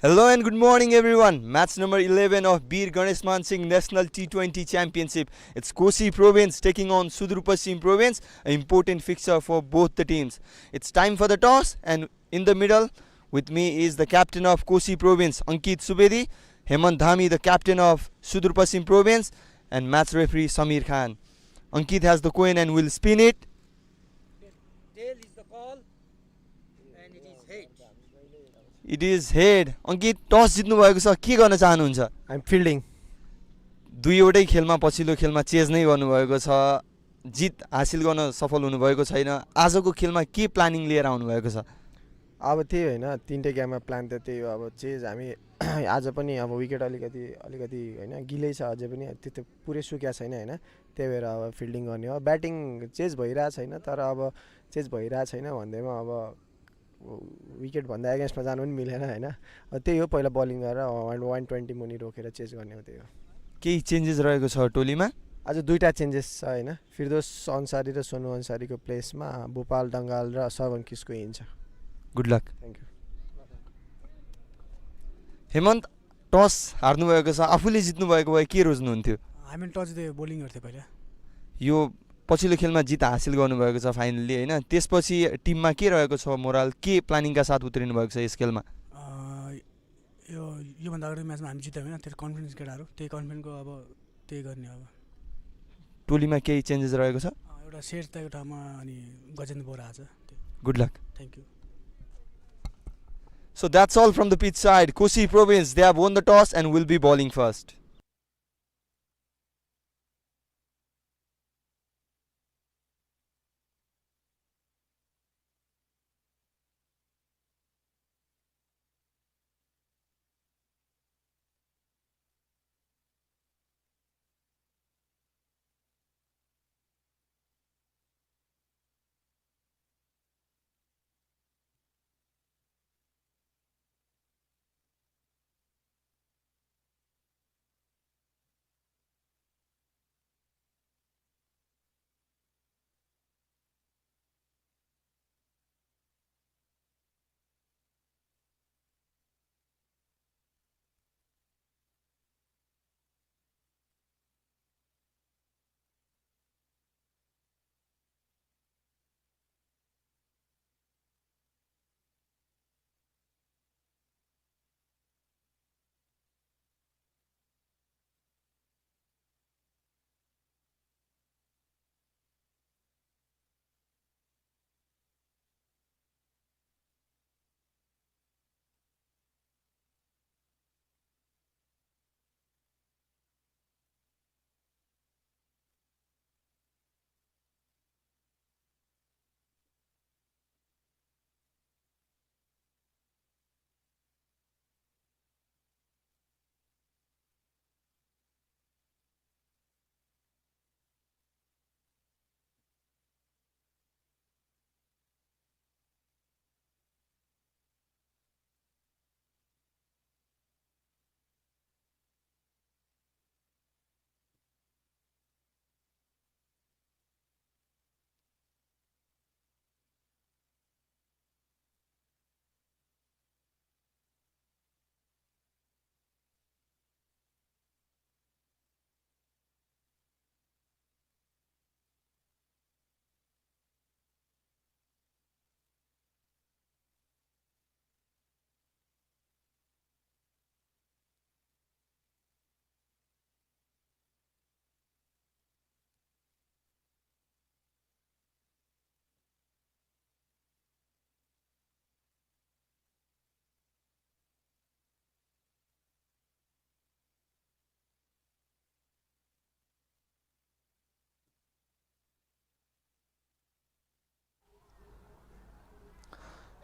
Hello and good morning everyone. Match number 11 of Bir Ganeshman Singh National T20 Championship. It's Kosi province taking on Sudurpashchim province, an important fixture for both the teams. It's time for the toss, and in the middle with me is the captain of Kosi province, Ankit Subedi, Hemant Dhami, the captain of Sudurpashchim province, and match referee Samir Khan. Ankit has the coin and will spin it. Tail is the call and it is head. It is head. Ankit, toss जित्नु भएको छ, के गर्न चाहनुहुन्छ? I'm fielding. दुईवटै खेलमा पछिल्लो खेलमा चेज नै गर्नुभएको छ, जित हासिल गर्न सफल हुनुभएको छैन. आजको खेलमा के प्लानिङ लिएर आउनु भएको छ? अब त्यही होइन, तिनटै गेममा प्लान त त्यही हो. अब चेज हामी आज पनि अब विकेट अलिकति होइन गिलै छ, अझै पनि त्यो पुरै सुक्या छैन होइन, त्यही भएर अब फिल्डिङ गर्ने हो. ब्याटिङ चेज भइरहेको छैन, तर अब चेज भइरहेको छैन भन्दैमा अब विकेट भन्दा एगेन्स्टमा जानु पनि मिलेन होइन. त्यही हो, पहिला बलिङ गरेर 120 मुनि रोकेर चेज गर्ने हो. त्यही हो. केही चेन्जेस रहेको छ टोलीमा? आज दुईवटा चेन्जेस छ होइन, फिरदोस अन्सारी र सोनु अन्सारीको प्लेसमा भोपाल डङ्गाल र श्रवण किसको हिन्छ. Good luck. Thank you. Hemant, toss हार्नुभएको छ, आफूले जित्नु भएको भए के रोज्नुहुन्थ्यो? हामी टच दियो, बोलिङ गर्थ्यो पहिला. यो पछिल्लो खेलमा जित हासिल गर्नुभएको छ फाइनली होइन, त्यसपछि टिममा के रहेको छ मोरल, के प्लानिङका साथ उत्रिनु भएको छ यस खेलमा? योभन्दा अगाडि म्याचमा हामी जित्यौँ होइन, त्यो कन्फिडेन्स केटाहरू, त्यही कन्फिडेन्सको अब त्यही गर्ने अब. टोलीमा केही चेन्जेस रहेको छ? एउटा सेट त एउटा ठाउँमा अनि गजेन्द्र बोहरा आज. Good luck. Thank you. So that's all from the pitch side. Kosi province, they have won the toss and will be bowling first.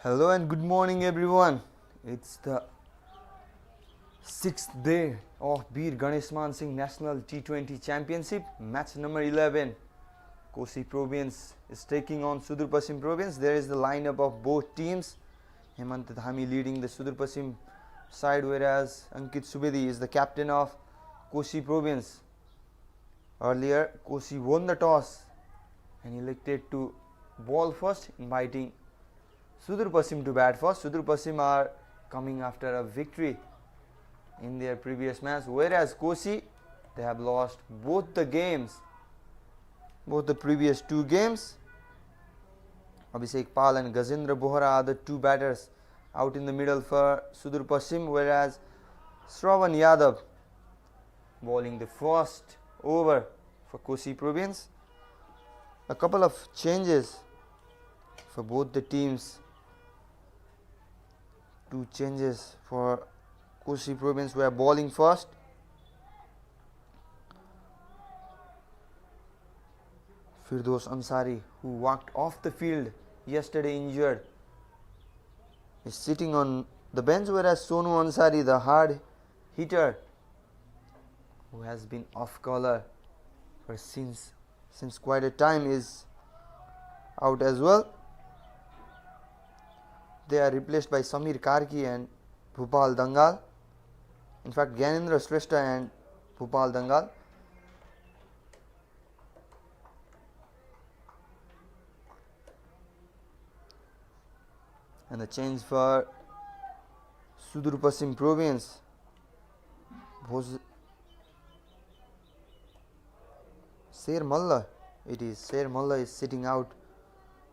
Hello and good morning everyone. It's the 6th day of Bir Ganeshman Singh National T20 Championship. Match number 11. Kosi province is taking on Sudurpashchim province. There is the lineup of both teams. Hemant Dhami leading the Sudurpashchim side, whereas Ankit Subedi is the captain of Koshi province. Earlier, Kosi won the toss and elected to bowl first, inviting Sudurpashchim to bat first. Sudurpashchim are coming after a victory in their previous match, whereas Kosi, they have lost both the games, both the previous two games. Abhishek Pal and Gajendra Bohara are the two batters out in the middle for Sudurpashchim, whereas Shravan Yadav bowling the first over for Kosi province. A couple of changes for both the teams. Two changes for Kosi province, who are bowling first. Firdos Ansari, who walked off the field yesterday injured, is sitting on the bench, whereas Sonu Ansari, the hard hitter, who has been off color for since quite a time, is out as well. They are replaced by Samir Karki and Bhupal Dangal. In fact, Gyanendra Shrestha and Bhupal Dangal. And the change for Sudurpashchim province, Sher Malla, it is Sher Malla is sitting out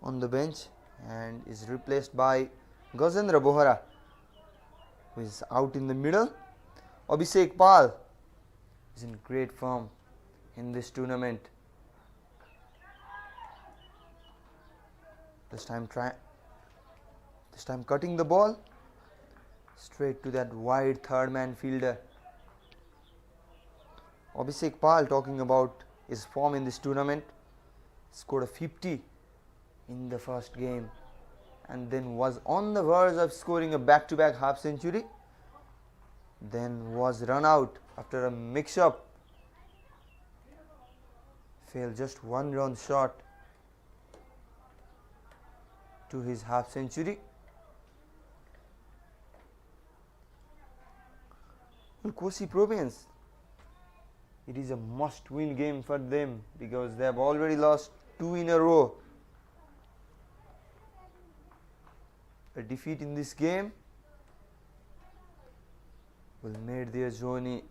on the bench and is replaced by Gajendra Bohara, who is out in the middle. Abhishek Pal is in great form in this tournament. This time cutting the ball straight to that wide third man fielder. Abhishek Pal, talking about his form in this tournament, scored a 50 in the first game and then was on the verge of scoring a back-to-back half century, then was run out after a mix-up, fell just one run short to his half century. Kosi province, it is a must-win game for them because they have already lost 2 in a row. A defeat in this game will make their journey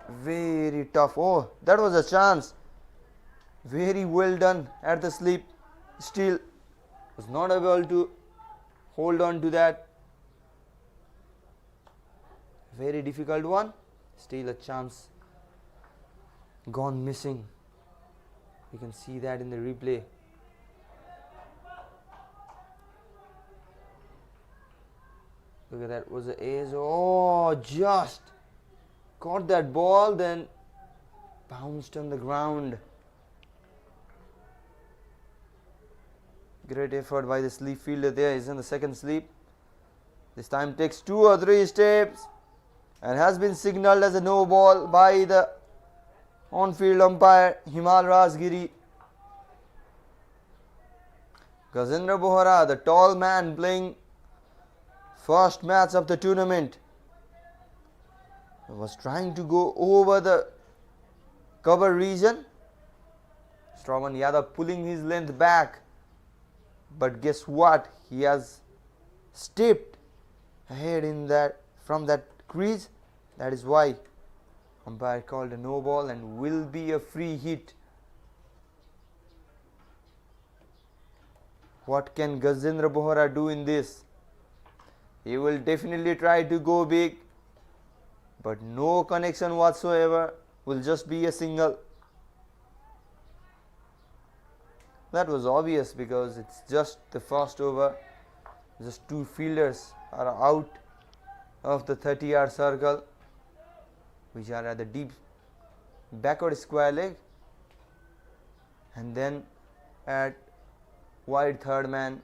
very tough. Oh, that was a chance. Very well done at the slip. Still was not able to hold on to that. Very difficult one. Still a chance gone missing. You can see that in the replay. Look at that, was the ace. Oh, just caught that ball, then bounced on the ground. Great effort by the slip fielder there. He's in the second slip. This time takes 2 or 3 steps and has been signalled as a no ball by the on-field umpire Himal Rajgiri. Gajendra Bohara, the tall man playing first match of the tournament, was trying to go over the cover region. Shravan Yadav pulling his length back, but guess what? He has stepped ahead in that from that crease. That is why umpire called a no ball and will be a free hit. What can Gajendra Bohara do in this? He will definitely try to go big, but no connection whatsoever, will just be a single. That was obvious because it's just the first over. Just 2 fielders are out of the 30-yard circle, which are at the deep backward square leg, and then at wide third man.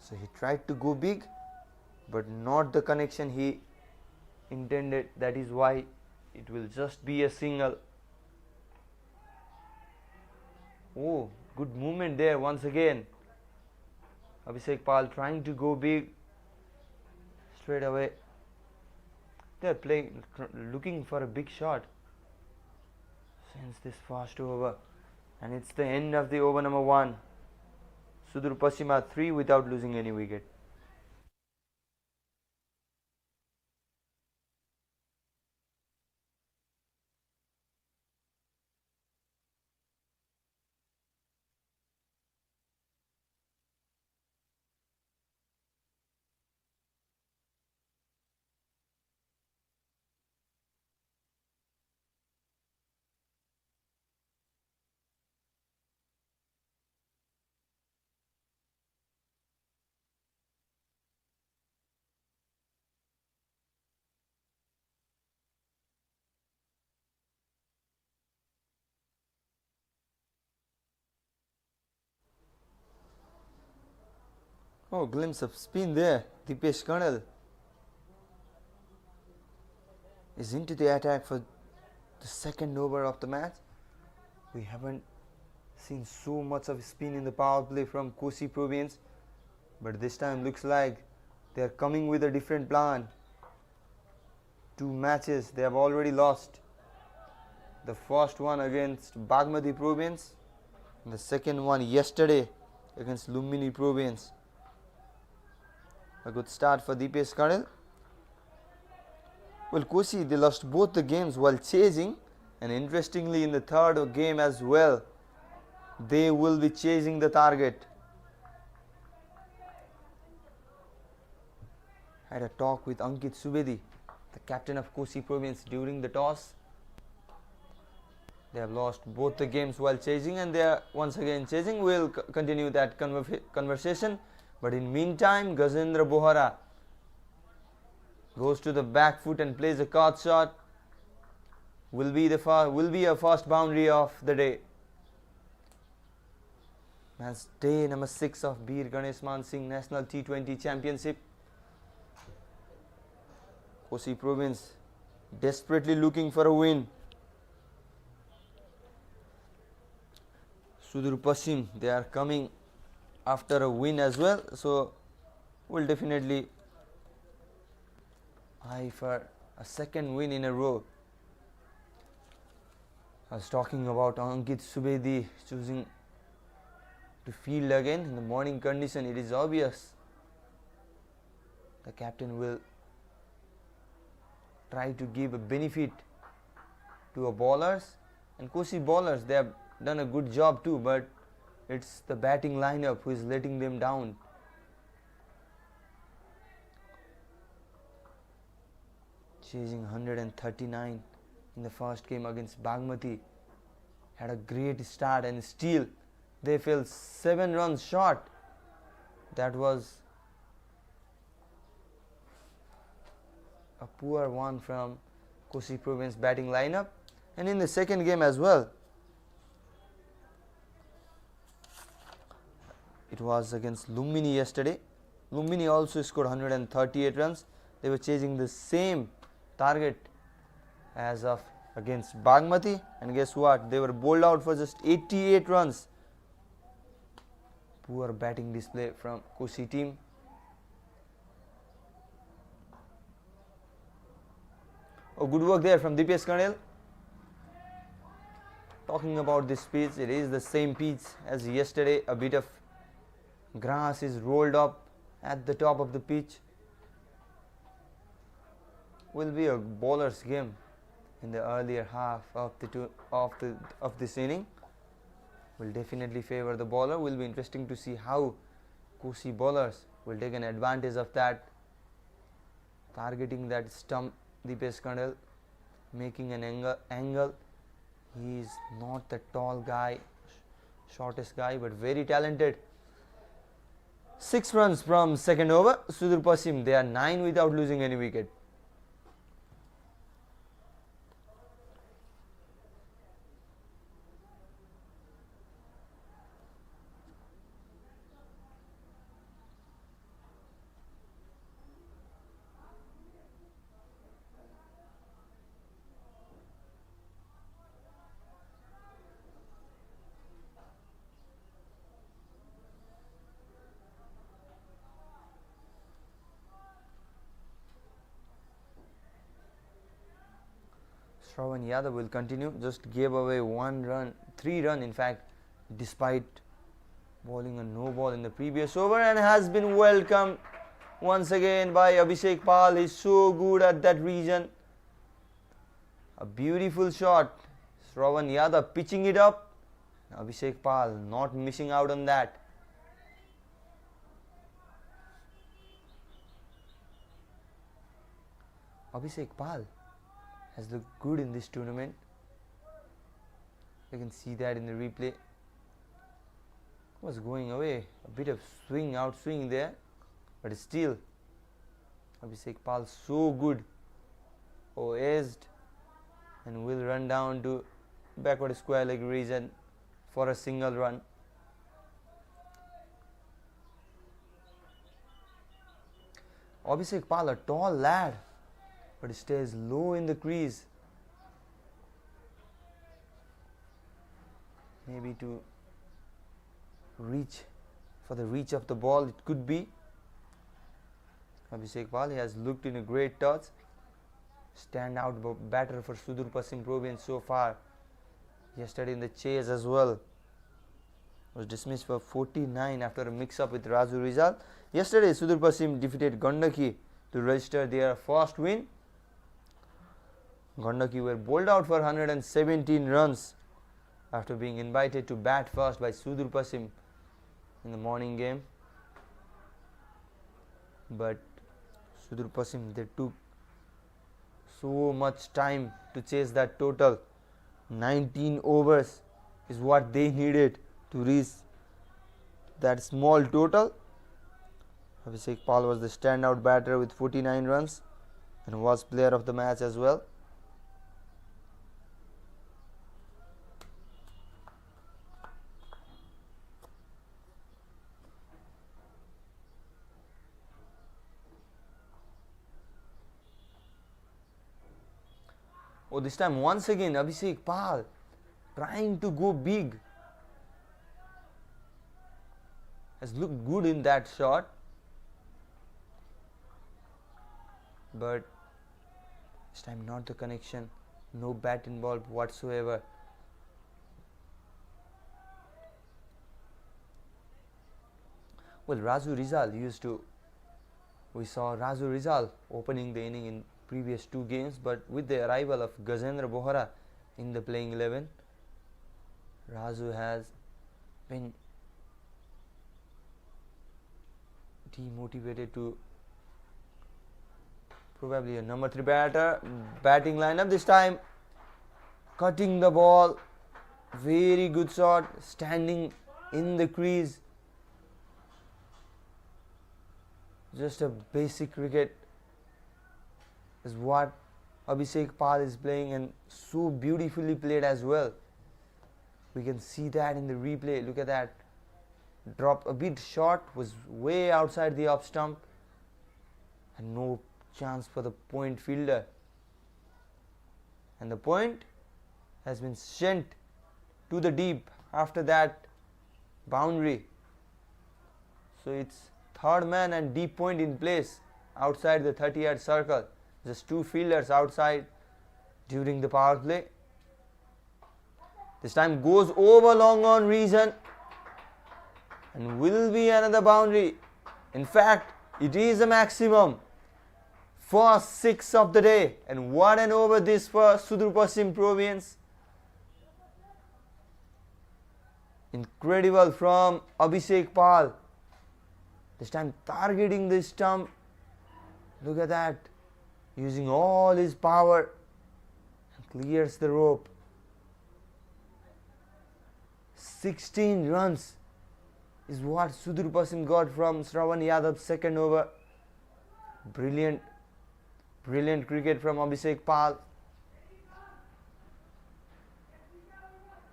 So he tried to go big, but not the connection he intended. That is why it will just be a single. Oh, good movement there once again. Abhishek Pal trying to go big straight away. They are playing, looking for a big shot since this first over, and it's the end of the over number 1. Sudurpashchim are 3 without losing any wicket. Oh, glimpse of spin there. Dipesh Karnal is into the attack for the second over of the match. We haven't seen so much of spin in the power play from Kosi province, but this time looks like they are coming with a different plan. 2 matches they have already lost. The first one against Bagmati province, and the second one yesterday against Lumbini province. A good start for Dipesh Karnal. Well, Kosi, they lost both the games while chasing, and interestingly in the third game as well, they will be chasing the target. Had a talk with Ankit Subedi, the captain of Kosi province, during the toss. They have lost both the games while chasing, and they are once again chasing. We'll continue that conversation. But in meantime, Gajendra Bohara goes to the back foot and plays a cut shot. Will be a first boundary of the day. That's day number 6 of Bir Ganeshman Singh National T20 Championship. Kosi province desperately looking for a win. Sudurpashchim, they are coming after a win as well, so we'll definitely eye for a second win in a row. I was talking about Ankit Subedi choosing to field again in the morning condition. It is obvious the captain will try to give a benefit to our bowlers, and Kosi bowlers, they have done a good job too, but it's the batting lineup who is letting them down. Chasing 139 in the first game against Bagmati. Had a great start, and still they fell 7 runs short. That was a poor one from Kosi province batting lineup. And in the second game as well, it was against Lumbini yesterday. Lumbini also scored 138 runs. They were chasing the same target as of against Bagmati, and guess what? They were bowled out for just 88 runs. Poor batting display from Kosi team. Oh, good work there from Dipesh Karnal. Talking about this pitch, it is the same pitch as yesterday. A bit of grass is rolled up at the top of the pitch. Will be a bowler's game in the earlier half of this inning. Will definitely favor the bowler. Will be interesting to see how Kosi bowlers will take an advantage of that, targeting that stump. Dipesh Karnal making an angle. He is not the tall guy, shortest guy, but very talented. 6 runs from second over. Sudurpashchim, they are 9 without losing any wicket. Shravan Yadav will continue. Just gave away 1 run, 3 run in fact, despite bowling a no ball in the previous over and has been welcomed once again by Abhishek Pal. He's so good at that region. A beautiful shot. Shravan Yadav pitching it up. Abhishek Pal not missing out on that. Abhishek Pal has looked good in this tournament. You can see that in the replay. Was going away. A bit of outswing there. But still, Abhishek Pal so good. Aced and will run down to backward square leg region for a single run. Abhishek Pal, a tall lad, but stays low in the crease. Maybe to reach for the reach of the ball, it could be. Abhishek Pal has looked in a great touch. Standout batter for Sudurpashchim province so far. Yesterday in the chase as well. Was dismissed for 49 after a mix-up with Raju Rizal. Yesterday Sudurpashchim defeated Gandaki to register their first win. Gandaki were bowled out for 117 runs after being invited to bat first by Sudurpashchim in the morning game. But Sudurpashchim, they took so much time to chase that total. 19 overs is what they needed to reach that small total. Abhishek Pal was the standout batter with 49 runs and was player of the match as well. This time once again Abhishek Pal trying to go big. Has looked good in that shot. But this time not the connection. No bat involved whatsoever. Well, Raju Rizal we saw Raju Rizal opening the inning in previous two games, but with the arrival of Gajendra Bohara in the playing 11, Raju has been demotivated to probably a number 3 batter. Batting lineup this time, cutting the ball, very good shot, standing in the crease. Just a basic cricket is what Abhishek Pal is playing, and so beautifully played as well. We can see that in the replay. Look at that. Drop a bit short, was way outside the off stump, and no chance for the point fielder. And the point has been sent to the deep after that boundary. So it's third man and deep point in place outside the 30-yard circle. Just two fielders outside during the power play. This time goes over long on region and will be another boundary. In fact, it is a maximum. First 6 of the day, and what an over this for Sudurpashchim province. Incredible from Abhishek Pal. This time targeting the stump. Look at that. Using all his power and clears the rope. 16 runs is what Sudurpashchim got from Shravan Yadav's second over. Brilliant cricket from Abhishek Pal.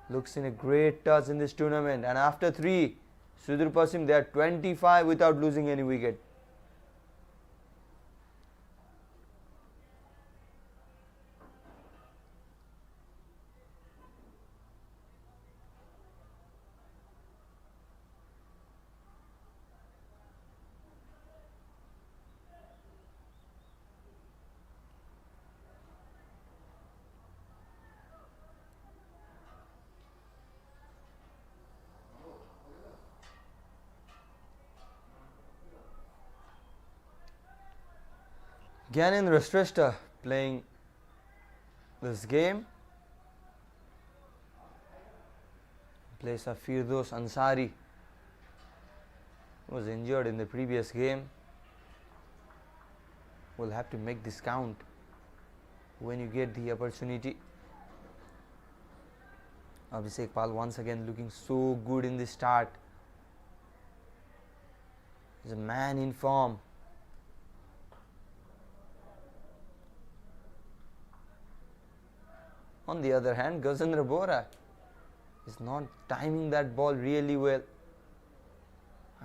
Looks in a great touch in this tournament, and after 3, Sudurpashchim, they are 25 without losing any wicket. Gyanendra Shrestha playing this game. Place of Firdos Ansari was injured in the previous game. Will have to make this count when you get the opportunity. Abhishek Pal once again looking so good in the start. He's a man in form. On the other hand, Gajendra Bohara is not timing that ball really well.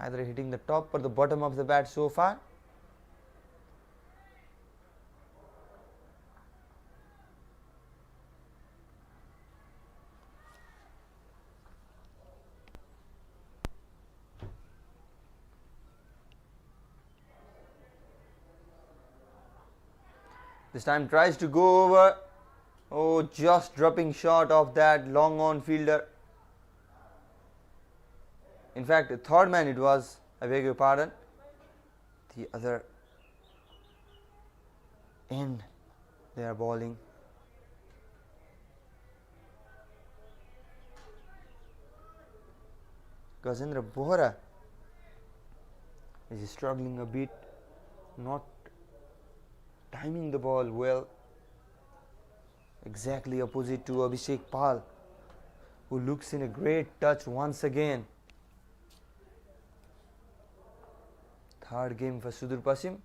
Either hitting the top or the bottom of the bat so far. This time tries to go over. Oh, just dropping short of that long on fielder. In fact, the third man it was, I beg your pardon. The other end they are bowling. Gajendra Bohara is struggling a bit, not timing the ball well. Exactly opposite to Abhishek Pal, who looks in a great touch once again. Third game for Sudhur Paschim,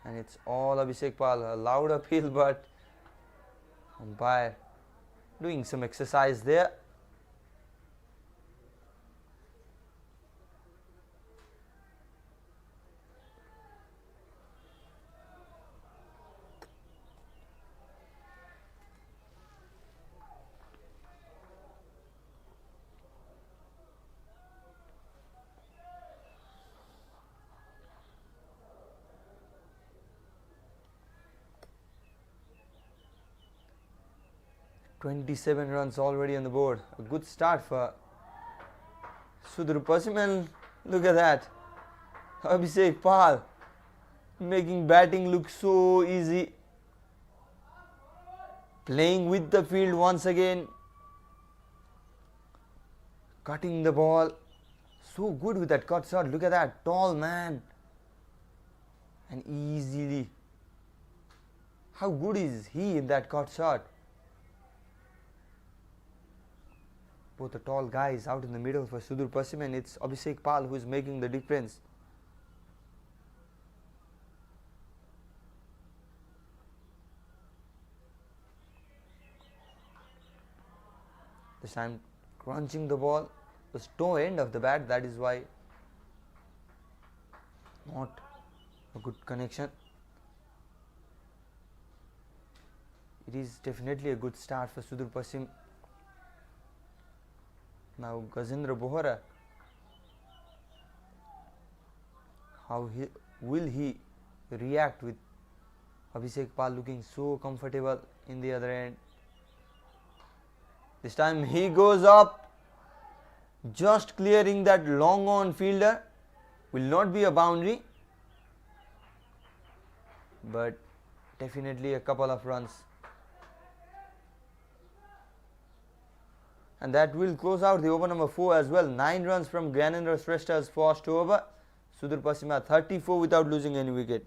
and it's all Abhishek Pal. A loud appeal, but umpire doing some exercise there. "27 runs already on the board. A good start for Sudhur Paschim, and look at that. Abhishek Pal making batting look so easy. Playing with the field once again. Cutting the ball. So good with that cut shot. Look at that. Tall man. And easily. How good is he in that cut shot? Both the tall guys out in the middle for Sudhur Paschim, and it's Abhishek Pal who is making the difference. This time crunching the ball, the toe end of the bat, that is why not a good connection. It is definitely a good start for Sudhur Paschim. Now Gajendra Bohara, will he react with Abhishek Pal looking so comfortable in the other end? This time he goes up, just clearing that long on fielder. Will not be a boundary, but definitely a couple of runs. And that will close out the over number 4 as well. 9 runs from Gyanendra Shrestha's first over. Sudhur Paschim 34 without losing any wicket.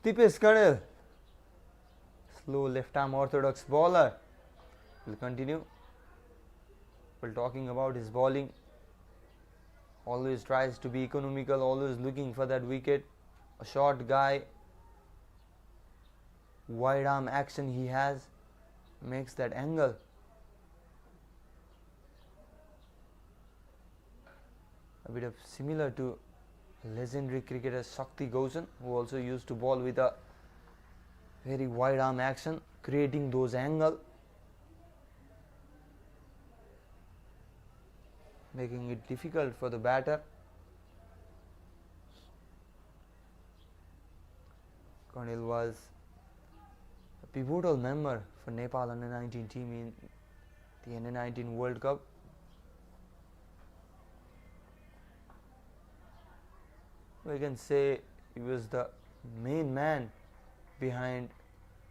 Dipesh Karnal, slow left arm orthodox bowler, will continue. While talking about his bowling, always tries to be economical, always looking for that wicket. A short guy, wide arm action he has, makes that angle. A bit of similar to legendary cricketer Shakti Goshen, who also used to bowl with a very wide arm action, creating those angles, making it difficult for the batter. Karnal was a pivotal member for Nepal under-19 team in the under-19 World Cup. We can say he was the main man behind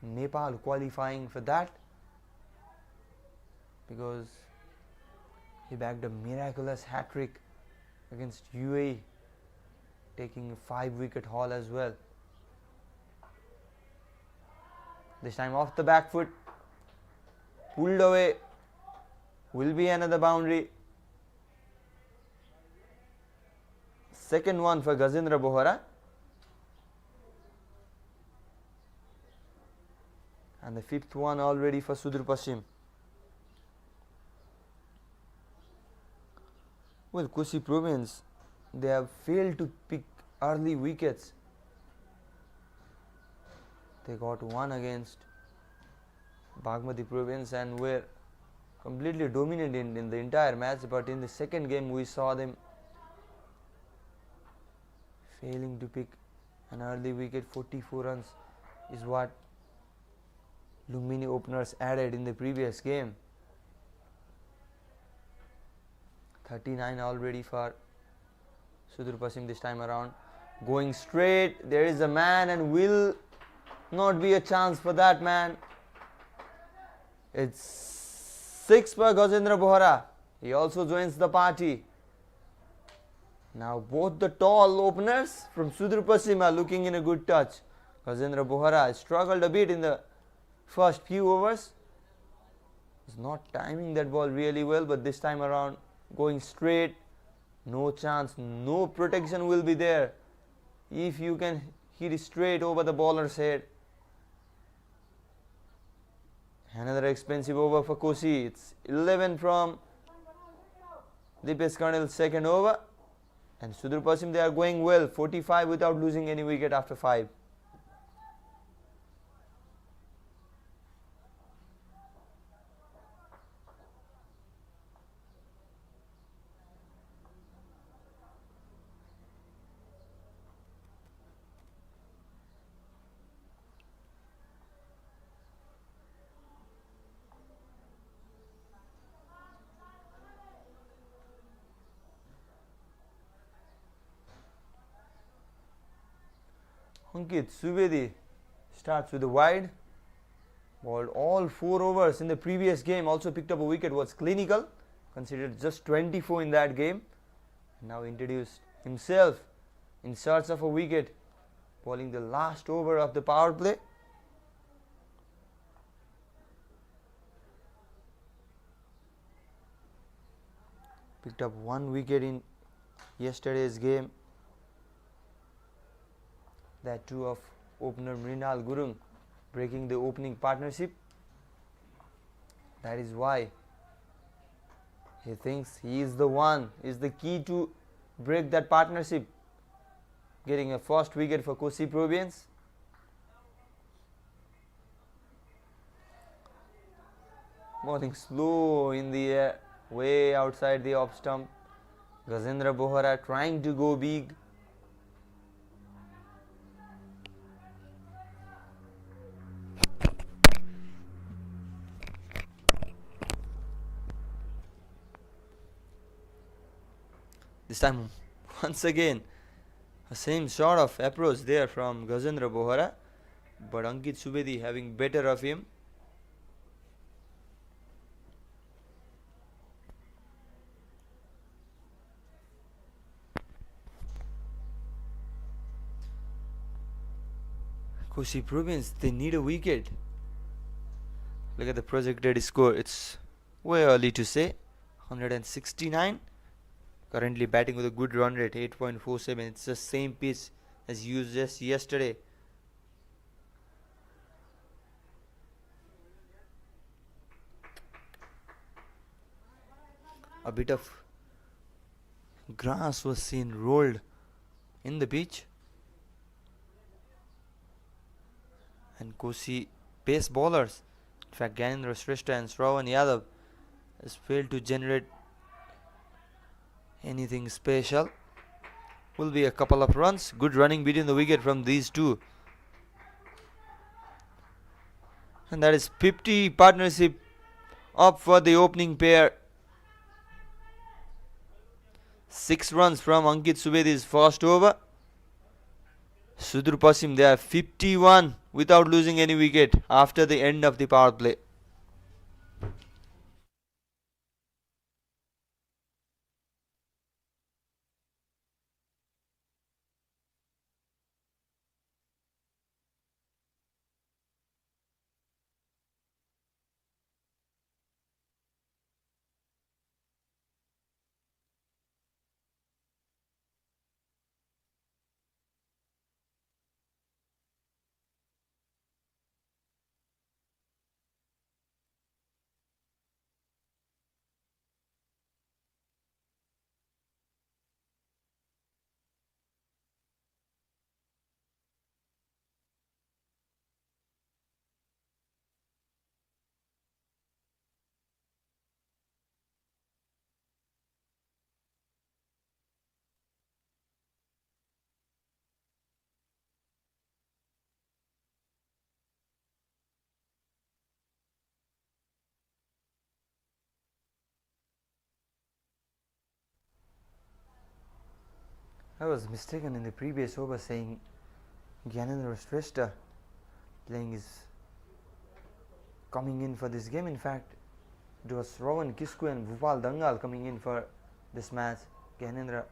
Nepal qualifying for that, because he bagged a miraculous hat-trick against UAE, taking a 5-wicket haul as well. This time off the back foot, pulled away, will be another boundary. Second one for Gajendra Bohara. And the fifth one already for Sudurpashchim. Well, Kosi province, they have failed to pick early wickets. They got one against Bagmati province and were completely dominant in the entire match, but in the second game we saw them failing to pick an early wicket. 44 runs is what Lumbini openers added in the previous game. 39 already for Sudurpashchim this time around. Going straight, there is a man and will not be a chance for that man. It's 6 for Gajendra Bohara. He also joins the party. Now both the tall openers from Sudurpashchim are looking in a good touch. Gajendra Bohara struggled a bit in the first few overs. He's not timing that ball really well, but this time around going straight, no chance, no protection will be there if you can hit it straight over the bowler's head. Another expensive over for Kosi. It's 11 from Dipesh Karnal's second over. And Sudurpashchim, they are going well, 45 without losing any wicket after 5. Ankit Subedi starts with a wide, bowled all 4 overs in the previous game, also picked up a wicket, was clinical, considered just 24 in that game. Now introduced himself in search of a wicket, bowling the last over of the power play. Picked up 1 wicket in yesterday's game. That too of opener Mrinal Gurung breaking the opening partnership. That is why he thinks he is the one, is the key to break that partnership, getting a first wicket for Kosi province. Bowling slow in the air, way outside the off stump. Gajendra Bohara trying to go big. This time once again the same sort of approach there from Gajendra Bohara, but Ankit Subedi having better of him. Koshi Province, they need a wicket. Look at the projected score. It's way early to say. 169. Currently batting with a good run rate, 8.47. It's the same pitch as used just yesterday. A bit of grass was seen rolled in the pitch. And Kosi pace bowlers, in fact Gyanendra Shrestha and Shravan Yadav, has failed to generate anything special. Will be a couple of runs. Good running between the wicket from these two. And that is 50 partnership up for the opening pair. 6 runs from Ankit Subedi's first over. Sudhur Paschim, they are 51 without losing any wicket after the end of the power play. I was mistaken in the previous over saying Gyanendra Shrestha playing is coming in for this game. In fact, it was Rowan Kisku and Bhupal Dangal coming in for this match. Gyanendra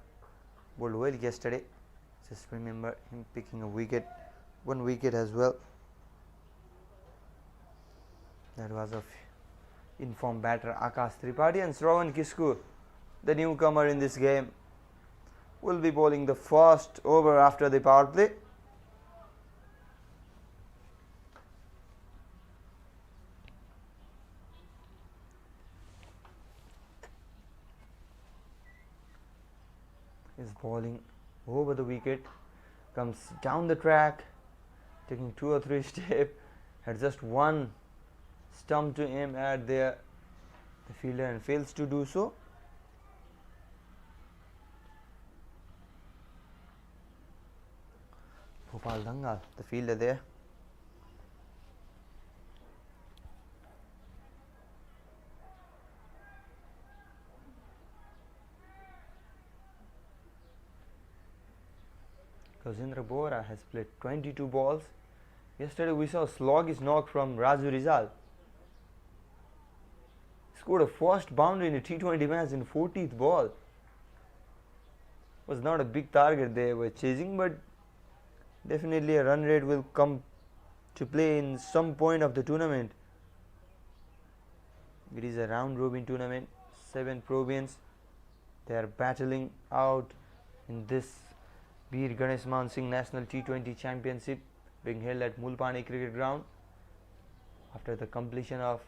bowled well yesterday. Just remember him picking a wicket, 1 wicket as well. That was of informed batter Akash Tripathi, and Shravan Kisku, the newcomer in this game, will be bowling the first over after the power play. Is bowling over the wicket, comes down the track, taking 2 or 3 steps, had just one stump to aim at the fielder and fails to do so. Bhupal Dangal, the fielder there. Gajendra Bohara has played 22 balls. Yesterday we saw a sluggish knock from Raju Rizal. Scored a first boundary in a T20 match in 40th ball. Was not a big target they were chasing, but definitely a run rate will come to play in some point of the tournament. It is a round robin tournament, 7 provinces. They are battling out in this Bir Ganeshman Singh National T20 Championship being held at Mulpani Cricket Ground. After the completion of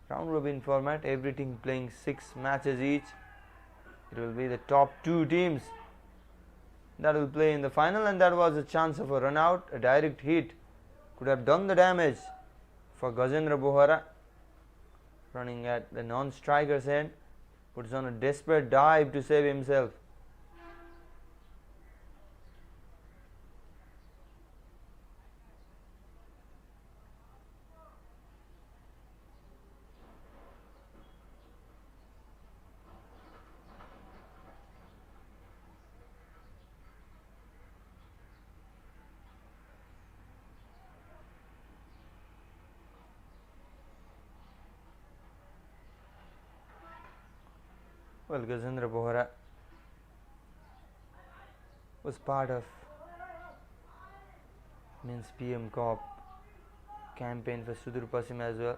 round robin format, every team playing 6 matches each, it will be the top 2 teams that will play in the final, and that was a chance of a run out. A direct hit could have done the damage for Gajendra Bohara, running at the non-striker's end, puts on a desperate dive to save himself. Well, Gajendra Bohara was part of Men's PM Cup campaign for Sudhur Paschim as well.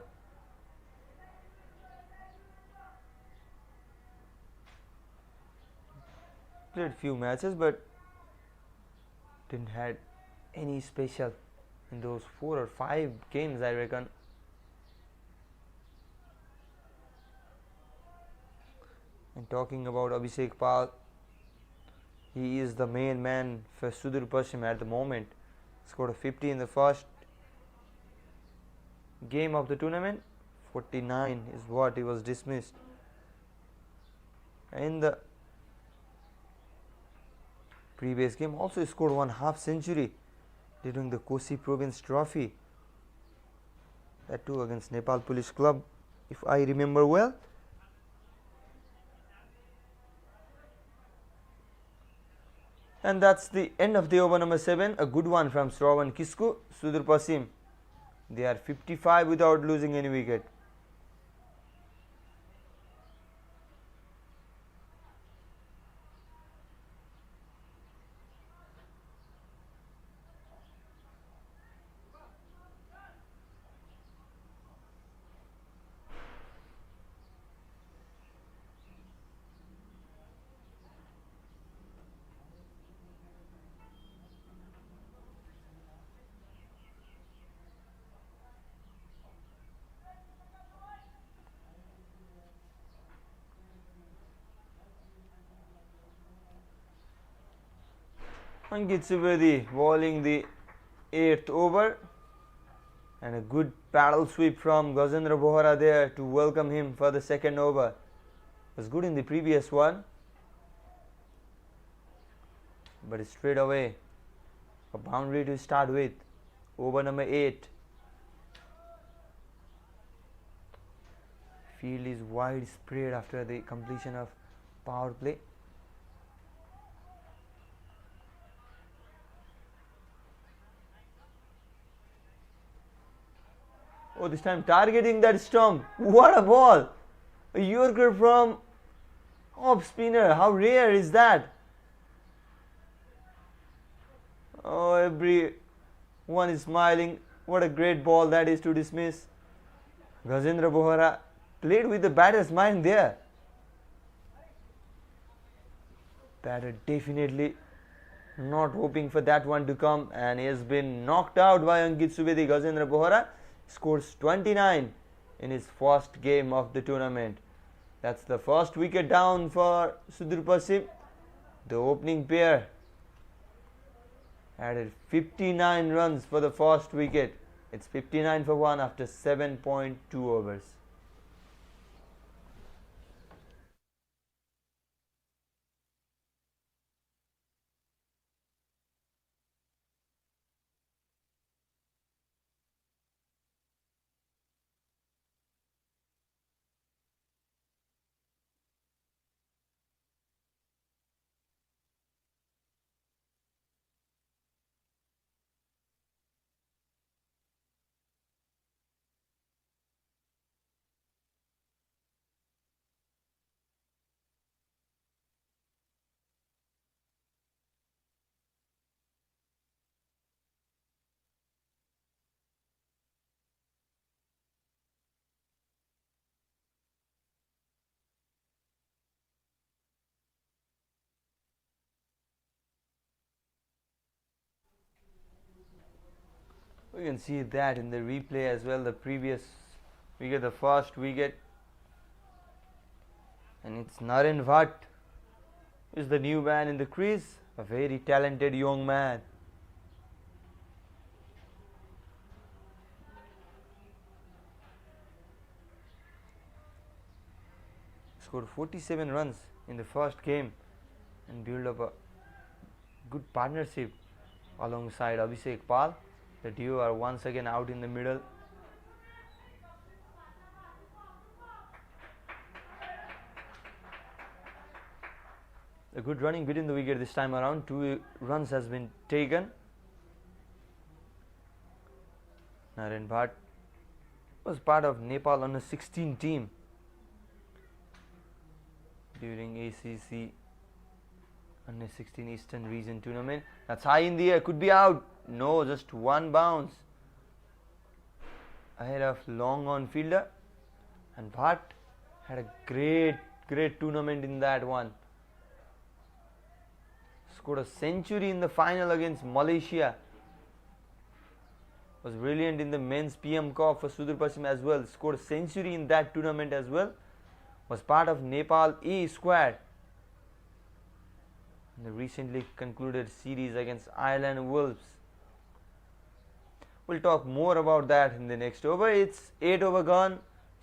Played few matches but didn't had any special in those 4 or 5 games, I reckon. And talking about Abhishek Pal, he is the main man for Sudurpashchim at the moment. Scored a 50 in the first game of the tournament. 49 is what he was dismissed. In the previous game also he scored 1 half century during the Kosi province trophy. That too against Nepal Police Club, if I remember well. And that's the end of the over number 7. A good one from Shravan Kisku. Sudurpashchim, they are 55 without losing any wicket. Ankit Subedi bowling the 8th over, and a good paddle sweep from Gajendra Bohara there to welcome him for the 2nd over. Was good in the previous one, but straight away a boundary to start with. Over number 8. Field is widespread after the completion of power play. Oh, this time targeting that stump. What a ball! A Yorker from off spinner. How rare is that? Oh, everyone is smiling. What a great ball that is to dismiss. Gajendra Bohara played with the batter's mind there. Batter definitely not hoping for that one to come, and he has been knocked out by Ankit Subedi. Gajendra Bohara scores 29 in his first game of the tournament. That's the first wicket down for Sudurpashchim. The opening pair added 59 runs for the first wicket. It's 59 for 1 after 7.2 overs. We can see that in the replay as well. The previous wicket, the first wicket, and it's Naren Bhatt is the new man in the crease, a very talented young man. Scored 47 runs in the first game and built up a good partnership alongside Abhishek Pal. The duo are once again out in the middle. A good running between the wicket this time around. 2 runs has been taken. Naren Bhatt was part of Nepal under 16 team during ACC Under 16 Eastern Region Tournament. That's high in the air. Could be out. No, just one bounce. Ahead of long on fielder. And Bhatt had a great tournament in that one. Scored a century in the final against Malaysia. Was brilliant in the men's PM Cup for Sudurpashchim as well. Scored a century in that tournament as well. Was part of Nepal A squad in the recently concluded series against Ireland Wolves. We'll talk more about that in the next over. It's 8 over gone.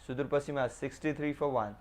Sudurpashchim has 63 for 1.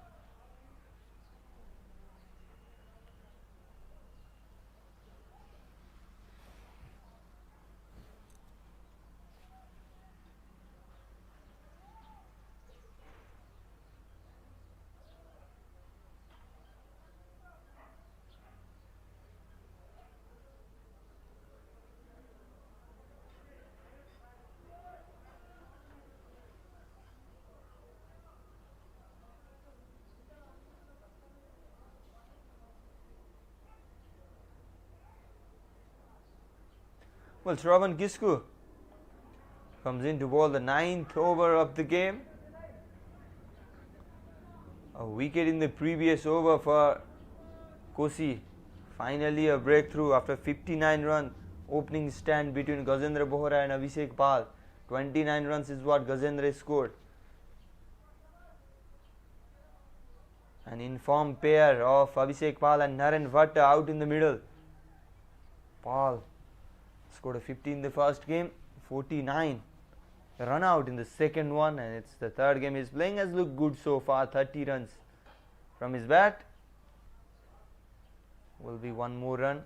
Well, Shravan Gisku comes in to bowl the 9th over of the game. A wicket in the previous over for Kosi. Finally a breakthrough after 59 run opening stand between Gajendra Bohara and Abhishek Pal. 29 runs is what Gajendra scored. An informed pair of Abhishek Pal and Naren Bhatt out in the middle. Pal scored a 50 in the first game, 49 run out in the second one, and it's the third game he's playing. Has looked good so far. 30 runs from his bat. Will be one more run.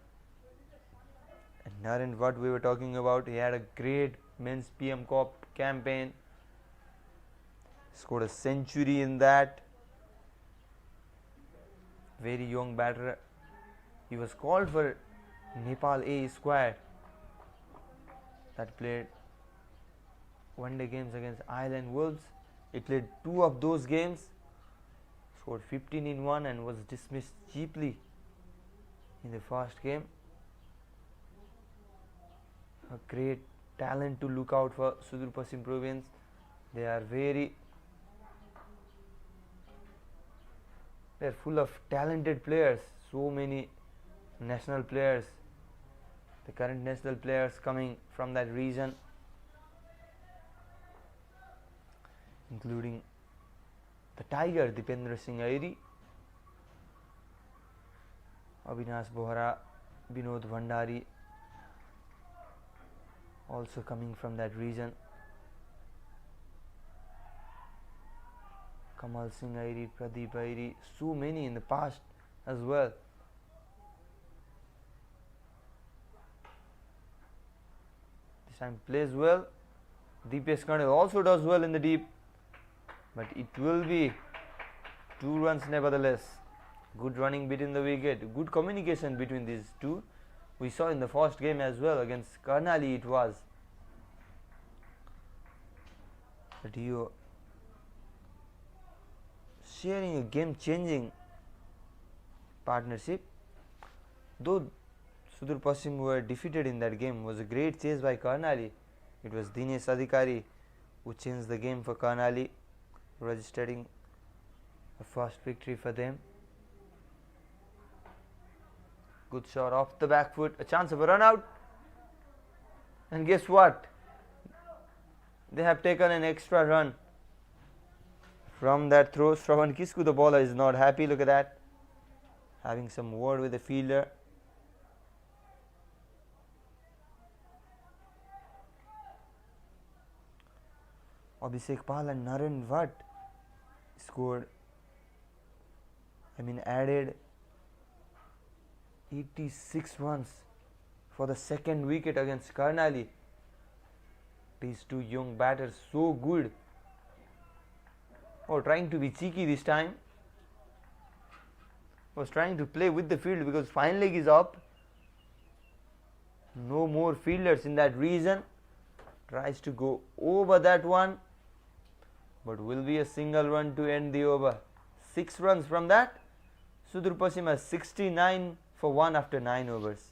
And Naren Bhatt we were talking about, he had a great men's PM Cup campaign. Scored a century in that. Very young batter. He was called for Nepal A squad that played one-day games against Ireland Wolves. He played 2 of those games, scored 15 in one and was dismissed cheaply in the first game. A great talent to look out for Sudurpashchim province. They are full of talented players. So many national players. The current national players coming from that region, including the Tiger Dipendra Singh Airi, Avinash Bohara, Vinod Bhandari, also coming from that region. Kamal Singh Airi, Pradeep Airi, so many in the past as well. This time plays well. Deepesh Kandel also does well in the deep, but it will be 2 runs nevertheless. Good running between the wicket, good communication between these two. We saw in the first game as well against Karnali it was. The duo sharing a game-changing partnership. Though Sudurpashchim were defeated in that game, was a great chase by Karnali. It was Dinesh Adhikari who changed the game for Karnali, registering a first victory for them. Good shot off the back foot, a chance of a run out, and guess what? They have taken an extra run from that throw. Shravan Kisku, the bowler, is not happy. Look at that, having some word with the fielder. Abhishek Pal and Naren Bhatt added 86 runs for the second wicket against Karnali. These two young batters so good. Trying to be cheeky this time. Was trying to play with the field because fine leg is up. No more fielders in that region. Tries to go over that one, but will be a single run to end the over. 6 runs from that. Sudurpashchim has 69 for 1 after 9 overs.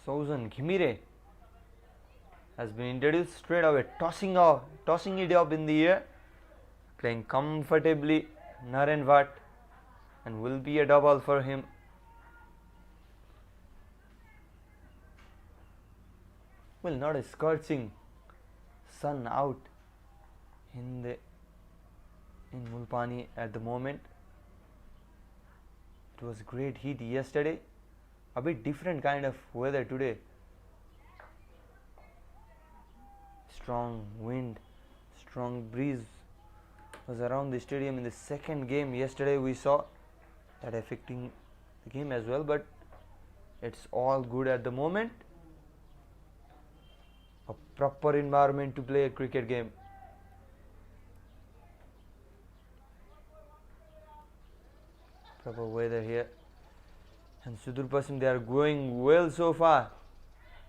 Souzan Ghimire has been introduced straight away, tossing it up in the air, playing comfortably Naren Vatt, and will be a double for him. Well, not a scorching sun out in Mulpani at the moment. It was great heat yesterday, a bit different kind of weather today. Strong wind, strong breeze was around the stadium in the second game yesterday. We saw that affecting the game as well, but it's all good at the moment. A proper environment to play a cricket game. Proper weather here. And Sudurpashchim, they are going well so far.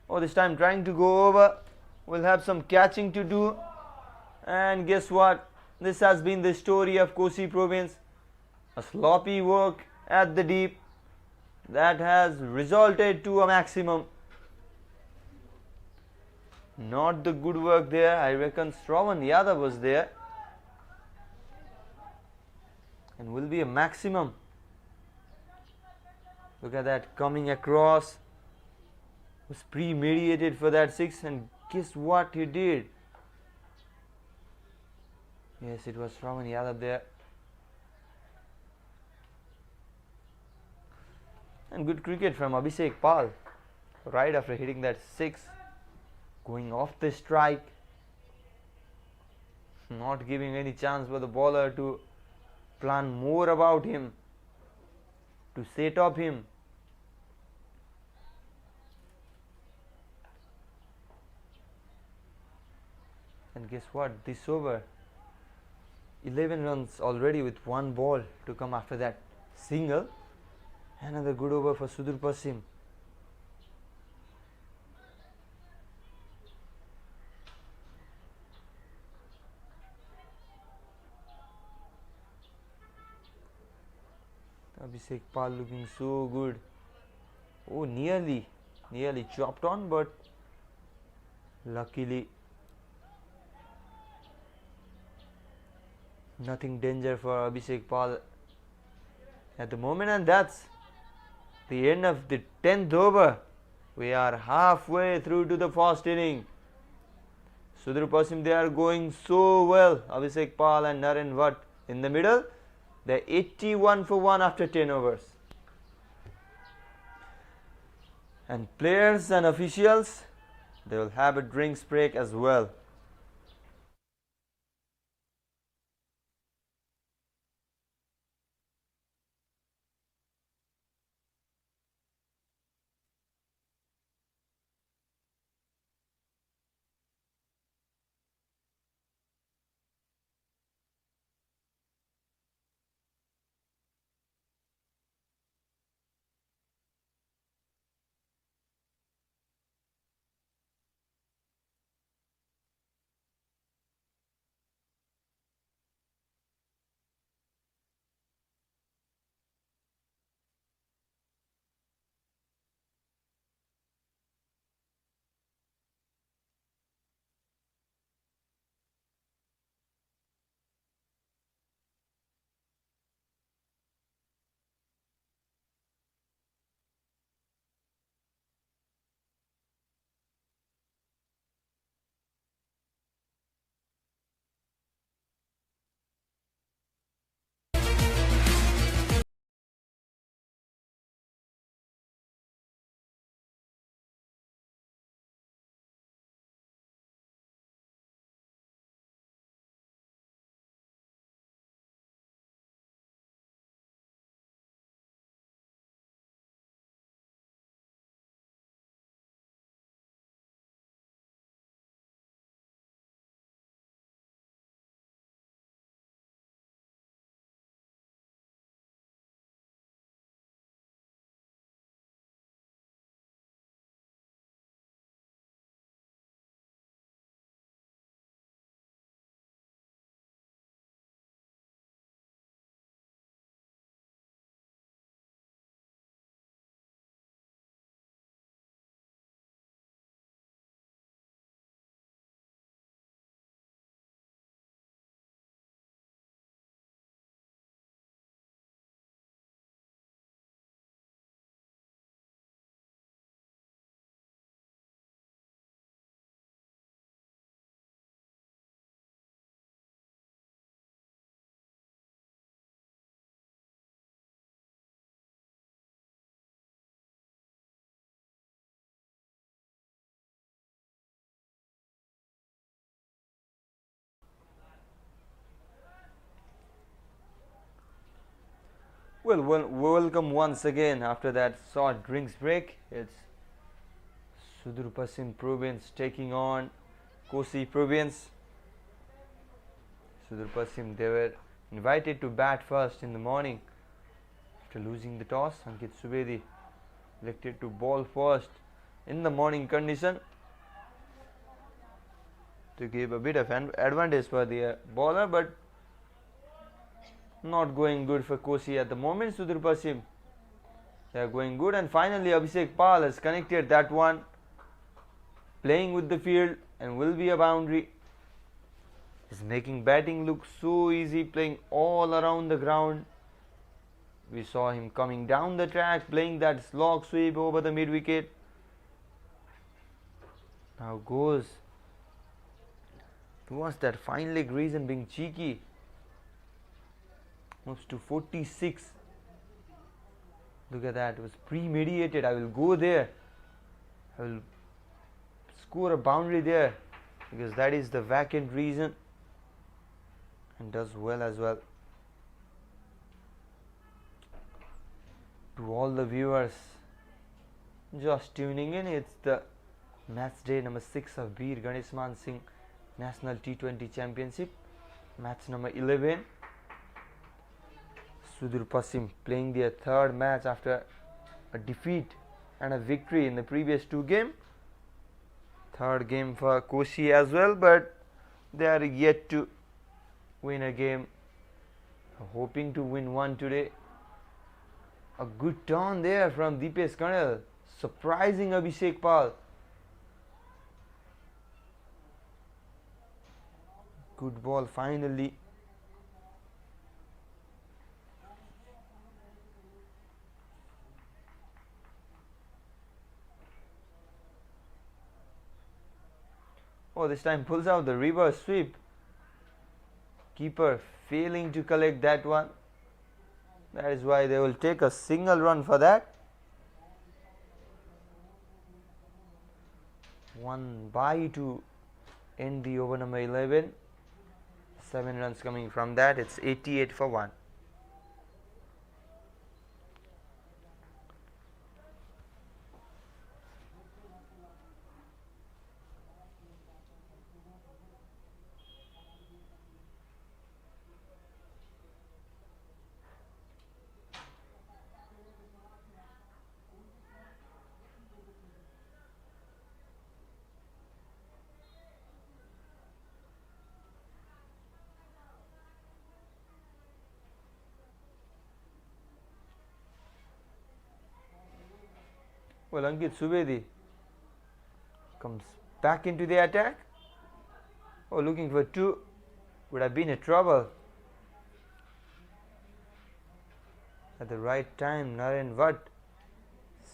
Oh, this time trying to go over. We'll have some catching to do. And guess what? This has been the story of Kosi province. A sloppy work at the deep that has resulted to a maximum. Not the good work there. I reckon Shravan Yadav was there. And will be a maximum. Look at that, coming across. Was premeditated for that 6, and guess what he did? Yes, it was Shravan Yadav there. And good cricket from Abhishek Pal. Right after hitting that 6. Going off the strike. Not giving any chance for the bowler to plan more about him. To set up him. And guess what? This over, 11 runs already with 1 ball to come after that single. Another good over for Sudhur Paschim. Abhishek Pal looking so good. Oh, nearly chopped on, but luckily nothing danger for Abhishek Pal at the moment. And that's the end of the 10th over. We are halfway through to the first inning. Sudurpashchim, they are going so well. Abhishek Pal and Naren Vatt in the middle. They're 81 for 1 after 10 overs. And players and officials, they will have a drinks break as well. Well, welcome once again after that short drinks break. It's Sudurpashchim province taking on Kosi province. Sudurpashchim, they were invited to bat first in the morning. After losing the toss, Ankit Subedi elected to bowl first in the morning condition to give a bit of an advantage for the bowler, but not going good for Kosi at the moment. Sudurpashchim, they are going good, and finally Abhishek Pal has connected that one, playing with the field, and will be a boundary. He's making batting look so easy, playing all around the ground. We saw him coming down the track, playing that slog sweep over the mid wicket. Now goes towards that fine leg reason, being cheeky. Moves to 46. Look at that, it was premeditated. I will go there, I will score a boundary there, because that is the vacant reason, and does well as well. To all the viewers just tuning in, it's the match day number 6 of Bir Ganeshman Singh National T20 Championship, match number 11. Sudurpashchim playing their third match after a defeat and a victory in the previous 2 games. Third game for Koshi as well, but they are yet to win a game. Hoping to win one today. A good turn there from Deepesh Kanal, surprising Abhishek Pal. Good ball finally. Oh, this time pulls out the reverse sweep. Keeper failing to collect that one. That is why they will take a single run for that. 1 by to end the over number 11. 7 runs coming from that. It's 88 for 1. Well, Ankit Subedi comes back into the attack. Oh, looking for 2. Would have been a trouble. At the right time, Naren Vatt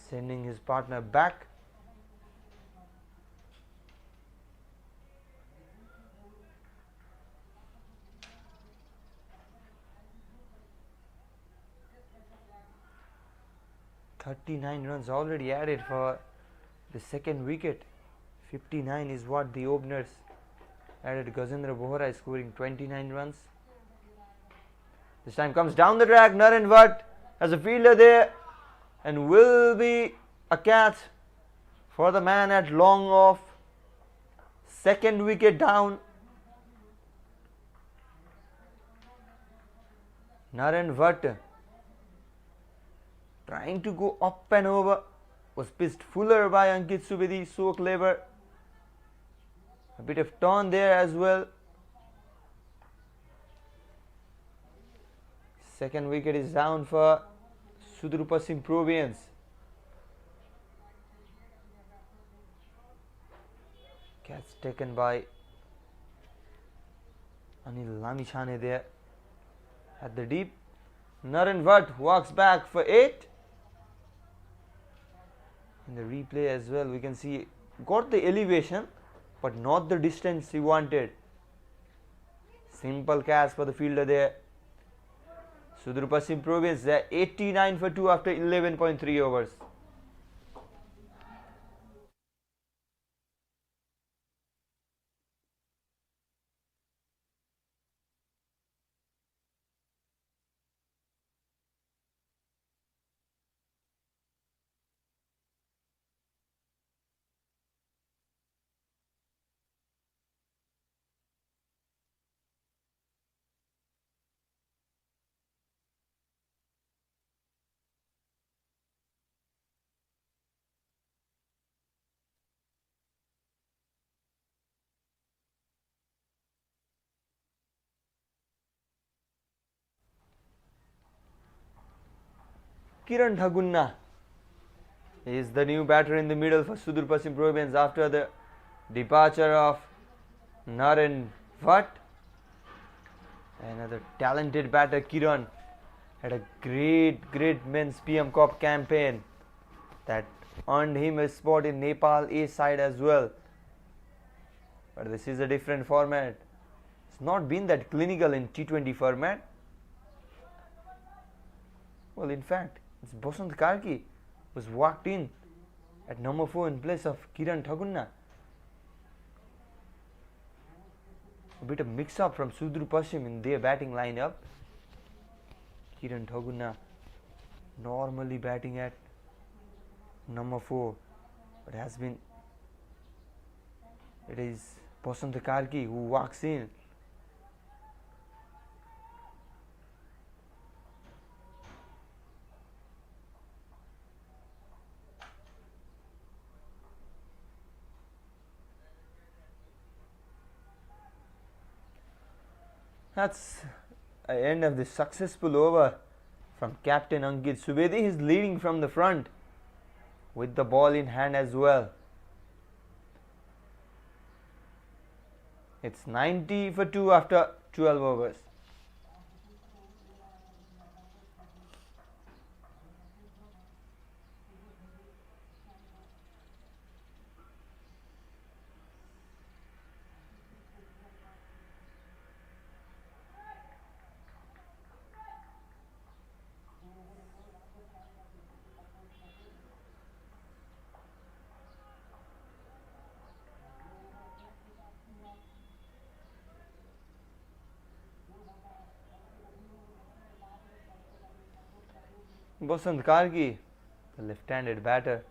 sending his partner back. "39 runs already added for the second wicket. 59 is what the openers added. Gajendra Bohara is scoring 29 runs. This time comes down the track. Naren Vatt has a fielder there, and will be a catch for the man at long off. Second wicket down. Naren Vatt trying to go up and over, was pitched fuller by Ankit Subedi, so clever. A bit of turn there as well. Second wicket is down for Sudurpashchim province. Catch taken by Anil Lamichhane there at the deep. Naren Vatt walks back for 8. In the replay as well, we can see got the elevation, but not the distance he wanted. Simple catch for the fielder there. Sudurpashchim province, they are 89 for 2 after 11.3 overs. Kiran Thagunna is the new batter in the middle for Sudurpashchim Province after the departure of Naren Bhatt. Another talented batter, Kiran, had a great men's PM Cup campaign that earned him a spot in Nepal A side as well. But this is a different format. It's not been that clinical in T20 format. Well, in fact, it's Basant Karki was walked in at number 4 in place of Kiran Thagunna. A bit of mix-up from Sudhur Paschim in their batting lineup. Kiran Thagunna normally batting at number 4, but it is Basant Karki who walks in. That's the end of the successful over from captain Ankit Subedi. He is leading from the front with the ball in hand as well. It's 90 for 2 after 12 overs. Basant Karki, the left-handed batter.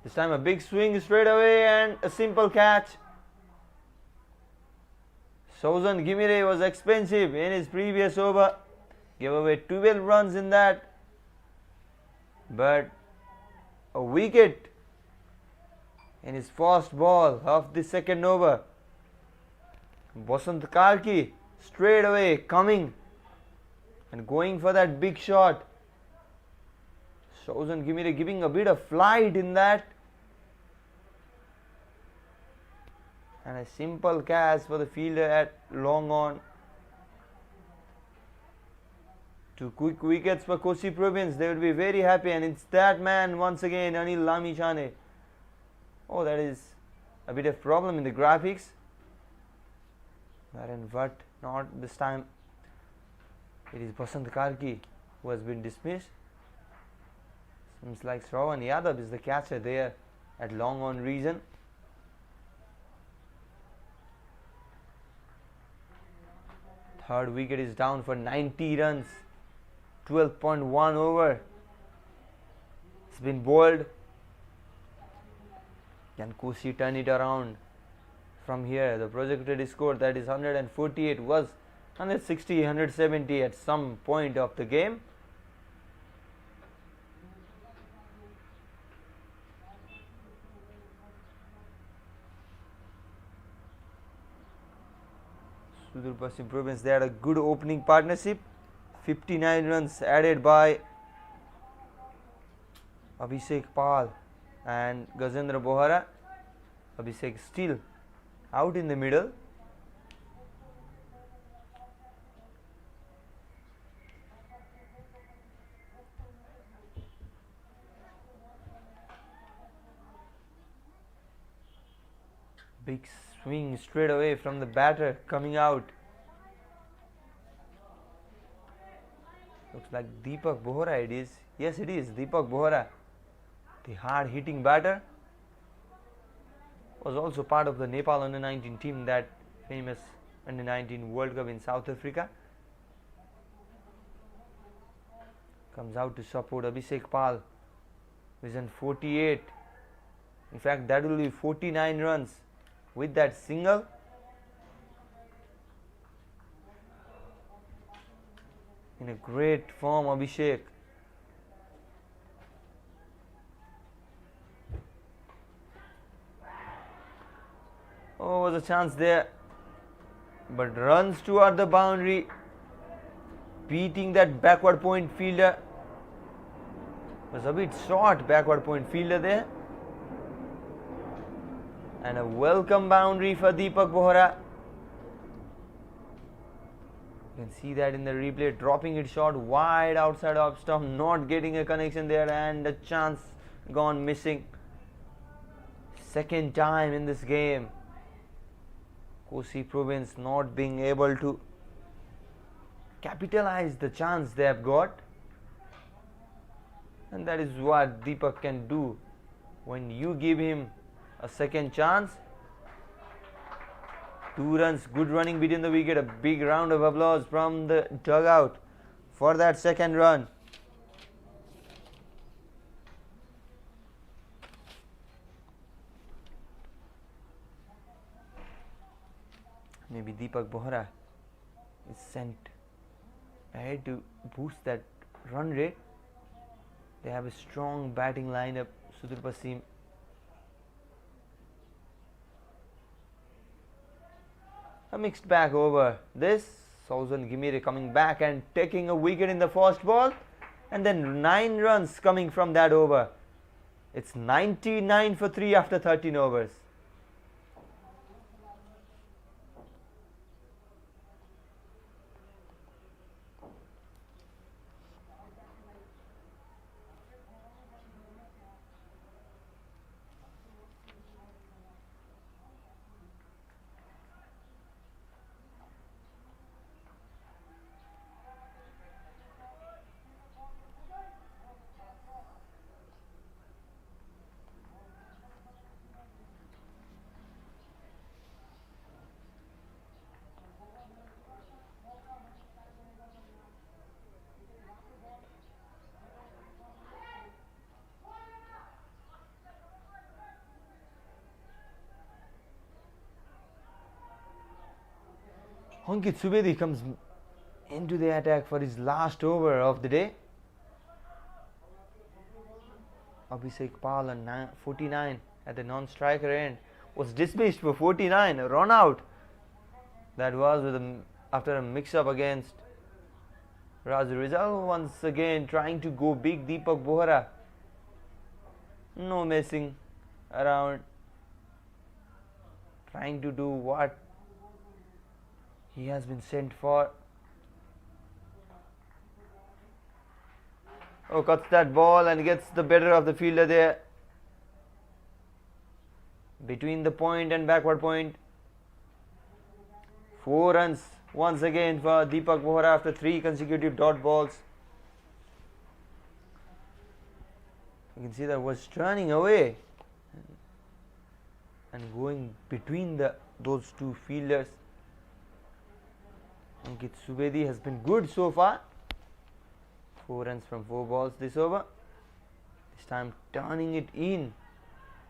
This time a big swing straight away and a simple catch. Sauzan Gimire was expensive in his previous over. Gave away 12 runs in that. But a wicket in his first ball of the second over. Basant Karki straight away coming and going for that big shot. Sauzan Gimire giving a bit of flight in that. And a simple catch for the fielder at long on. 2 quick wickets for Kosi Province. They will be very happy, and it's that man once again, Anil Lamichhane. Oh, that is a bit of problem in the graphics. Naren Bhatt, not this time. It is Basant Karki who has been dismissed. Seems like Shravan Yadav is the catcher there at long on region. Third wicket is down for 90 runs. 12.1 over. It's been bowled. Can Kosi turn it around? From here, the projected score, that is 148, was 160, 170 at some point of the game. Sudurpashchim Province, they had a good opening partnership. 59 runs added by Abhishek Pal and Gajendra Bohara. Abhishek still out in the middle. Big swing straight away from the batter coming out. Looks like Deepak Bohara it is. Yes, it is Deepak Bohara. The hard hitting batter. Was also part of the Nepal under-19 team, that famous under-19 World Cup in South Africa. Comes out to support Abhishek Pal. Vision 48. In fact, that will be 49 runs with that single. In a great form, Abhishek. Oh, was a chance there. but runs toward the boundary, beating that backward point fielder. Was a bit short backward point fielder there. And a welcome boundary for Deepak Bohara. You can see that in the replay, dropping it short wide outside off stump, not getting a connection there, and a chance gone missing. Second time in this game, Kosi province not being able to capitalize the chance they have got, and that is what Deepak can do when you give him a second chance. 2 runs, good running between the wicket. A big round of applause from the dugout for that second run. Maybe Deepak Bohara is sent ahead to boost that run rate. They have a strong batting lineup. Sudhur Paschim, a mixed bag over this. Sauzan Gimire coming back and taking a wicket in the first ball, and then 9 runs coming from that over. It's 99 for 3 after 13 overs. Ankit Subedi comes into the attack for his last over of the day. Abhishek Pal on 49 at the non-striker end was dismissed for 49, a run out. That was with after a mix-up against Raju Rizal. Once again trying to go big, Deepak Bohara. No messing around. Trying to do what he has been sent for. Oh, cuts that ball and gets the better of the fielder there. Between the point and backward point. 4 runs once again for Deepak Bohara after 3 consecutive dot balls. You can see that was turning away and going between those 2 fielders. Ankit Subedi has been good so far. 4 runs from 4 balls this over. This time turning it in.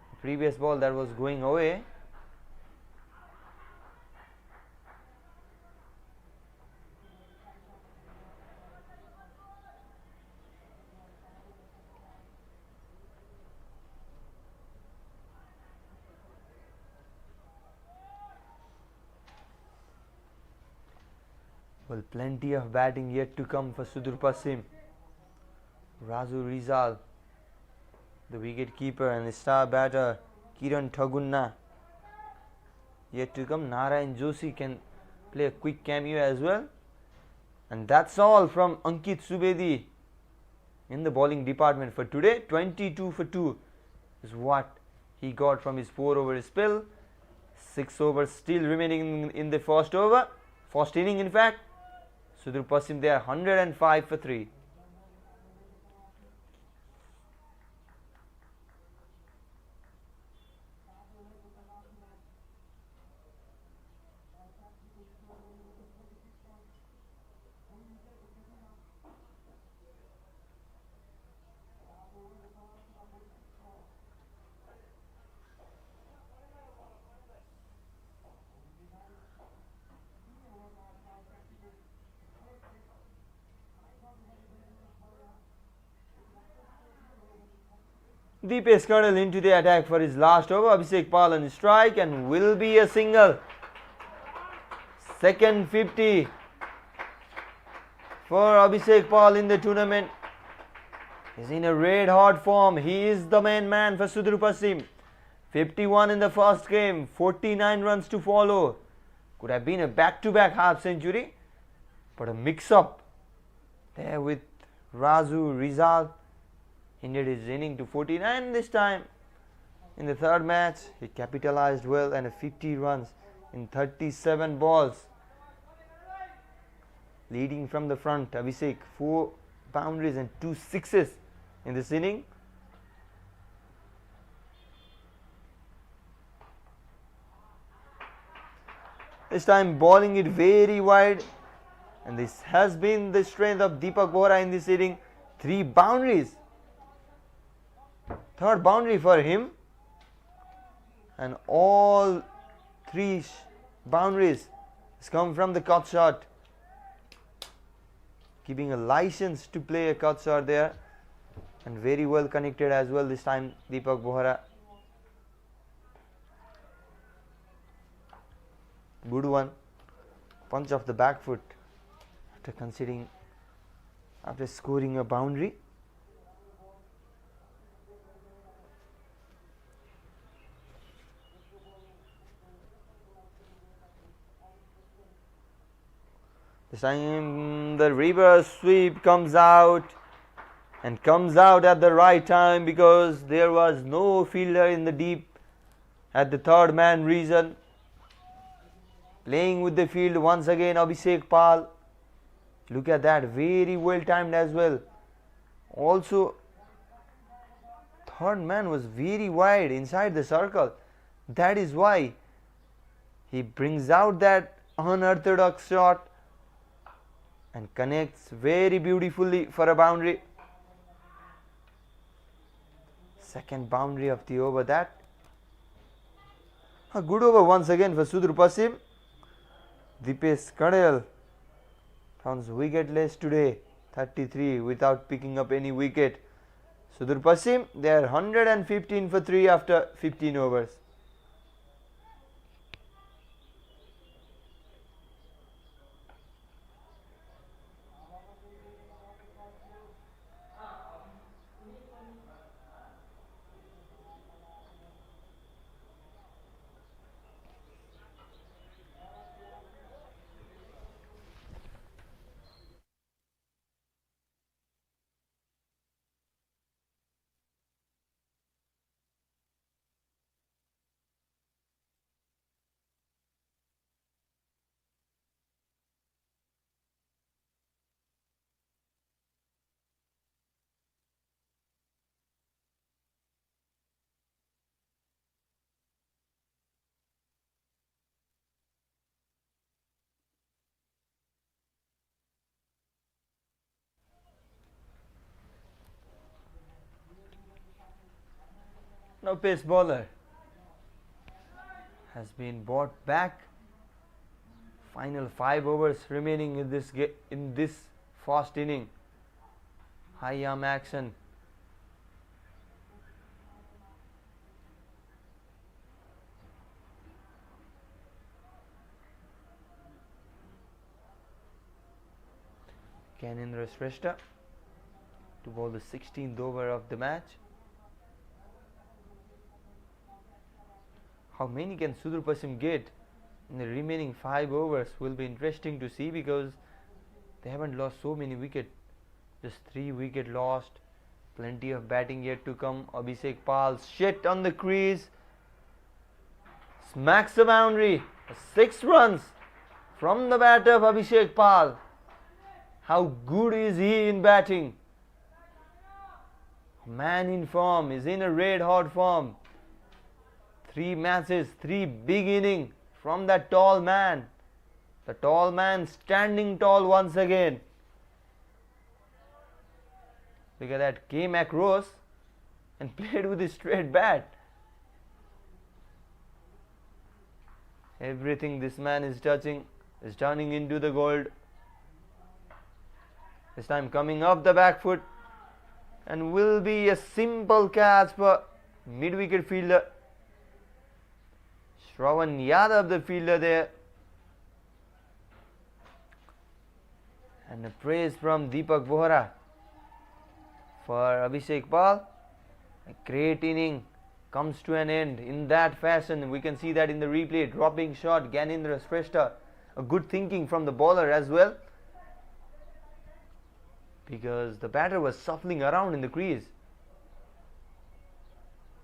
The previous ball that was going away. Well, plenty of batting yet to come for Sudurpashchim. Raju Rizal, the wicket keeper, and the star batter Kiran Thagunna yet to come. Narayan Joshi can play a quick cameo as well. And that's all from Ankit Subedi in the bowling department for today. 22 for 2 is what he got from his 4-over spell. 6 overs still remaining in the first inning in fact. Sudurpashchim there 105 for 3. Deepesh Kernel into the attack for his last over. Abhishek Pal on strike and will be a single. Second 50 for Abhishek Pal in the tournament. He's in a red hot form. He is the main man for Sudurpashchim. 51 in the first game, 49 runs to follow. Could have been a back-to-back half century, but a mix-up there with Razu Rizal. Ended his inning to 49 this time. In the third match, he capitalized well and 50 runs in 37 balls. Leading from the front, Abhishek, 4 boundaries and 2 sixes in this inning. This time bowling it very wide, and this has been the strength of Deepak Bohara in this inning. 3 boundaries. Third boundary for him, and all 3 boundaries has come from the cut shot, giving a license to play a cut shot there, and very well connected as well this time Deepak Bohara. Good one, punch off the back foot after scoring a boundary. This time the reverse sweep comes out, and comes out at the right time because there was no fielder in the deep at the third man region. Playing with the field once again Abhishek Pal. Look at that, very well timed as well. Also, third man was very wide inside the circle. That is why he brings out that unorthodox shot and connects very beautifully for a boundary. Second boundary of the over that. A good over once again for Sudurpashchim. Dipesh Kadel found wicketless today, 33 without picking up any wicket. Sudurpashchim, they are 115 for 3 after 15 overs. Now pace bowler has been brought back. Final 5 overs remaining in this fast inning. High arm action. Kanendra Shrestha to bowl the 16th over of the match. How many can Sudurpashchim get in the remaining 5 overs will be interesting to see, because they haven't lost so many wickets. Just 3 wickets lost. Plenty of batting yet to come. Abhishek Pal shit on the crease. Smacks the boundary. 6 runs from the bat of Abhishek Pal. How good is he in batting? Man in form, is in a red hot form. 3 matches, 3 big innings from that tall man. The tall man standing tall once again. Look at that, came across and played with his straight bat. Everything this man is touching is turning into the gold. This time coming off the back foot, and will be a simple catch for mid-wicket fielder Shravan Yadav, the fielder there. And a praise from Deepak Bohara for Abhishek Pal. A great inning comes to an end in that fashion. We can see that in the replay. Dropping shot, Ganendra Shrestha. A good thinking from the bowler as well, because the batter was shuffling around in the crease,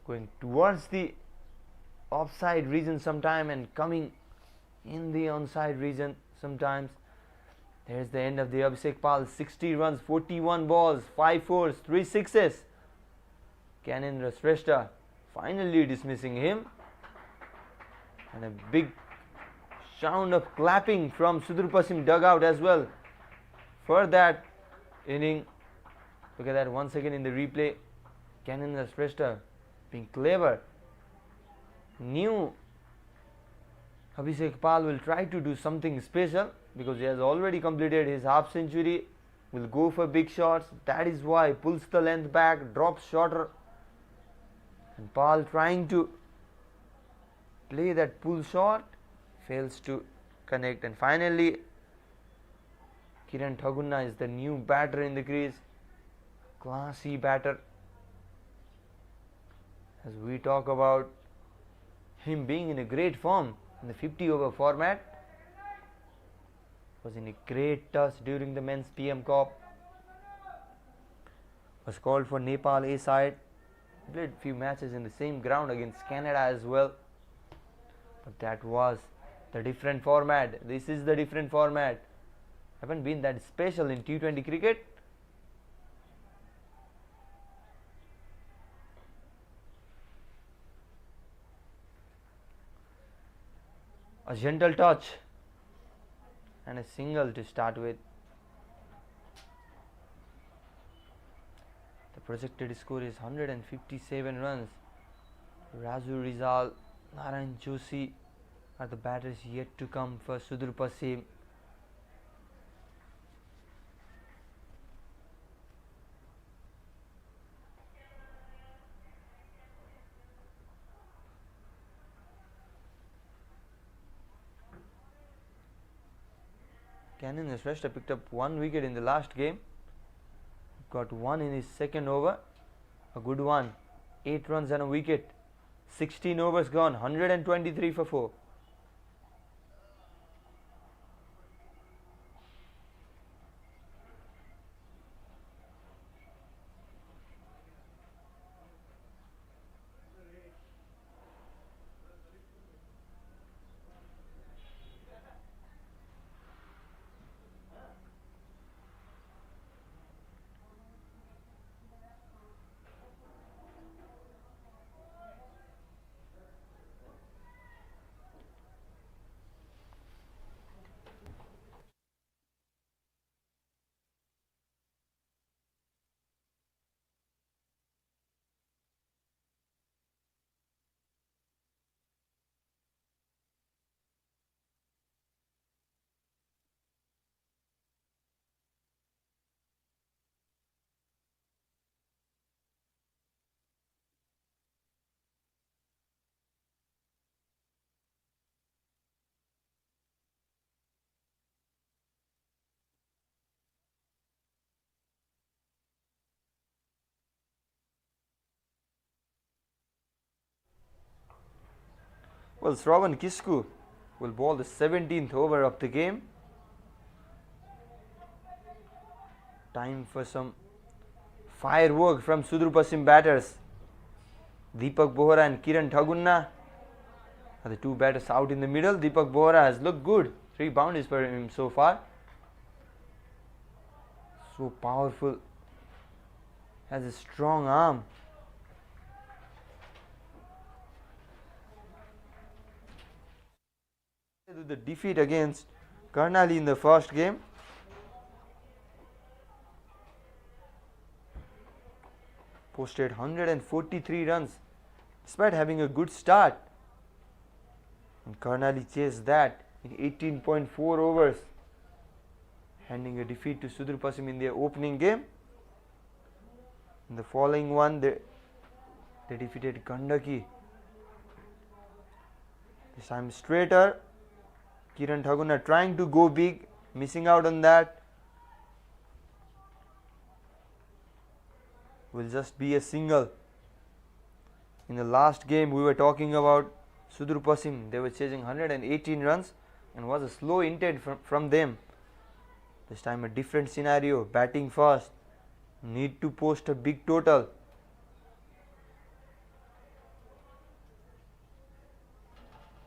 going towards the offside region sometime and coming in the onside region sometimes. There's the end of the Abhishek Pal. 60 runs, 41 balls, 5 fours, 3 sixes. Ganendra Shrestha finally dismissing him, and a big sound of clapping from Sudurpashchim dugout as well for that inning. Look at that once again in the replay. Ganendra Shrestha being clever, knew Abhishek Pal will try to do something special because he has already completed his half century, will go for big shots. That is why pulls the length back, drops shorter, and Pal trying to play that pull shot, fails to connect. And finally Kiran Thagunna is the new batter in the crease, classy batter. As we talk about him being in a great form in the 50 over format, was in a great touch during the men's PM Cup, was called for Nepal A side, played few matches in the same ground against Canada as well, but that was the different format. This is the different format. Haven't been that special in T20 cricket. A gentle touch and a single to start with. The projected score is 157 runs. Raju Rizal, Narayan Joshi are the batters yet to come for Sudhur Paschim. Ganendra Shrestha picked up 1 wicket in the last game, got 1 in his second over, a good one, 8 runs and a wicket, 16 overs gone, 123 for 4. Well, Shravan Kisku will bowl the 17th over of the game. Time for some firework from Sudurpashchim batters. Deepak Bohara and Kiran Thagunna are the two batters out in the middle. Deepak Bohara has looked good. 3 boundaries for him so far. So powerful. Has a strong arm. The defeat against Karnali in the first game. Posted 143 runs despite having a good start. And Karnali chased that in 18.4 overs, handing a defeat to Sudurpashchim in their opening game. In the following one, they defeated Gandaki. This time straighter. Kiran Thagunna trying to go big, missing out on that. will just be a single. In the last game we were talking about Sudhur Paschim, they were chasing 118 runs and was a slow intent from them. This time a different scenario, batting fast, need to post a big total.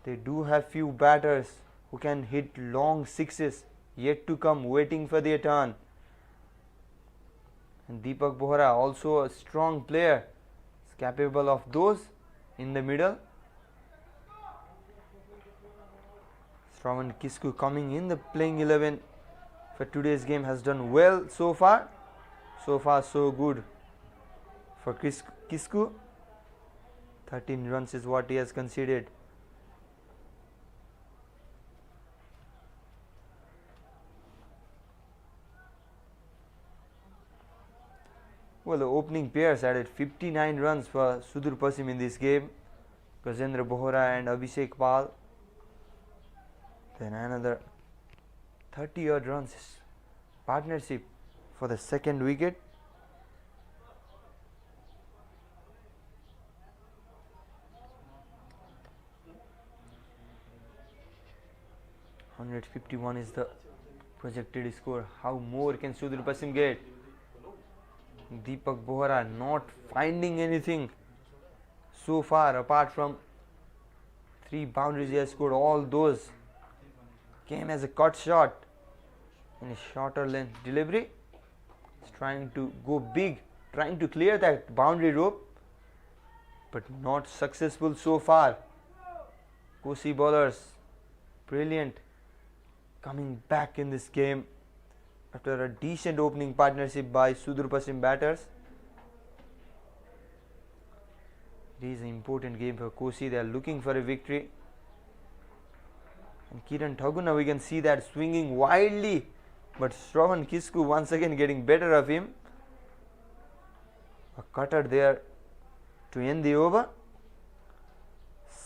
They do have few batters who can hit long sixes, yet to come, waiting for their turn. And Deepak Bohara, also a strong player, is capable of those in the middle. Shravan Kisku coming in the playing 11 for today's game, has done well so far. So far so good for Kisku. 13 runs is what he has conceded. Well, the opening pairs added 59 runs for Sudhur Paschim in this game. Gajendra Bohara and Abhishek Pal. Then another 30 odd runs partnership for the second wicket. (151) is the projected score. How more can Sudhur Paschim get? Deepak Bohara not finding anything so far, apart from 3 boundaries. He has scored. All those came as a cut shot in a shorter length delivery. He's trying to go big, trying to clear that boundary rope, but not successful so far. Kosi bowlers, brilliant, coming back in this game after a decent opening partnership by Sudhur Paschim batters. It is an important game for Kosi. They are looking for a victory. And Kiran Thaguna, we can see that swinging wildly, but Shravan Kisku once again getting better of him. A cutter there to end the over.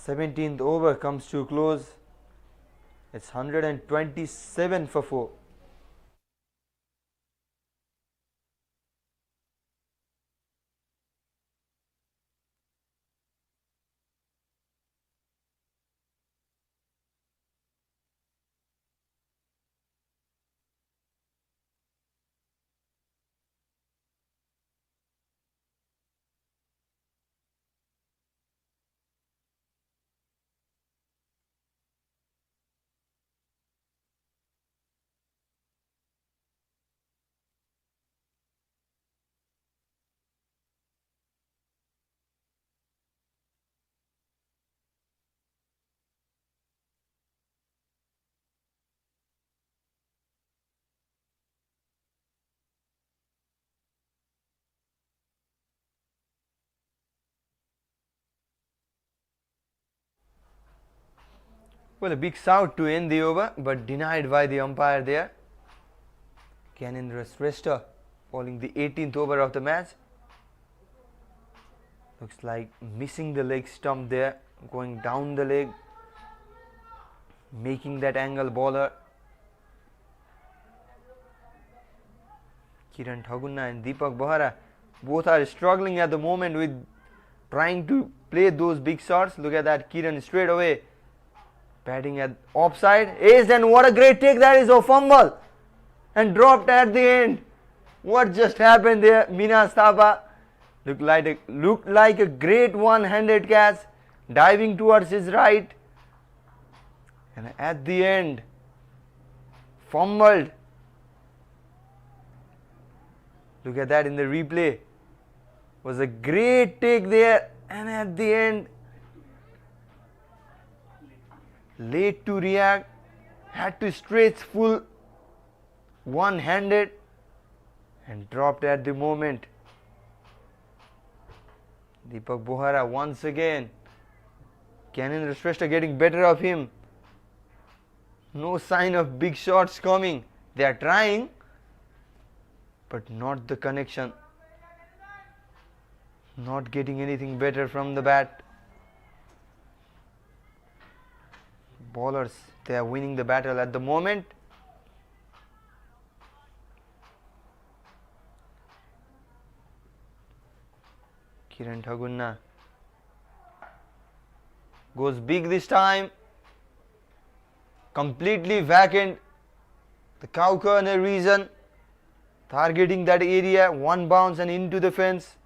17th over comes to close. It's 127 for 4. Well, a big shout to end the over, but denied by the umpire there. Gyanendra Shrestha bowling the 18th over of the match. Looks like missing the leg stump there, going down the leg, making that angle bowler. Kiran Thaguna and Deepak Bohara both are struggling at the moment with trying to play those big shots. Look at that, Kiran straight away batting at offside. Ace, and what a great take that is, a fumble and dropped at the end. What just happened there? Minas Thapa looked like a great one-handed catch, diving towards his right, and at the end fumbled. Look at that in the replay. Was a great take there, and at the end late to react, had to stretch full one-handed and dropped at the moment. Deepak Bohara once again. Gyanendra Shrestha getting better of him. No sign of big shots coming. They are trying, but not the connection. Not getting anything better from the bat. Bowlers, they are winning the battle at the moment. Kiran Thagunna goes big this time. Completely vacant the cow corner region, targeting that area. One bounce and into the fence.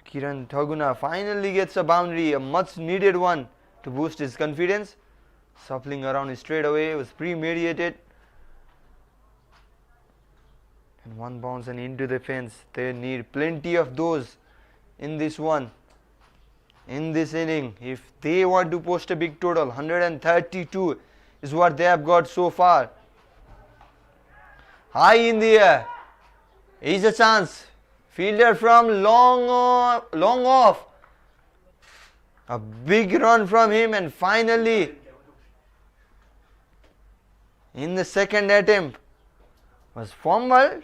Kiran Thagunna finally gets a boundary, a much needed one to boost his confidence. Shuffling around straight away was premeditated. And one bounce and into the fence. They need plenty of those in this one, in this inning. If they want to post a big total, 132 is what they have got so far. High in the air is a chance. Fielder from long off. A big run from him, and finally in the second attempt was fumbled,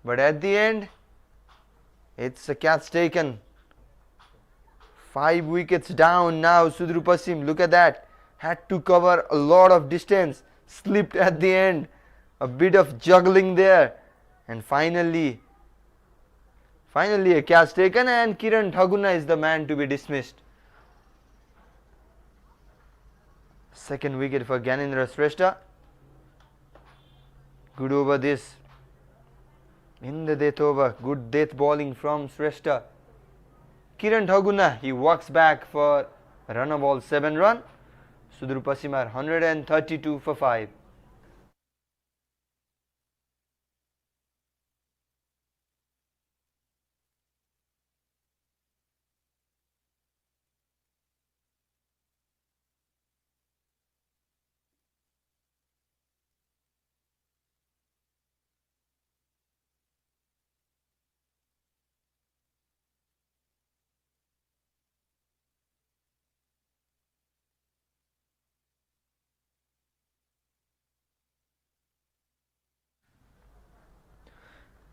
but at the end it's a catch taken. 5 wickets down now. Sudurpashchim, look at that, had to cover a lot of distance, slipped at the end, a bit of juggling there, and finally a catch taken, and Kiran Thagunna is the man to be dismissed. Second wicket for Gyanendra Shrestha. Good over this. In the death over, good death bowling from Shrestha. Kiran Thagunna, he walks back for a run of all 7 run. Sudurpashchim are 132 for 5.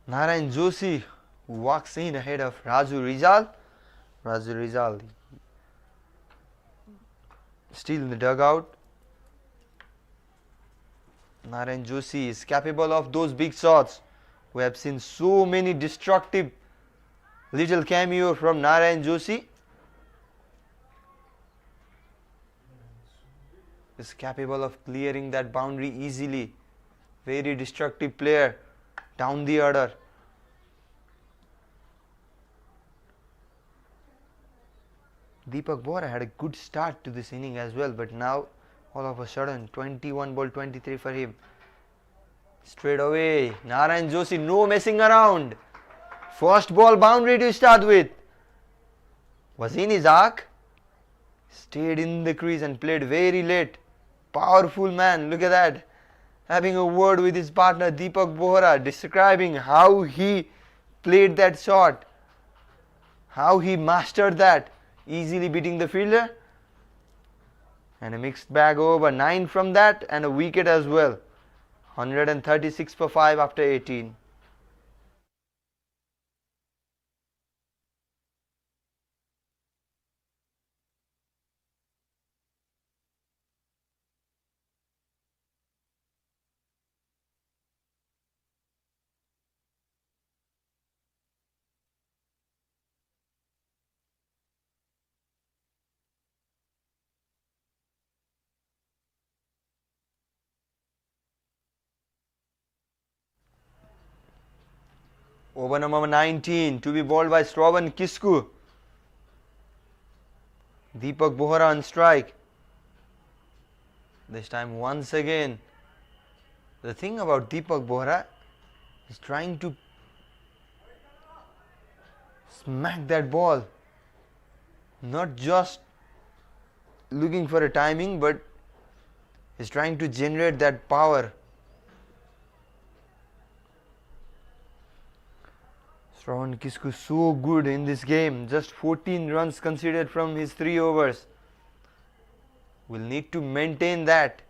Narayan Joshi, who walks in ahead of Raju Rizal. Raju Rizal still in the dugout. Narayan Joshi is capable of those big shots. We have seen so many destructive little cameo from Narayan Joshi. Is capable of clearing that boundary easily. Very destructive player down the order. Deepak Bohara had a good start to this inning as well, but now all of a sudden 21 ball 23 for him. Straight away Narayan Joshi, no messing around. First ball boundary to start with. Was in his arc, stayed in the crease and played very late. Powerful man, look at that. Having a word with his partner Deepak Bohara, describing how he played that shot, how he mastered that, easily beating the fielder. And a mixed bag over, 9 from that and a wicket as well. 136 for 5 after 18. Over number 19 to be bowled by Shravan Kisku. Deepak Bohara on strike. This time once again. The thing about Deepak Bohara is trying to smack that ball. Not just looking for a timing, but is trying to generate that power. Shravan Kisku so good in this game. Just 14 runs conceded from his 3 overs. Will need to maintain that.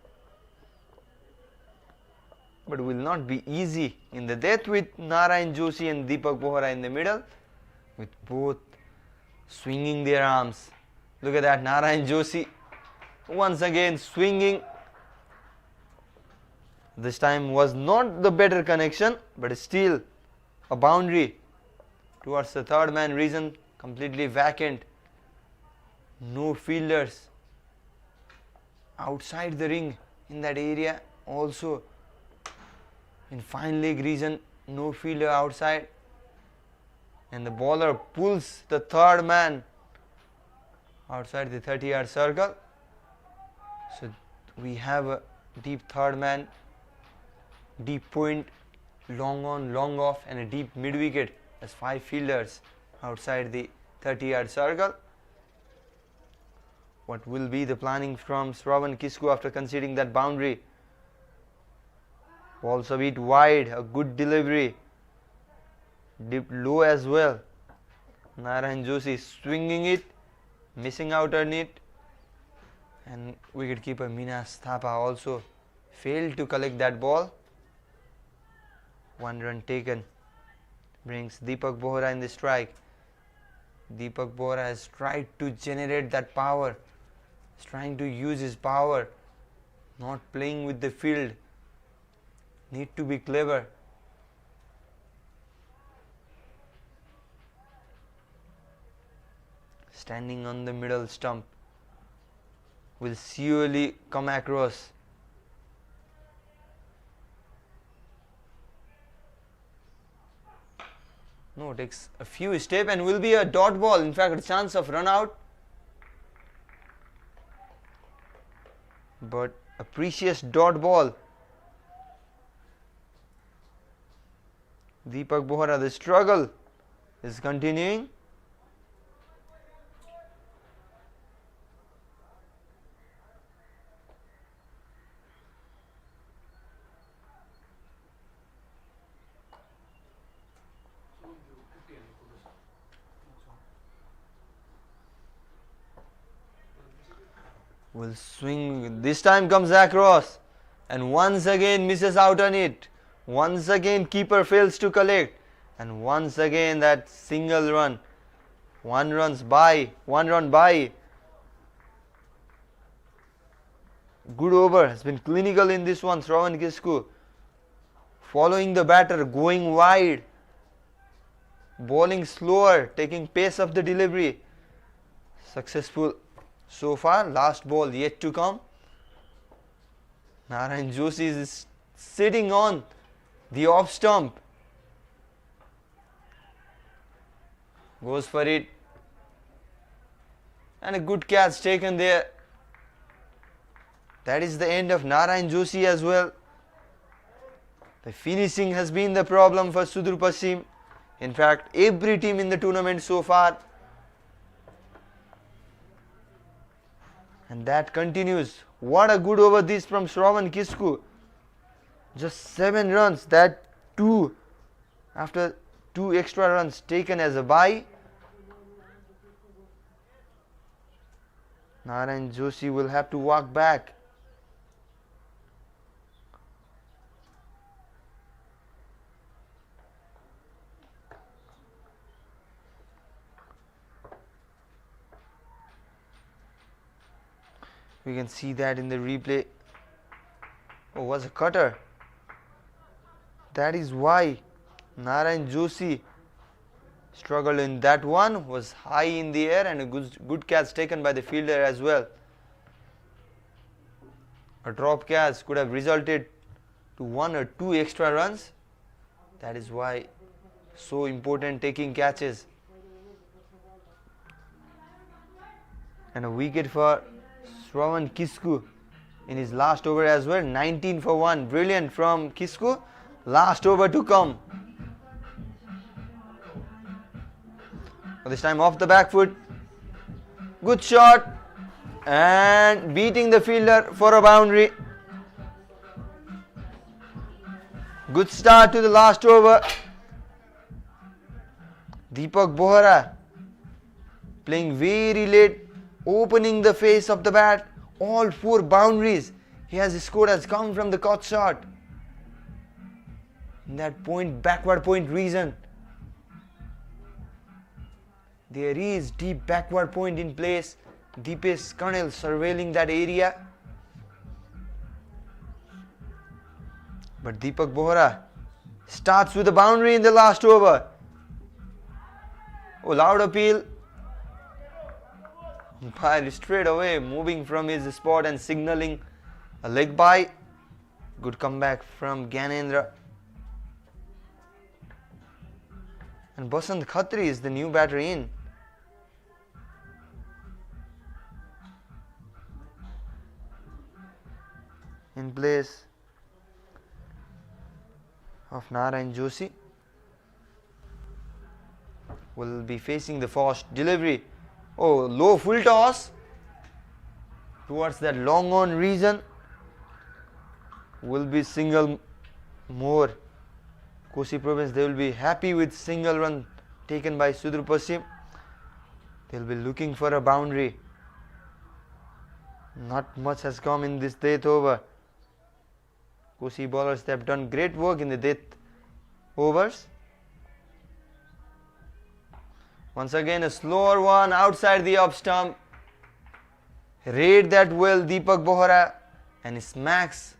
But will not be easy in the death with Narayan Joshi and Deepak Bohara in the middle, with both swinging their arms. Look at that, Narayan Joshi once again swinging. This time was not the better connection, but still a boundary towards the third man region, completely vacant. No fielders outside the ring in that area. Also in fine leg region, no fielder outside, and the bowler pulls the third man outside the 30-yard circle. So we have a deep third man, deep point, long on, long off, and a deep mid wicket as 5 fielders outside the 30-yard circle. What will be the planning from Shravan Kisku after conceding that boundary? Balls a bit wide, a good delivery, dipped low as well. Narayan Joshi swinging it, missing out on it, and wicketkeeper Minas Thapa also failed to collect that ball. 1 run taken brings Deepak Bohara in the strike. Deepak Bohara has tried to generate that power. He's trying to use his power, not playing with the field. Need to be clever. Standing on the middle stump, will surely come across. No, takes a few steps and will be a dot ball. In fact, a chance of run out. But a precious dot ball. Deepak Bohara, the struggle is continuing. Will swing, this time comes across and once again misses out on it. Once again keeper fails to collect, and once again that single run. 1 run by. Good over, has been clinical in this one. Shravan Kisku following the batter, going wide, bowling slower, taking pace of the delivery. Successful so far. Last ball yet to come. Narayan Joshi is sitting on the off stump. Goes for it. And a good catch taken there. That is the end of Narayan Joshi as well. The finishing has been the problem for Sudurpashchim. In fact, every team in the tournament so far. And that continues. What a good over this from Shravan Kisku. Just 7 runs, that 2 after 2 extra runs taken as a bye. Narayan Joshi will have to walk back. We can see that in the replay. Oh, was a cutter. That is why Narayan Joshi struggled in that one. Was high in the air and a good catch taken by the fielder as well. A drop catch could have resulted to 1 or 2 extra runs. That is why so important taking catches. And a wicket for Shravan Kisku in his last over as well. 19 for 1. Brilliant from Kisku. Last over to come. This time off the back foot. Good shot. And beating the fielder for a boundary. Good start to the last over. Deepak Bohara playing very late, opening the face of the bat. All 4 boundaries he has scored has come from the caught shot. In that point, backward point region. There is deep backward point in place. Deepest Colonel surveilling that area. But Deepak Bohara starts with a boundary in the last over. Oh, loud appeal. Umpire straight away moving from his spot and signalling a leg bye. Good comeback from Gyanendra. And Basant Khatri is the new batter in. In place of Narayan Joshi. Will be facing the fast delivery. Oh, low full toss towards that long on region. Will be single more. Kosi province, they will be happy with single run taken by Sudhur Paschim. They will be looking for a boundary. Not much has come in this death over. Kosi bowlers, they have done great work in the death overs. Once again a slower one outside the off stump. Read that well Deepak Bohara and smacks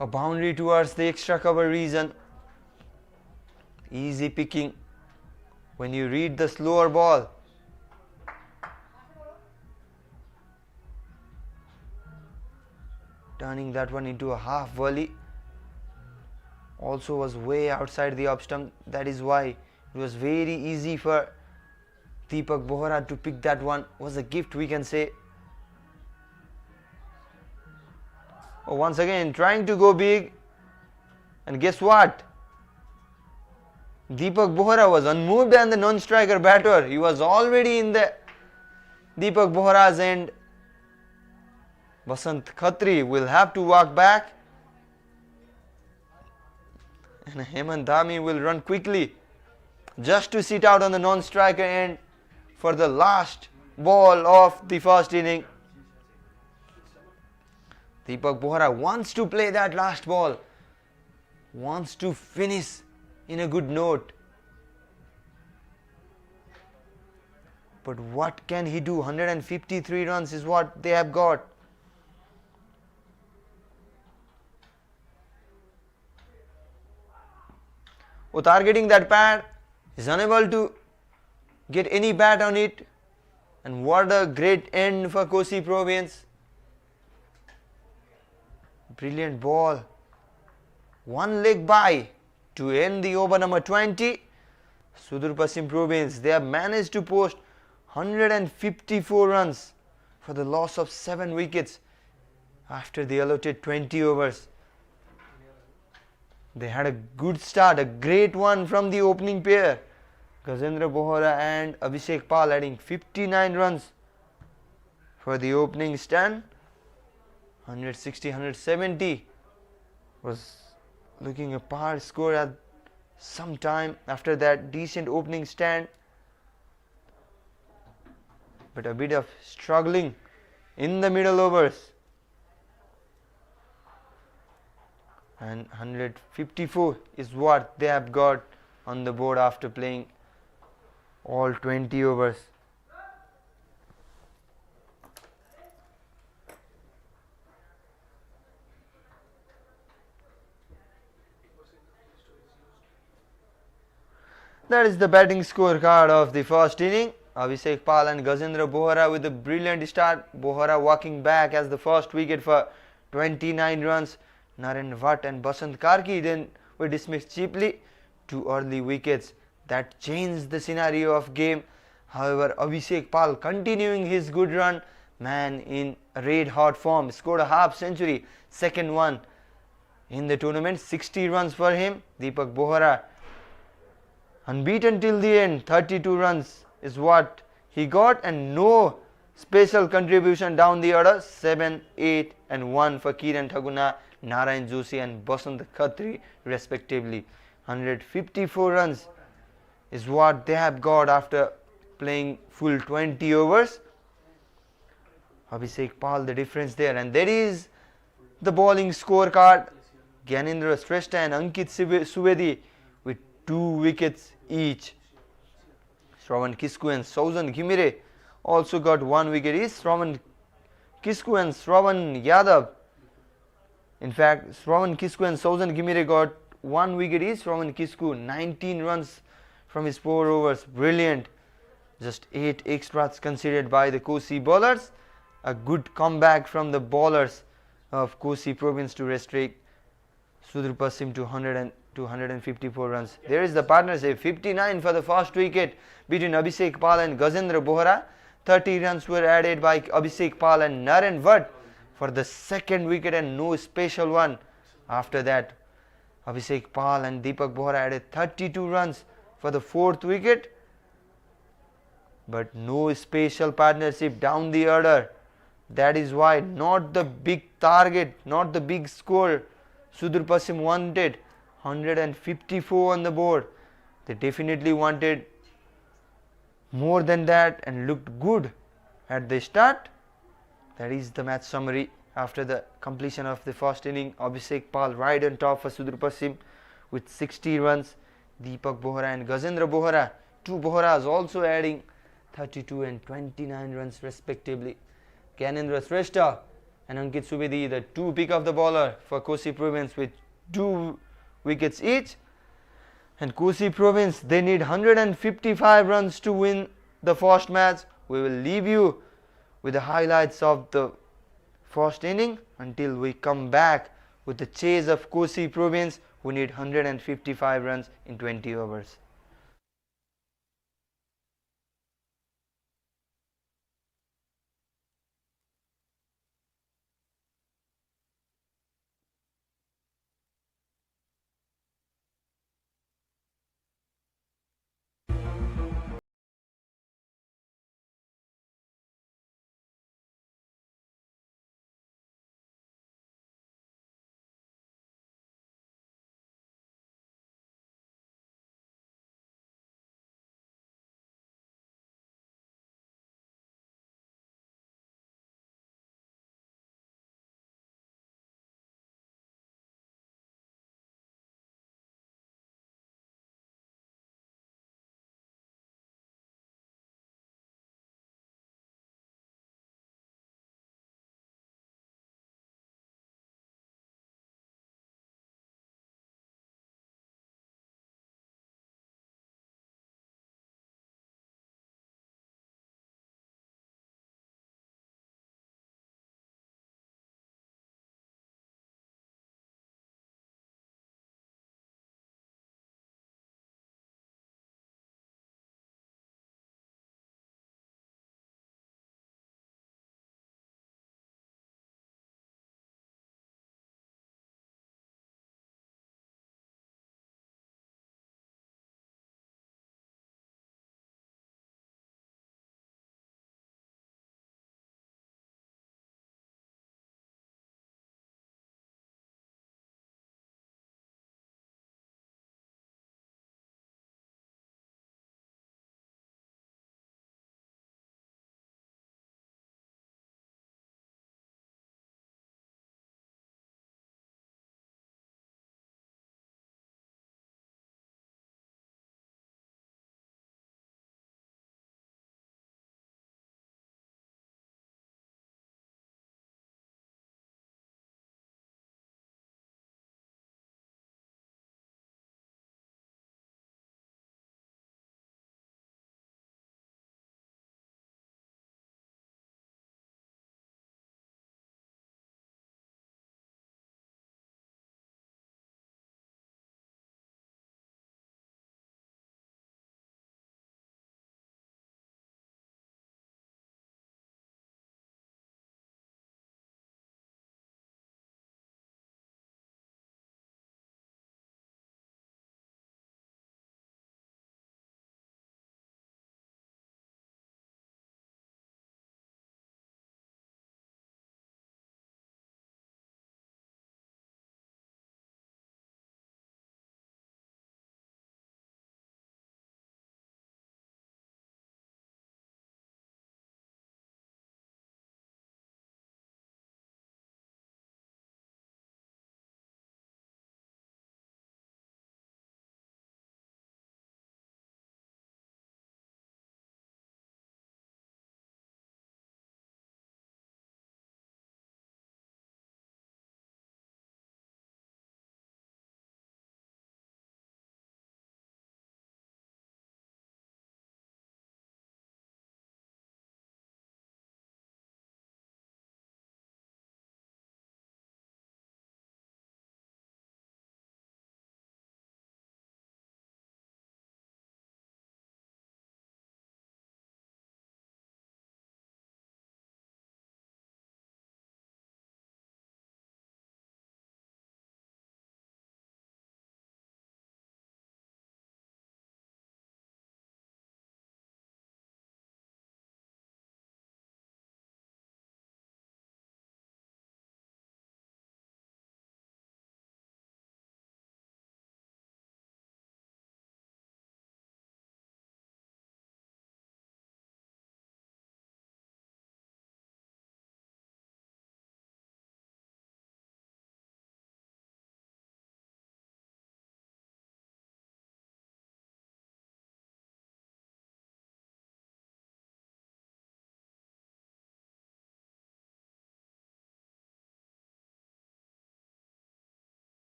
a boundary towards the extra cover region. Easy picking when you read the slower ball. Turning that one into a half volley. Also was way outside the off stump. That is why it was very easy for Deepak Bohara to pick that one. Was a gift, we can say. Oh, once again trying to go big, and guess what? Deepak Bohara was unmoved and the non-striker batter. He was already in the Deepak Bohara's end. Basant Khatri will have to walk back, and Hemant Dhami will run quickly just to sit out on the non-striker end for the last ball of the first inning. Deepak Bohara wants to play that last ball, wants to finish in a good note. But what can he do? 153 runs is what they have got. Oh, targeting that pad, is unable to get any bat on it. And what a great end for Kosi province. Brilliant ball. One leg by to end the over number 20. Sudurpashchim province, they have managed to post 154 runs for the loss of 7 wickets after the allotted 20 overs. They had a good start, a great one from the opening pair. Gajendra Bohara and Abhishek Pal adding 59 runs for the opening stand. 160, 170 was looking a par score at some time after that decent opening stand. But a bit of struggling in the middle overs. And 154 is what they have got on the board after playing all 20 overs. That is the batting scorecard of the first inning. Abhishek Pal and Gajendra Bohara with a brilliant start. Bohara walking back as the first wicket for 29 runs. Naren Vatt and Basant Karki then were dismissed cheaply. 2 early wickets that changed the scenario of game. However, Abhishek Pal continuing his good run, man in red hot form, scored a half century, second one in the tournament, 60 runs for him. Deepak Bohara unbeaten till the end, 32 runs is what he got, and no special contribution down the order, 7, 8 and 1 for Kiran Thaguna, Narayan Joshi and Basant Khatri respectively. 154 runs is what they have got after playing full 20 overs. Abhishek Pal the difference there, and there is the bowling scorecard. Gyanendra Shrestha and Ankit Suvedi with 2 wickets each. Shravan Kisku and Sauzan Ghimire also got 1 wicket each. Shravan Kisku and Shravan Yadav, in fact Shravan Kisku and Sauzan Ghimire got one wicket each from Kisku. 19 runs from his 4 overs. Brilliant. Just 8 extras conceded by the Kosi bowlers. A good comeback from the bowlers of Kosi province to restrict Sudurpashchim to 154 runs. There is the partnership. 59 for the first wicket between Abhishek Pal and Gajendra Bohara. 30 runs were added by Abhishek Pal and Naren Vatt for the second wicket, and no special one. After that, Abhishek Pal and Deepak Bohara added 32 runs for the fourth wicket, but no special partnership down the order. That is why not the big target, not the big score Sudurpashchim wanted. 154 on the board. They definitely wanted more than that and looked good at the start. That is the match summary. After the completion of the first inning, Abhishek Pal right on top for Sudurpashchim with 60 runs. Deepak Bohara and Gajendra Bohara, 2 Boharas also adding 32 and 29 runs respectively. Gyanendra Shrestha and Ankit Subedi, the 2 pick of the bowler for Kosi province with 2 wickets each. And Kosi province, they need 155 runs to win the first match. We will leave you with the highlights of the first inning until we come back with the chase of Kosi province, who need 155 runs in 20 overs.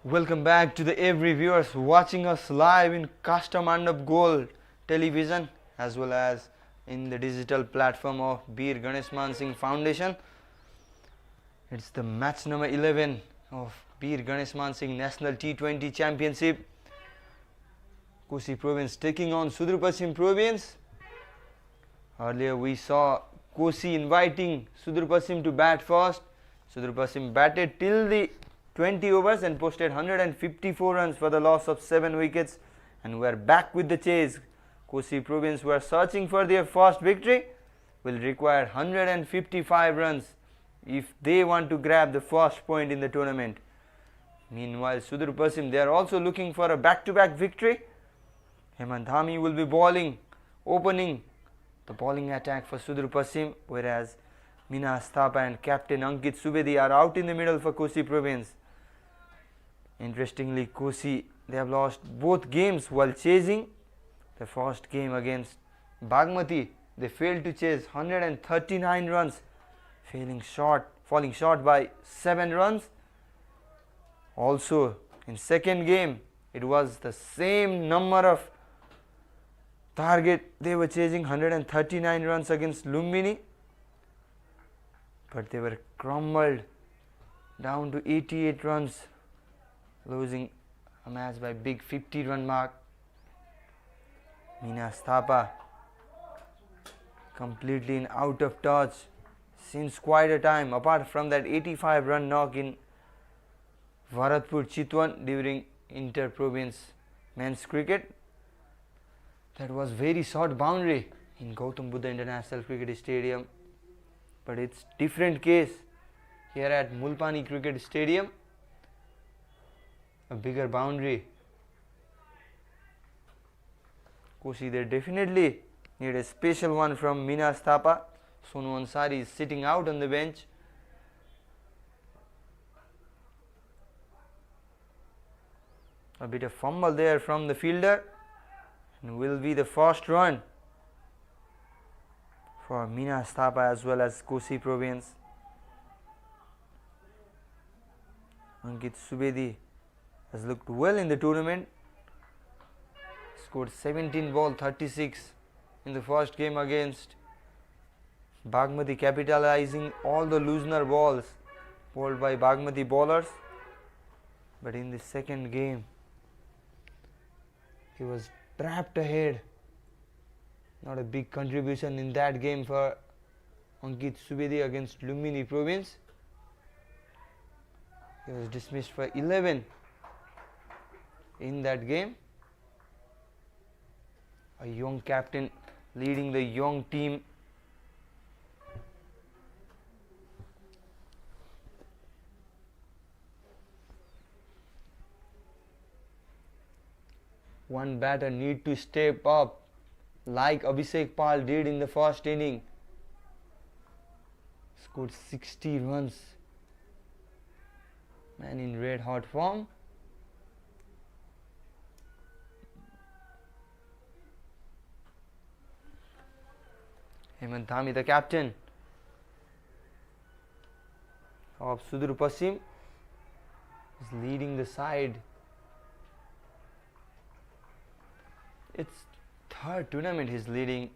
Welcome back to the every viewers watching us live in Kastamandap Gold television as well as in the digital platform of Bir Ganeshman Singh Foundation. It's the match number 11 of Bir Ganeshman Singh National T20 Championship. Kosi province taking on Sudurpashchim province. Earlier we saw Kosi inviting Sudurpashchim to bat first. Sudurpashchim batted till the 20 overs and posted 154 runs for the loss of 7 wickets, and we are back with the chase. Kosi province were searching for their first victory, will require 155 runs if they want to grab the first point in the tournament. Meanwhile, Sudurpashchim, they are also looking for a back-to-back victory. Hemant Dhami will be bowling, opening the bowling attack for Sudurpashchim, whereas Minas Thapa and captain Ankit Subedi are out in the middle for Kosi province. Interestingly, Kosi, they have lost both games while chasing. The first game against Bagmati, they failed to chase 139 runs, falling short by 7 runs. Also, in second game, it was the same number of target. They were chasing 139 runs against Lumbini, but they were crumbled down to 88 runs, losing a match by big 50-run mark. Minas Thapa completely in out of touch since quite a time, apart from that 85-run knock in Bharatpur Chitwan during inter-province men's cricket. That was very short boundary in Gautam Buddha International Cricket Stadium, but it's different case here at Mulpani Cricket Stadium. A bigger boundary. Kosi, they definitely need a special one from Minas Thapa. Sonu Ansari is sitting out on the bench. A bit of fumble there from the fielder, and will be the first run for Minas Thapa as well as Kosi province. Ankit Subedi has looked well in the tournament. Scored 17 ball 36 in the first game against Bagmati, capitalizing all the loosener balls bowled by Bagmati bowlers. But in the second game, he was trapped ahead. Not a big contribution in that game for Ankit Subedi against Lumbini province. He was dismissed for 11 in that game. A young captain leading the young team. One batter need to step up like Abhishek Pal did in the first inning. Scored 60 runs. Man in red hot form. Hemant Dhami, the captain of Sudurpashchim, is leading the side. It's third tournament he's leading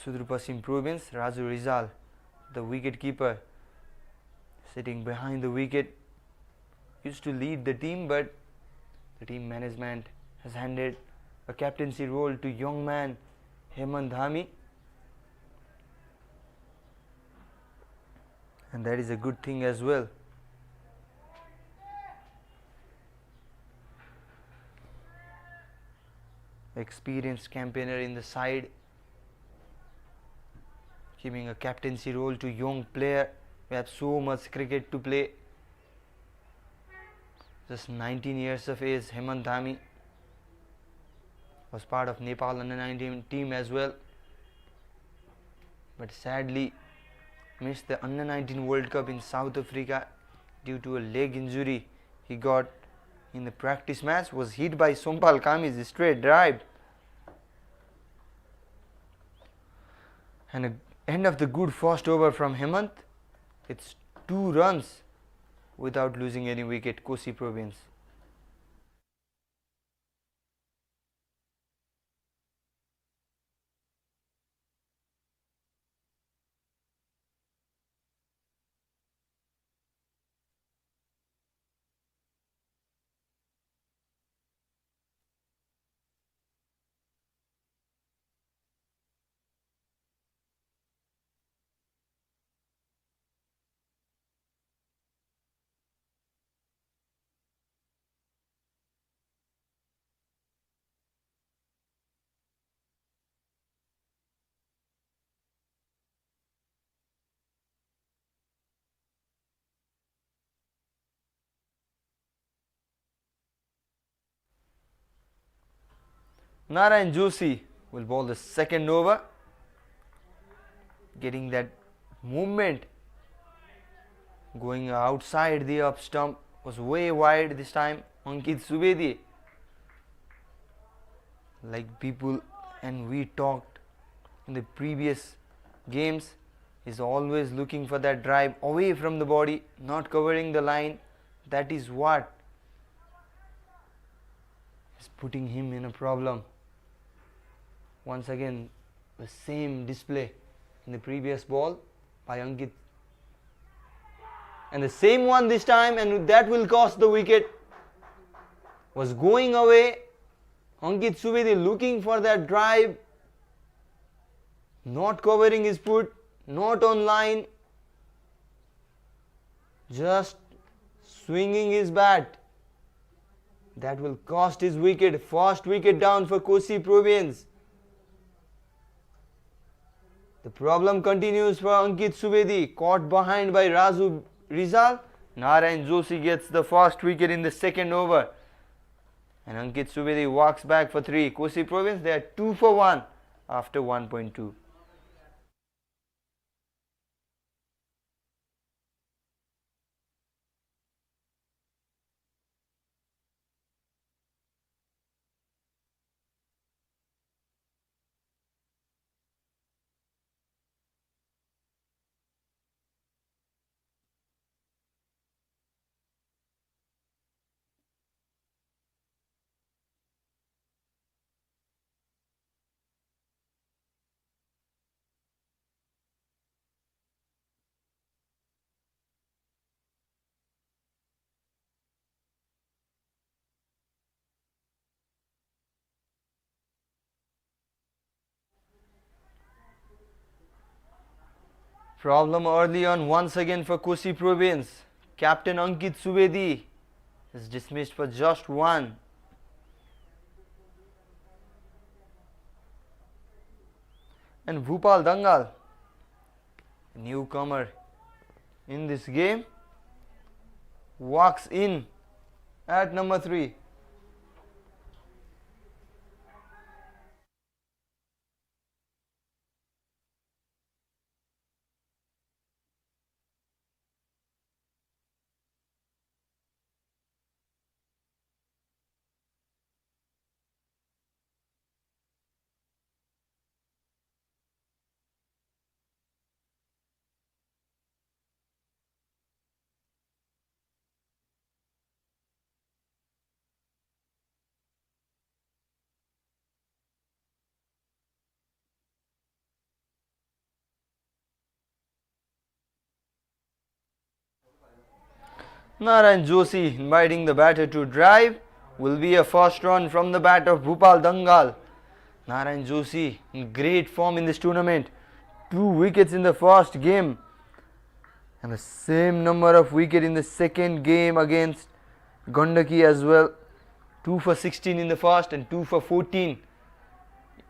Sudurpashchim province. Raju Rizal, the wicket keeper, sitting behind the wicket, used to lead the team, but the team management has handed a captaincy role to young man Hemant Dhami, and that is a good thing as well. Experienced campaigner in the side, giving a captaincy role to young player. We have so much cricket to play. Just 19 years of age, Hemant Dhami was part of Nepal under-19 team as well, but sadly missed the under-19 World Cup in South Africa due to a leg injury he got in the practice match. Was hit by Sompal Kami's straight drive, and a end of the good first over from Hemant. It's 2 runs without losing any wicket. Kosi province. Narayan Joshi will bowl the second over, getting that movement, going outside the up stump, was way wide this time. Ankit Subedi, like people and we talked in the previous games, is always looking for that drive away from the body, not covering the line. That is what is putting him in a problem. Once again, the same display in the previous ball by Ankit, and the same one this time, and that will cost the wicket. Was going away. Ankit Subedi looking for that drive, not covering his foot, not on line, just swinging his bat. That will cost his wicket. First wicket down for Kosi province. The problem continues for Ankit Subedi, caught behind by Razu Rizal. Narayan Joshi gets the first wicket in the second over, and Ankit Subedi walks back for 3. Kosi province, they are 2 for 1 after 1.2. Problem early on once again for Kosi province. Captain Ankit Subedi is dismissed for just 1. And Bhupal Dangal, newcomer in this game, walks in at number 3. Narayan Joshi inviting the batter to drive. Will be a first run from the bat of Bhupal Dangal. Narayan Joshi in great form in this tournament. 2 wickets in the first game, and the same number of wickets in the second game against Gandaki as well. 2 for 16 in the first and 2 for 14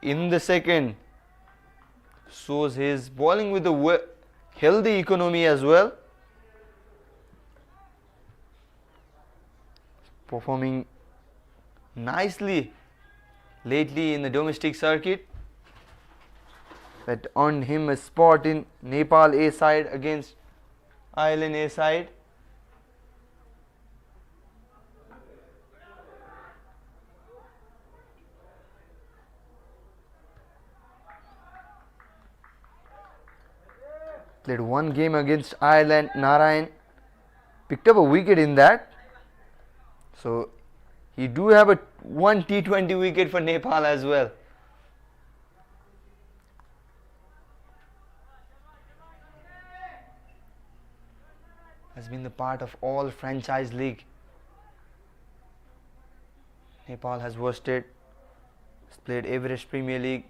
in the second. Shows his bowling with a healthy economy as well. Performing nicely lately in the domestic circuit, that earned him a spot in Nepal A side against Ireland A side. Played 1 game against Ireland, Narayan, picked up a wicket in that. So he do have a one T20 wicket for Nepal as well. Has been the part of all franchise league. Nepal has hosted, has played Everest Premier League,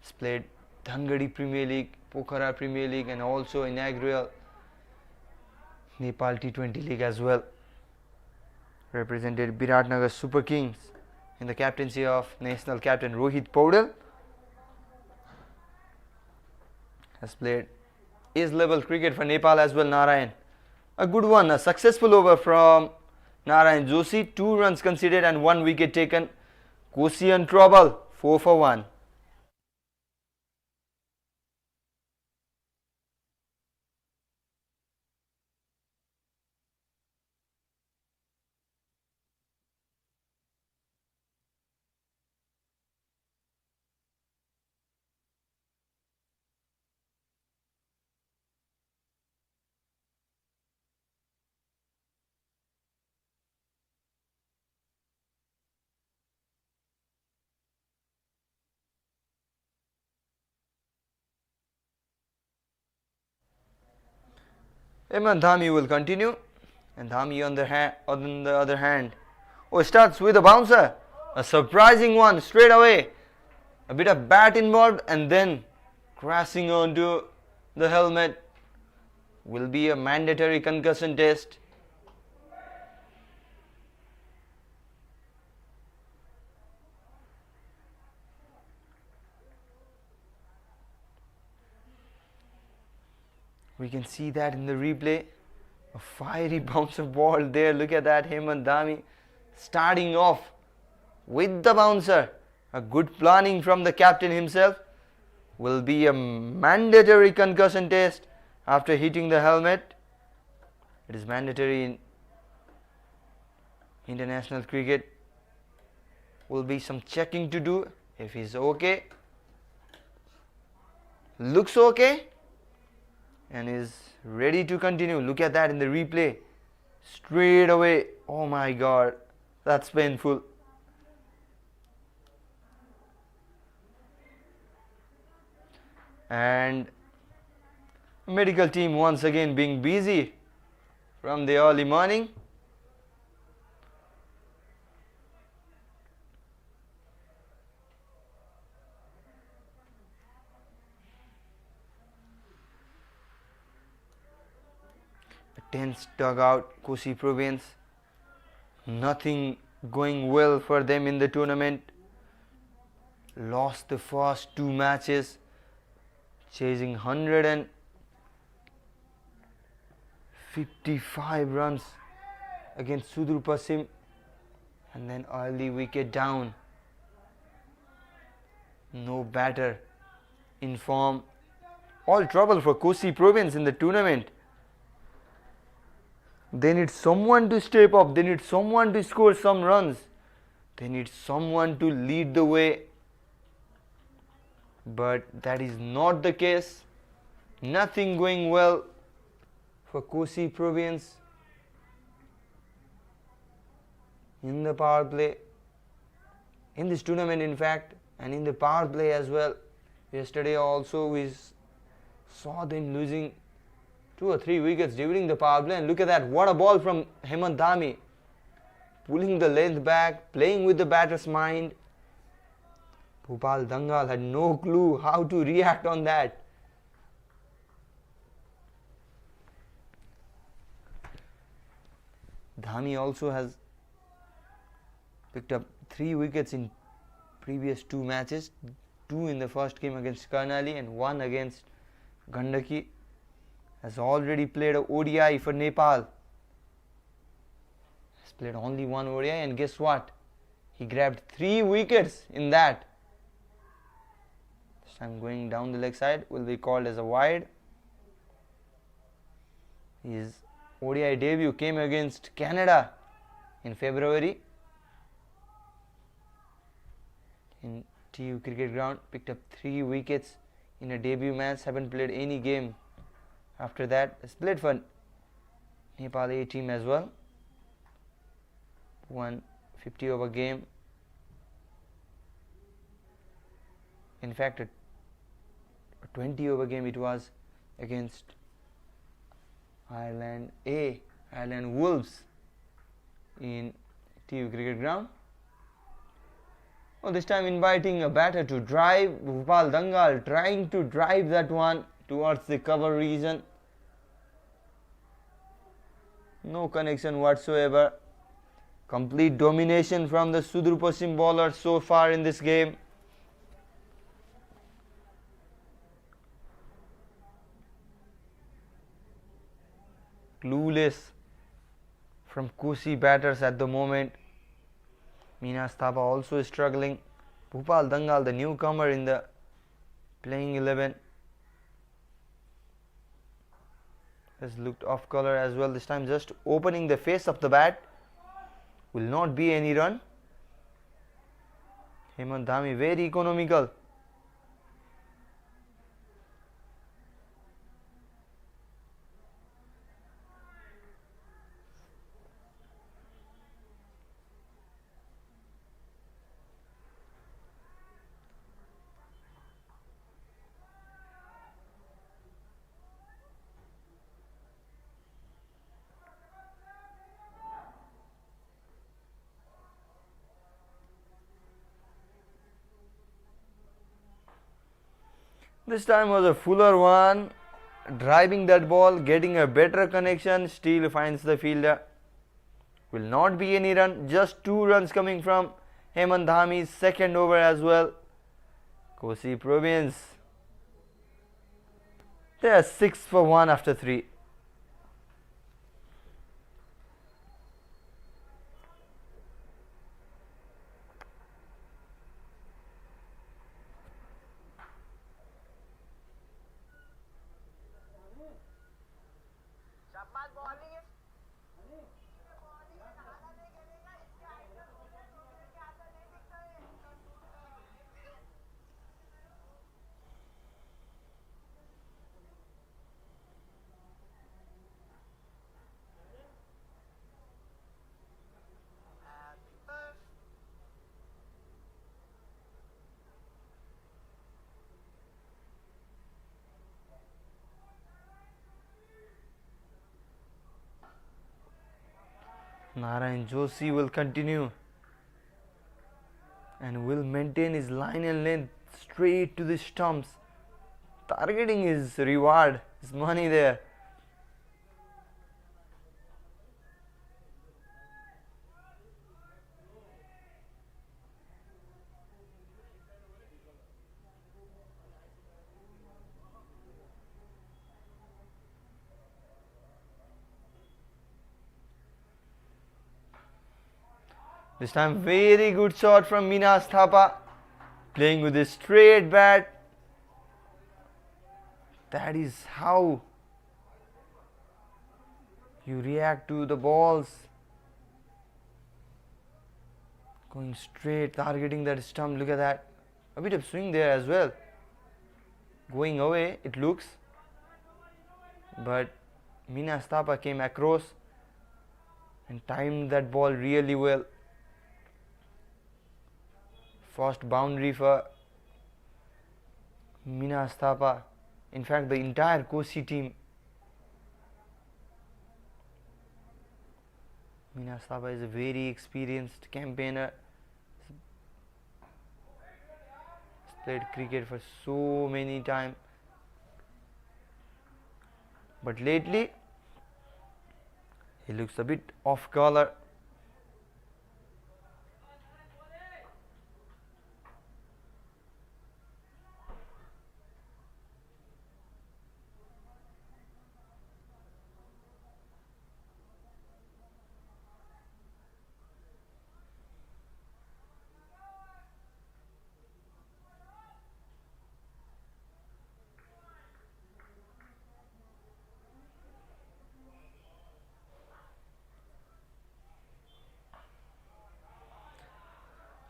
has played Dhangadi Premier League, Pokhara Premier League, and also inaugural Nepal T20 League as well. Represented Biratnagar Super Kings in the captaincy of national captain Rohit Paudel. Has played age level cricket for Nepal as well. Narayan, a good one, a successful over from Narayan Joshi, 2 runs conceded and 1 wicket taken. Kosi in trouble, 4 for 1. Eman Dhami will continue, and Dhami on the other hand, starts with a bouncer, a surprising one straight away, a bit of bat involved and then crashing onto the helmet. Will be a mandatory concussion test. We can see that in the replay, a fiery bouncer ball there. Look at that, Hemant Dhami starting off with the bouncer. A good planning from the captain himself. Will be a mandatory concussion test after hitting the helmet. It is mandatory in international cricket. Will be some checking to do. If he's okay, looks okay, and is ready to continue. Look at that in the replay. Straight away. Oh my god, that's painful. And medical team once again being busy from the early morning. Tense dugout, Kosi province. Nothing going well for them in the tournament. Lost the first 2 matches, chasing 155 runs against Sudurpashchim, and then early wicket down. No batter in form. All trouble for Kosi province in the tournament. They need someone to step up, they need someone to score some runs, they need someone to lead the way. But that is not the case. Nothing going well for Kosi province in the power play, in this tournament in fact, and in the power play as well. Yesterday also we saw them losing 2 or 3 wickets during the power play, and look at that, what a ball from Hemant Dhami, pulling the length back, playing with the batter's mind. Bhupal Dangal had no clue how to react on that. Dhami also has picked up 3 wickets in previous 2 matches, 2 in the first game against Karnali and 1 against Gandaki. Has already played a ODI for Nepal. Has played only 1 ODI, and guess what? He grabbed 3 wickets in that. This time going down the leg side, will be called as a wide. His ODI debut came against Canada in February in TU Cricket Ground. Picked up 3 wickets in a debut match. Haven't played any game after that. Has played for Nepal A team as well. 150 over game. In fact, a 20 over game it was against Ireland Wolves in TV cricket ground. This time inviting a batter to drive. Bhupal Dangal trying to drive that one towards the cover region. No connection whatsoever. Complete domination from the Sudurpashchim bowler so far in this game. Clueless from Kosi batters at the moment. Minas Thapa also struggling. Bhupal Dangal, the newcomer in the playing 11, has looked off color as well. This time just opening the face of the bat. Will not be any run. Hemant Dhami very economical. This time was a fuller one, driving that ball, getting a better connection, still finds the fielder. Will not be any run, just 2 runs coming from Hemant Dhami's second over as well. Kosi province. They are 6 for 1 after 3. Narayan Joshi will continue and will maintain his line and length straight to the stumps. Targeting his reward, his money there. This time very good shot from Minas Thapa, playing with a straight bat. That is how you react to the balls. Going straight, targeting that stump. Look at that. A bit of swing there as well. Going away, it looks. But Minas Thapa came across and timed that ball really well. First boundary for Minas Thapa. In fact, the entire Kosi team. Minas Thapa is a very experienced campaigner. He's played cricket for so many times. But lately, he looks a bit off color.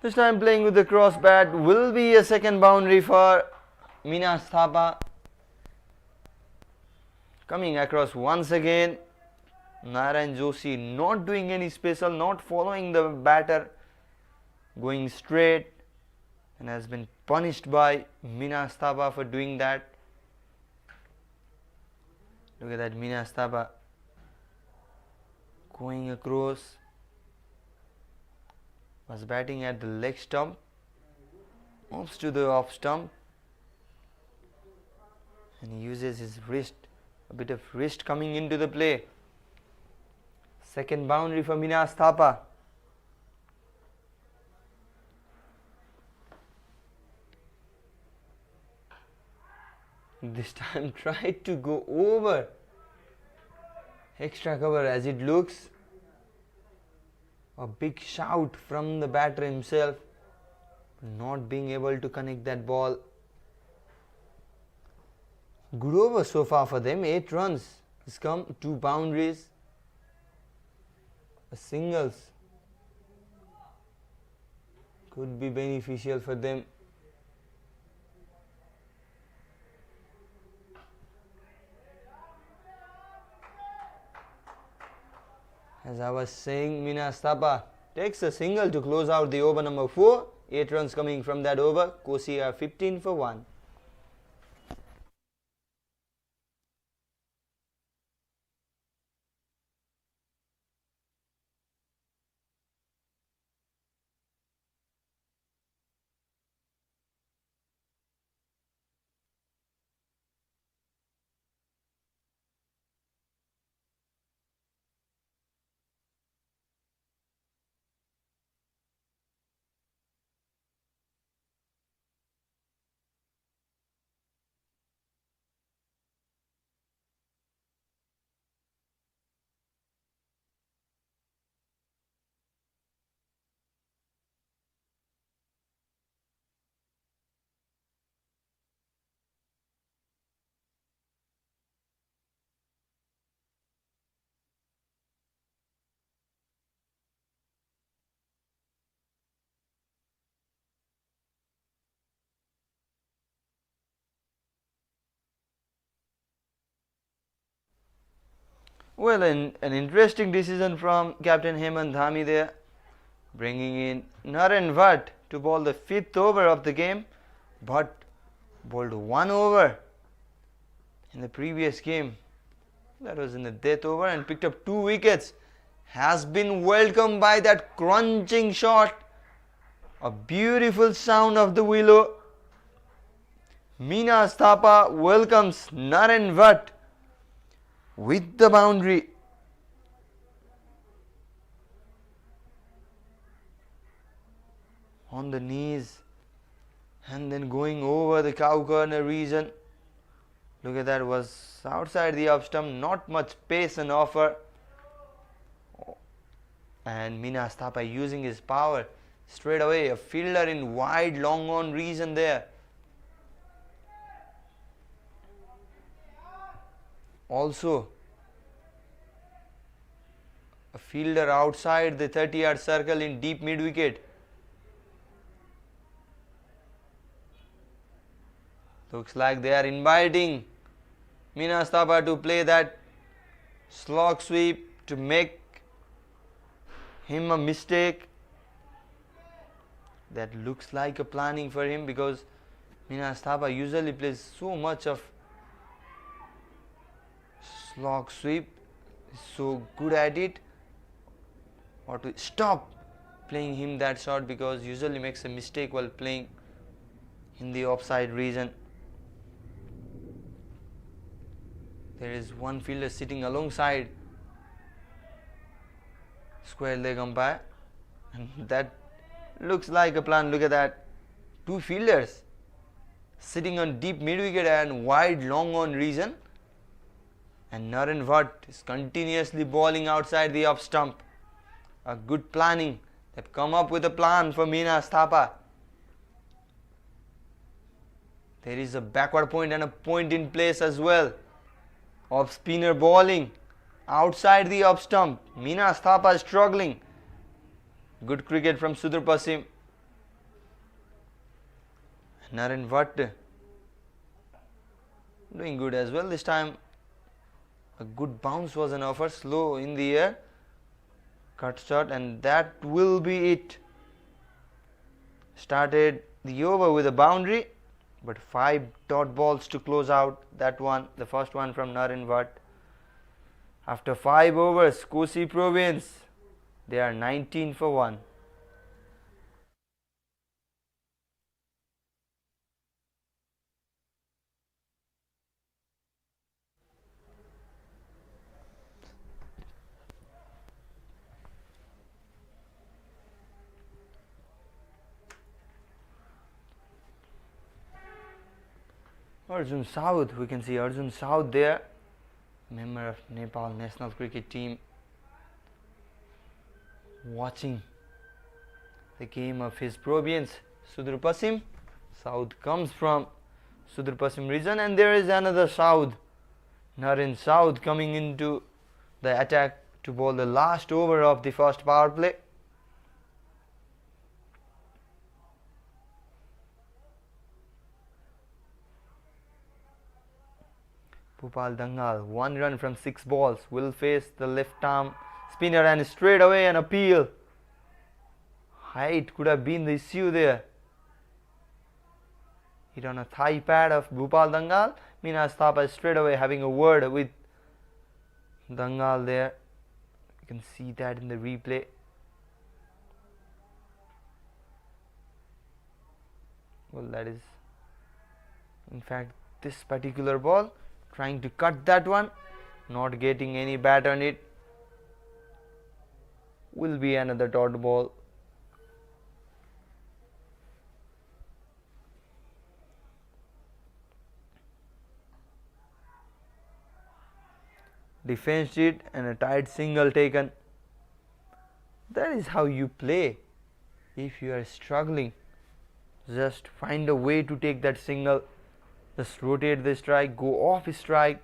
This time playing with the cross bat will be a second boundary for Minas Thapa. Coming across once again. Narayan Joshi not doing any special, not following the batter, going straight, and has been punished by Minas Thapa for doing that. Look at that, Minas Thapa going across, was batting at the leg stump, moves to the off stump, and he uses his wrist, a bit of wrist coming into the play. Second boundary for Minas Thapa. This time tried to go over extra cover as it looks. A big shout from the batter himself, not being able to connect that ball. Good over so far for them, 8 runs has come, 2 boundaries, a singles. Could be beneficial for them. As I was saying, Minas Thapa takes a single to close out the over number 4. 8 runs coming from that over. Kosi are 15 for 1. Well, an interesting decision from Captain Hemant Dhami there, bringing in Naren Bhatt to bowl the 5th over of the game. Bhatt bowled 1 over in the previous game, that was in the death over, and picked up 2 wickets. Has been welcomed by that crunching shot, a beautiful sound of the willow. Minas Thapa welcomes Naren Bhatt with the boundary. On the knees and then going over the cow corner region. Look at that, was outside the off stump, not much pace and offer. And Minas Thapa using his power straight away, a fielder in wide long on region there. Also a fielder outside the 30-yard circle in deep mid wicket. Looks like they are inviting Minas Thapa to play that slog sweep to make him a mistake. That looks like a planning for him, because Minas Thapa usually plays so much of slog sweep, is so good at it. Or to stop playing him that shot, because usually makes a mistake while playing in the offside region. There is one fielder sitting alongside square leg umpire, and that looks like a plan. Look at that, 2 fielders sitting on deep mid wicket and wide long on region, and Naren Bhatt is continuously bowling outside the off stump. A good planning. They've come up with a plan for Minas Thapa. There is a backward point and a point in place as well. Off spinner bowling outside the off stump. Minas Thapa is struggling. Good cricket from Sudurpashchim. Naren Bhatt doing good as well. This time A good bounce was an offer, slow in the air, cut shot, and that will be it. Started the over with a boundary, but 5 dot balls to close out that one, the first one from Naren Bhatt. After 5 overs, Kosi province, they are 19 for 1. Arjun Saud, we can see Arjun Saud there, member of Nepal national cricket team, watching the game of his province Sudhur Paschim. Saud comes from Sudhur Paschim region, and there is another Saud, Naren Saud, coming into the attack to bowl the last over of the first power play. Bhupal Dangal, 1 run from 6 balls, will face the left arm spinner and straight away an appeal. Height could have been the issue there. Hit on a thigh pad of Bhupal Dangal. Minas Thapa straight away having a word with Dangal there. You can see that in the replay. Well, that is in fact this particular ball. Trying to cut that one, not getting any bat on it. Will be another dot ball. Defensed it and a tight single taken. That is how you play. If you are struggling, just find a way to take that single. Just rotate the strike, go off strike.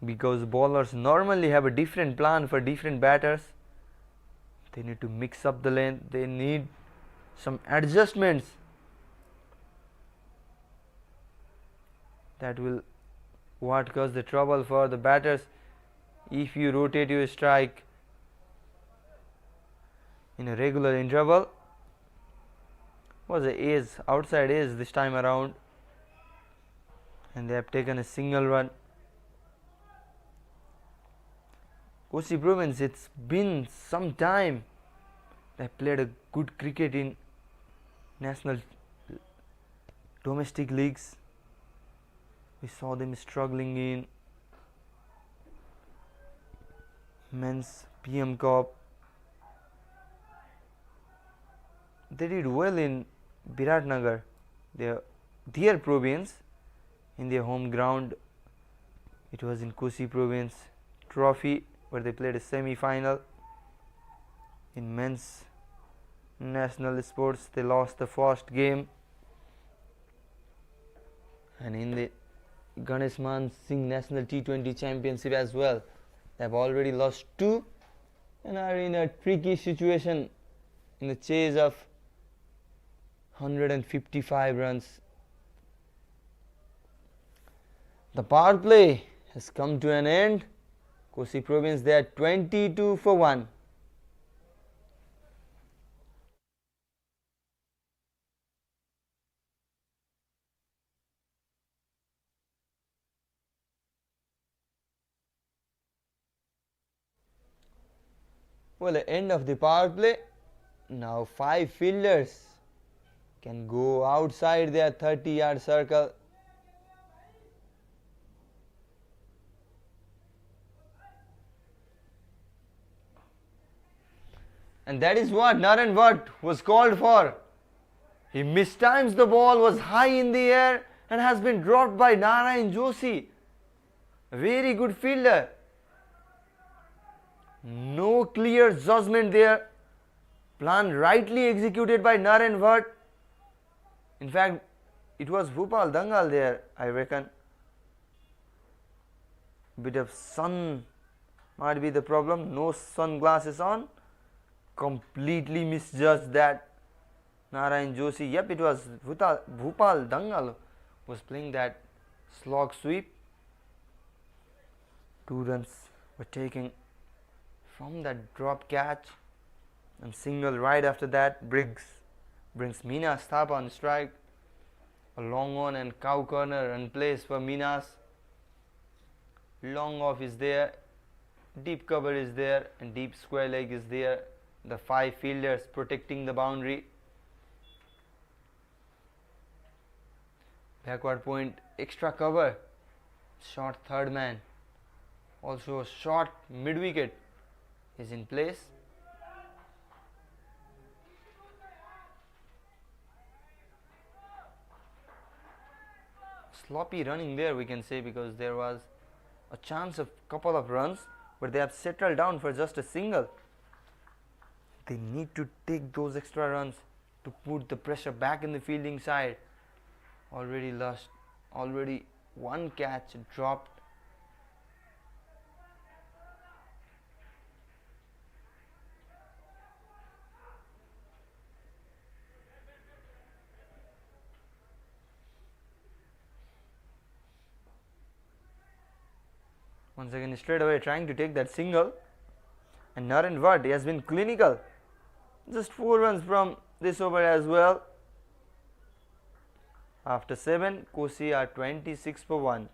Because bowlers normally have a different plan for different batters. They need to mix up the length, they need some adjustments. That will what cause the trouble for the batters. If you rotate your strike in a regular interval, was a ace, outside ace this time around, and they have taken a single run. Kosi province, it's been some time they played a good cricket in national domestic leagues. We saw them struggling in men's PM Cup. They did well in Biratnagar, their province, in their home ground. It was in Kosi province trophy where they played a semi-final. In men's national sports, they lost the first game, and in the Ganeshman Singh National T20 Championship as well, they have already lost 2 and are in a tricky situation in the chase of 155 runs. The power play has come to an end. Kosi province, they are 22 for 1. Well, the end of the power play. Now 5 fielders can go outside their 30-yard circle. And that is what Naren Bhatt was called for. He mistimes the ball, was high in the air and has been dropped by Narayan Joshi. A very good fielder. No clear judgment there. Plan rightly executed by Naren Bhatt. In fact, it was Bhupal Dangal there, I reckon. Bit of sun might be the problem. No sunglasses on. Completely misjudged that. Narayan Joshi. Yep, it was Bhupal Dangal was playing that slog sweep. 2 runs were taken from that drop catch, and single right after that brings Minas Thapa on strike. A long on and cow corner in place for Minas. Long off is there, deep cover is there, and deep square leg is there. The 5 fielders protecting the boundary. Backward point, extra cover, short third man, also a short mid wicket is in place. Sloppy running there, we can say, because there was a chance of couple of runs, but they have settled down for just a single. They need to take those extra runs to put the pressure back in the fielding side. Already one catch dropped. Once again straight away trying to take that single, and Naren Watt has been clinical. Just 4 runs from this over as well. After 7, Kosi are 26 for 1.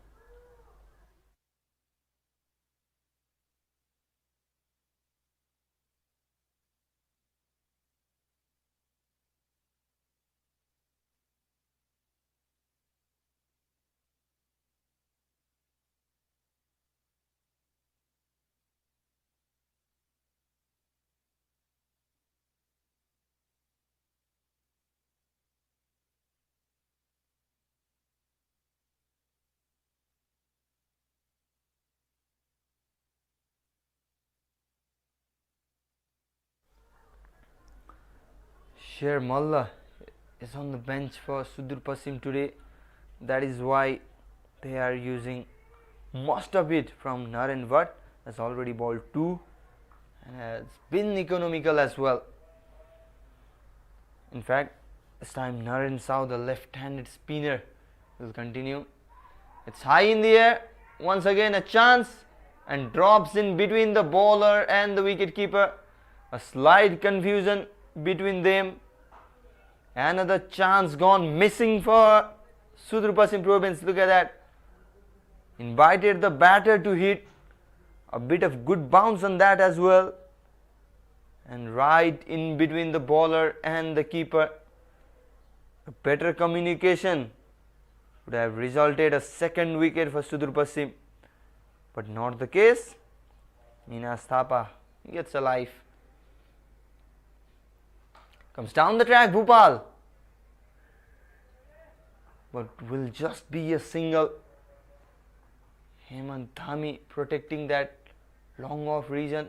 Sher Malla is on the bench for Sudurpashchim today. That is why they are using most of it from Naren Watt. Has already bowled 2 and has been economical as well. In fact, this time Naren Saw, the left-handed spinner, will continue. It's high in the air. Once again a chance, and drops in between the bowler and the wicket keeper. A slight confusion between them. Another chance gone missing for Sudurpashchim Province. Look at that. Invited the batter to hit. A bit of good bounce on that as well. And right in between the bowler and the keeper. A better communication would have resulted a second wicket for Sudurpashchim. But not the case. Minas Thapa gets a life. Comes down the track, Bhupal. But will just be a single. Hemant Dhami protecting that long off region.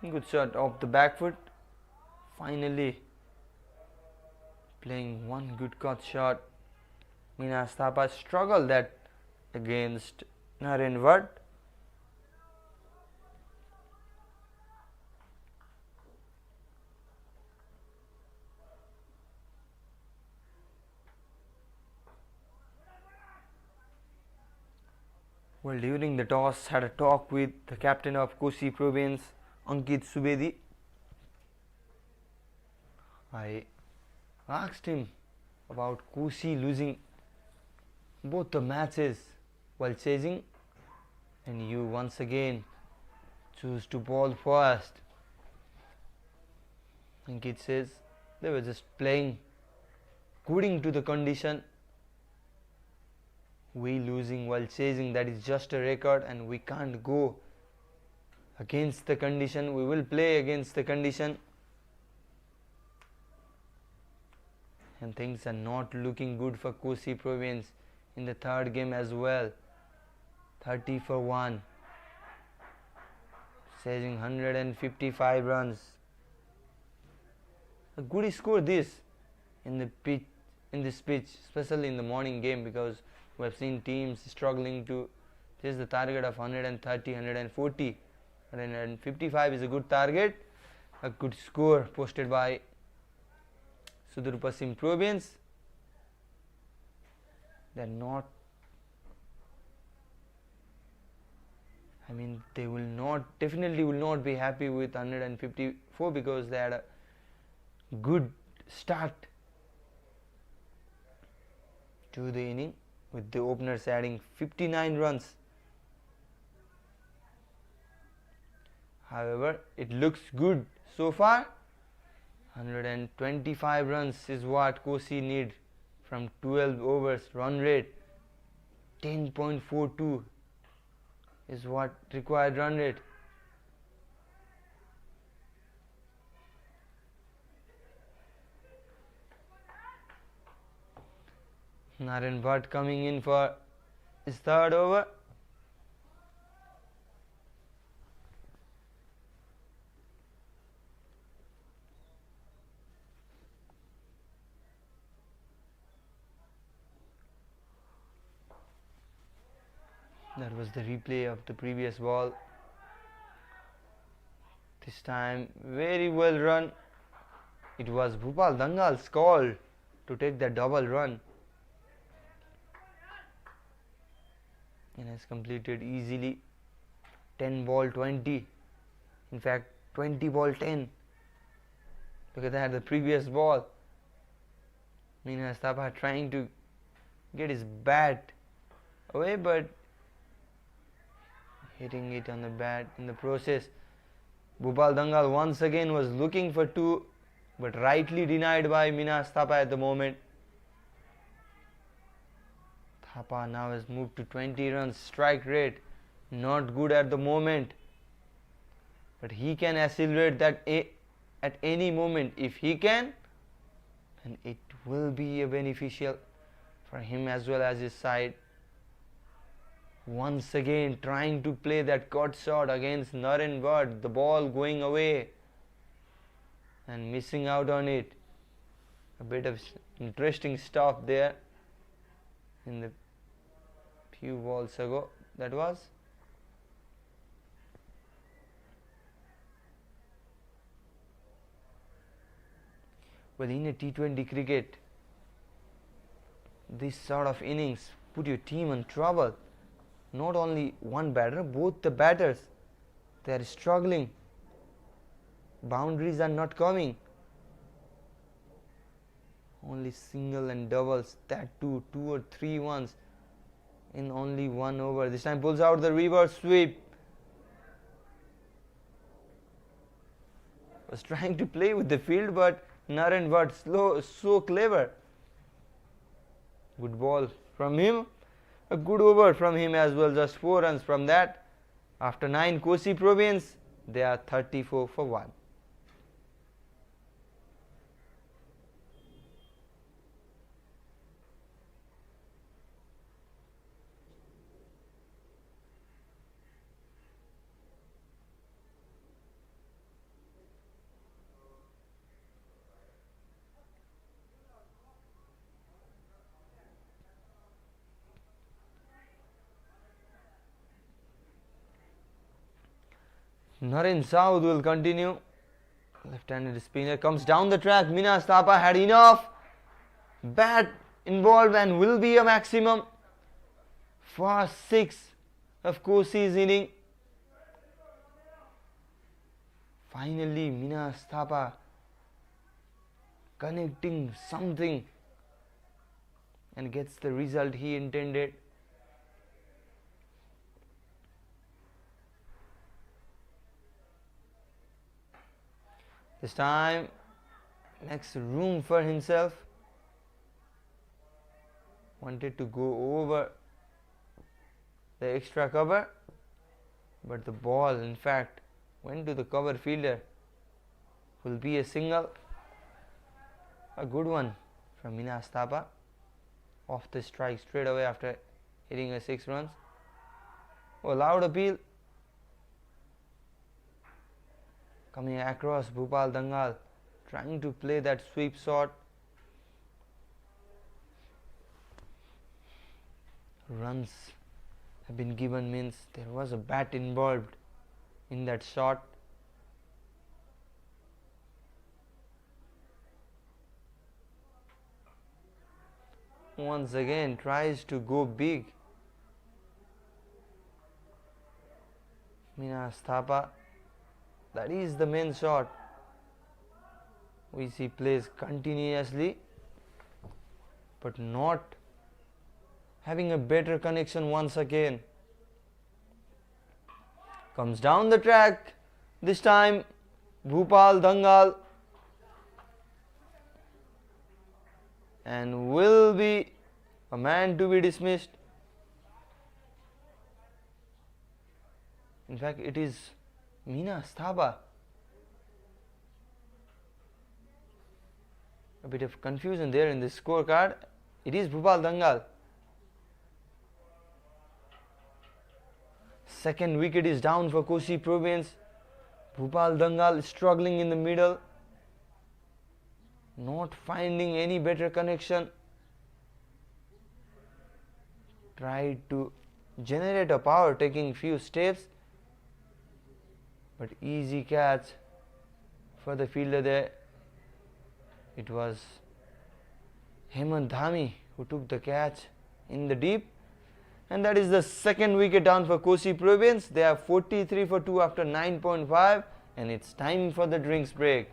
Good shot off the back foot. Finally playing one good cut shot. Minas Thapa struggled that against Naren Watt. Well, during the toss, had a talk with the captain of Kosi Province, Ankit Subedi. I asked him about Kosi losing both the matches while chasing, and you once again choose to bowl first. Ankit says they were just playing according to the condition. We losing while chasing, that is just a record, and we can't go against the condition. We will play against the condition. And things are not looking good for Kosi Province in the third game as well. 30 for 1. Chasing 155 runs. A good score this in this pitch, especially in the morning game, because we have seen teams struggling to This is the target of 130, 140, 155 is a good target. A good score posted by Sudurpashchim Province. They're not, I mean, they will not, definitely will not be happy with 154 because they had a good start to the inning with the openers adding 59 runs. However, it looks good so far. 125 runs is what Kosi need from 12 overs. Run rate 10.42 is what required run rate. Naren Bhatt coming in for his third over. That was the replay of the previous ball. This time very well run. It was Bhupal Dangal's call to take the double run. And has completed easily 10 ball 20. In fact 20 ball 10. Look at that, the previous ball. Minas Thapa trying to get his bat away, but hitting it on the bat in the process. Bhupal Dangal once again was looking for 2, but rightly denied by Minas Thapa at the moment. Thapa now has moved to 20 runs strike rate. Not good at the moment, but he can accelerate that at any moment. If he can, then it will be beneficial for him as well as his side. Once again trying to play that cut shot against Naren Bhatt, the ball going away and missing out on it. A bit of interesting stuff there in the few balls ago. That was. Well, in a T20 cricket, this sort of innings put your team in trouble. Not only one batter, both the batters, they are struggling. Boundaries are not coming. Only single and doubles, that too, 2 or 3 ones in only 1 over. This time pulls out the reverse sweep. Was trying to play with the field, but Naren Bhatt so clever. Good ball from him. A good over from him as well, just 4 runs from that. After 9 Kosi Province, they are 34 for 1. Naren Saud will continue. Left-handed spinner comes down the track. Minas Thapa had enough. Bat involved and will be a maximum for 6 of Kosi's inning. Finally, Minas Thapa connecting something and gets the result he intended. This time makes room for himself. Wanted to go over the extra cover, but the ball in fact went to the cover fielder. Will be a single. A good one from Minas Thapa. Off the strike straight away after hitting a 6 runs. Oh, loud appeal. Coming across, Bhupal Dangal trying to play that sweep shot. Runs have been given means there was a bat involved in that shot. Once again tries to go big. Minas Thapa, that is the main shot. We see plays continuously but not having a better connection once again. Comes down the track, this time Bhupal Dangal, and will be a man to be dismissed. In fact, it is Minas Thapa. A bit of confusion there in this scorecard. It is Bhupal Dangal. Second wicket is down for Koshi province. Bhupal Dangal struggling in the middle, not finding any better connection. Tried to generate a power, taking few steps, but easy catch for the fielder there. It was Hemant Dhami who took the catch in the deep, and that is the second wicket down for Kosi province. They are 43 for 2 after 9.5, and it's time for the drinks break.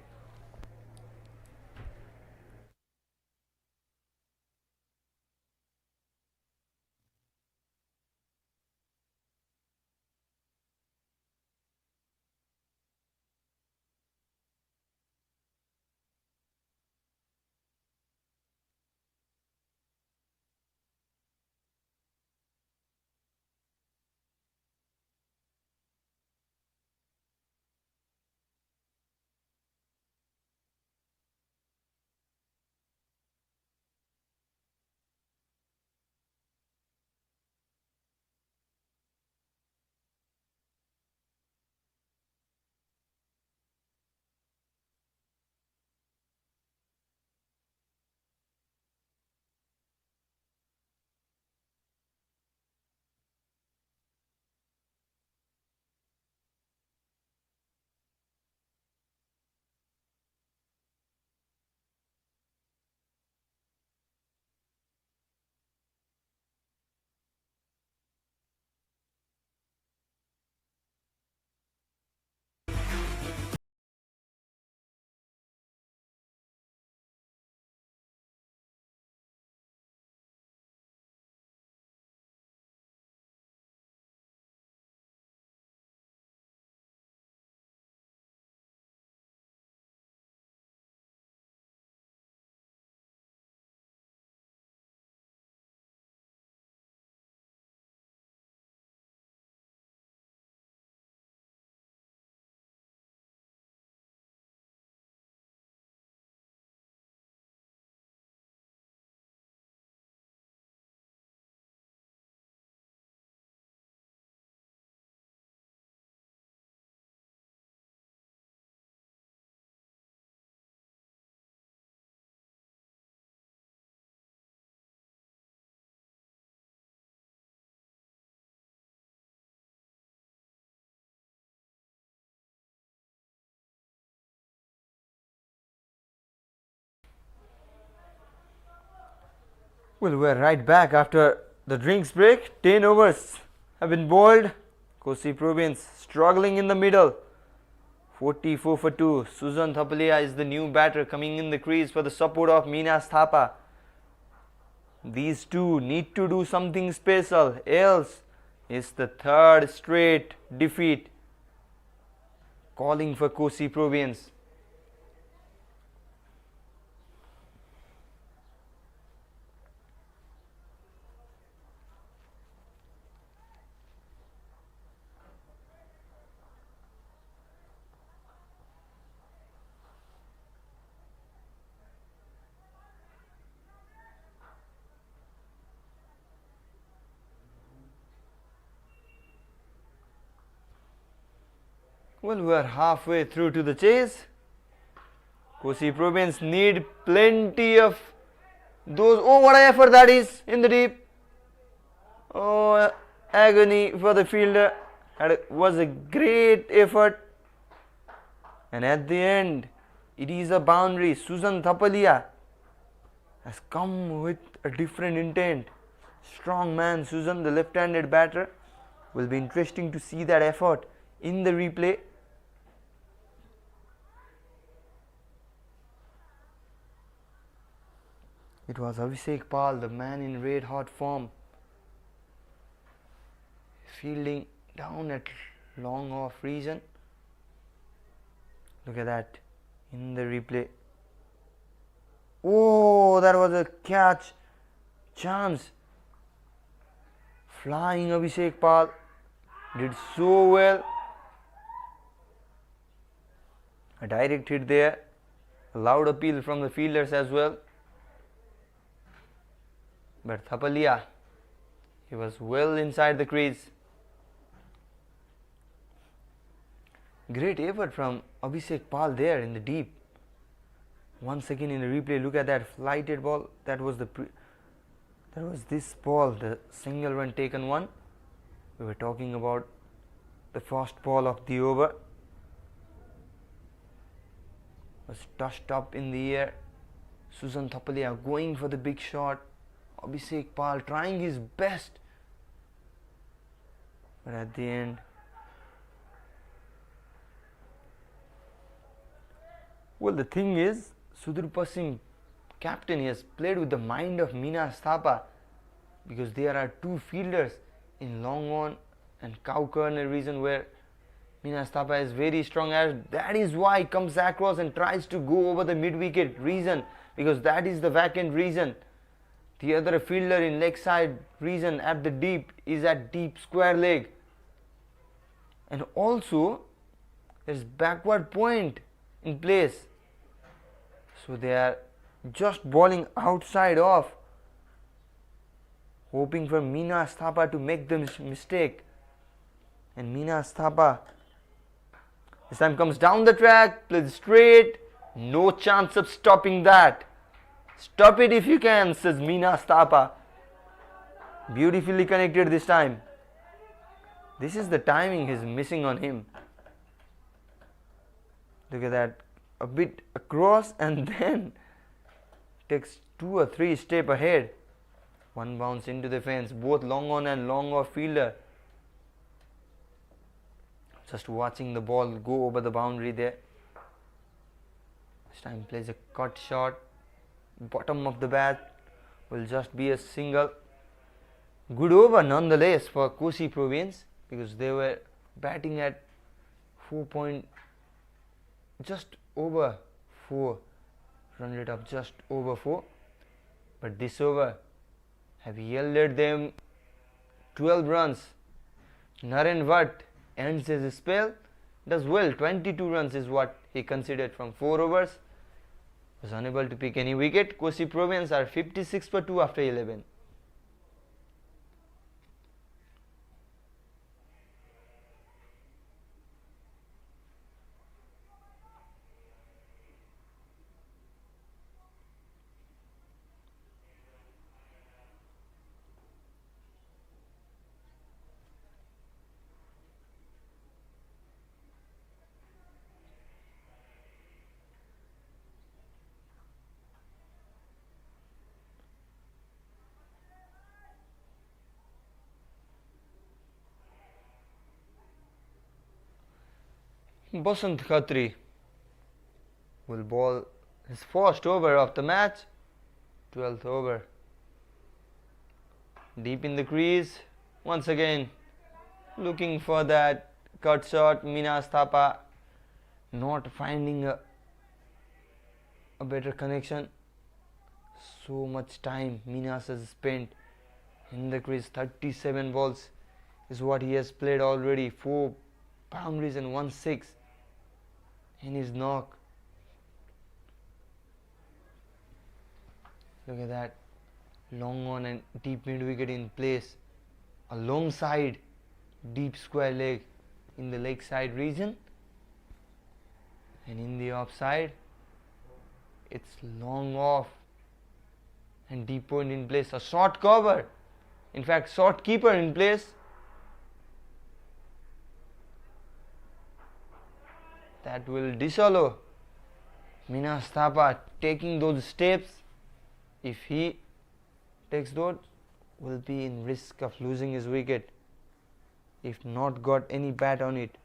Well, we're right back after the drinks break. 10 overs have been bowled. Kosi province struggling in the middle. 44 for 2. Susan Thapalia is the new batter coming in the crease for the support of Minas Thapa. These two need to do something special, else it's the third straight defeat calling for Kosi province. Well, we are halfway through to the chase. Kosi province need plenty of those. Oh, what an effort that is in the deep. Oh, agony for the fielder. Was a great effort. And at the end, it is a boundary. Susan Thapalia has come with a different intent. Strong man, Susan, the left-handed batter. Will be interesting to see that effort in the replay. It was Abhishek Pal, the man in red-hot form, fielding down at long off region. Look at that in the replay. Oh, that was a catch chance. Flying Abhishek Pal did so well. A direct hit there. A loud appeal from the fielders as well. But Thapalia, he was well inside the crease. Great effort from Abhishek Pal there in the deep. Once again in the replay, look at that flighted ball. That was this ball, the single run taken one. We were talking about the first ball of the over. Was touched up in the air. Susan Thapalia going for the big shot. Abhishek Pal trying his best. But at the end, well, the thing is, Sudurpashchim captain, he has played with the mind of Minas Thapa, because there are two fielders in long on and cow corner region where Minas Thapa is very strong as. That is why he comes across and tries to go over the mid wicket region, because that is the vacant region. The other fielder in leg side region at the deep is at deep square leg. And also there is backward point in place. So they are just bowling outside off, hoping for Minas Thapa to make the mistake. And Minas Thapa this time comes down the track, plays straight, no chance of stopping that. Stop it if you can, says Minas Thapa. Beautifully connected this time. This is the timing he's missing on him. Look at that, a bit across and then takes 2 or 3 steps ahead. One bounce into the fence, both long on and long off fielder. Just watching the ball go over the boundary there. This time plays a cut shot. Bottom of the bat will just be a single. Good over nonetheless for Kosi province, because they were batting at 4 point, just over 4, run rate of just over 4. But this over have yielded them 12 runs. Naren Vatt ends his spell, does well. 22 runs is what he considered from 4 overs. Was unable to pick any wicket. Kosi province are 56 for 2 after 11. Basant Khatri will bowl his first over of the match, 12th over. Deep in the crease, once again looking for that cut shot. Minas Thapa not finding a better connection. So much time Minas has spent in the crease. 37 balls is what he has played already. 4 boundaries and 1 6 in his knock. Look at that, long on and deep mid wicket in place, alongside deep square leg in the leg side region, and in the offside it's long off and deep point in place. A short cover, in fact short keeper in place. that will disallow Minas Thapa taking those steps. If he takes those, will be in risk of losing his wicket if not got any bat on it.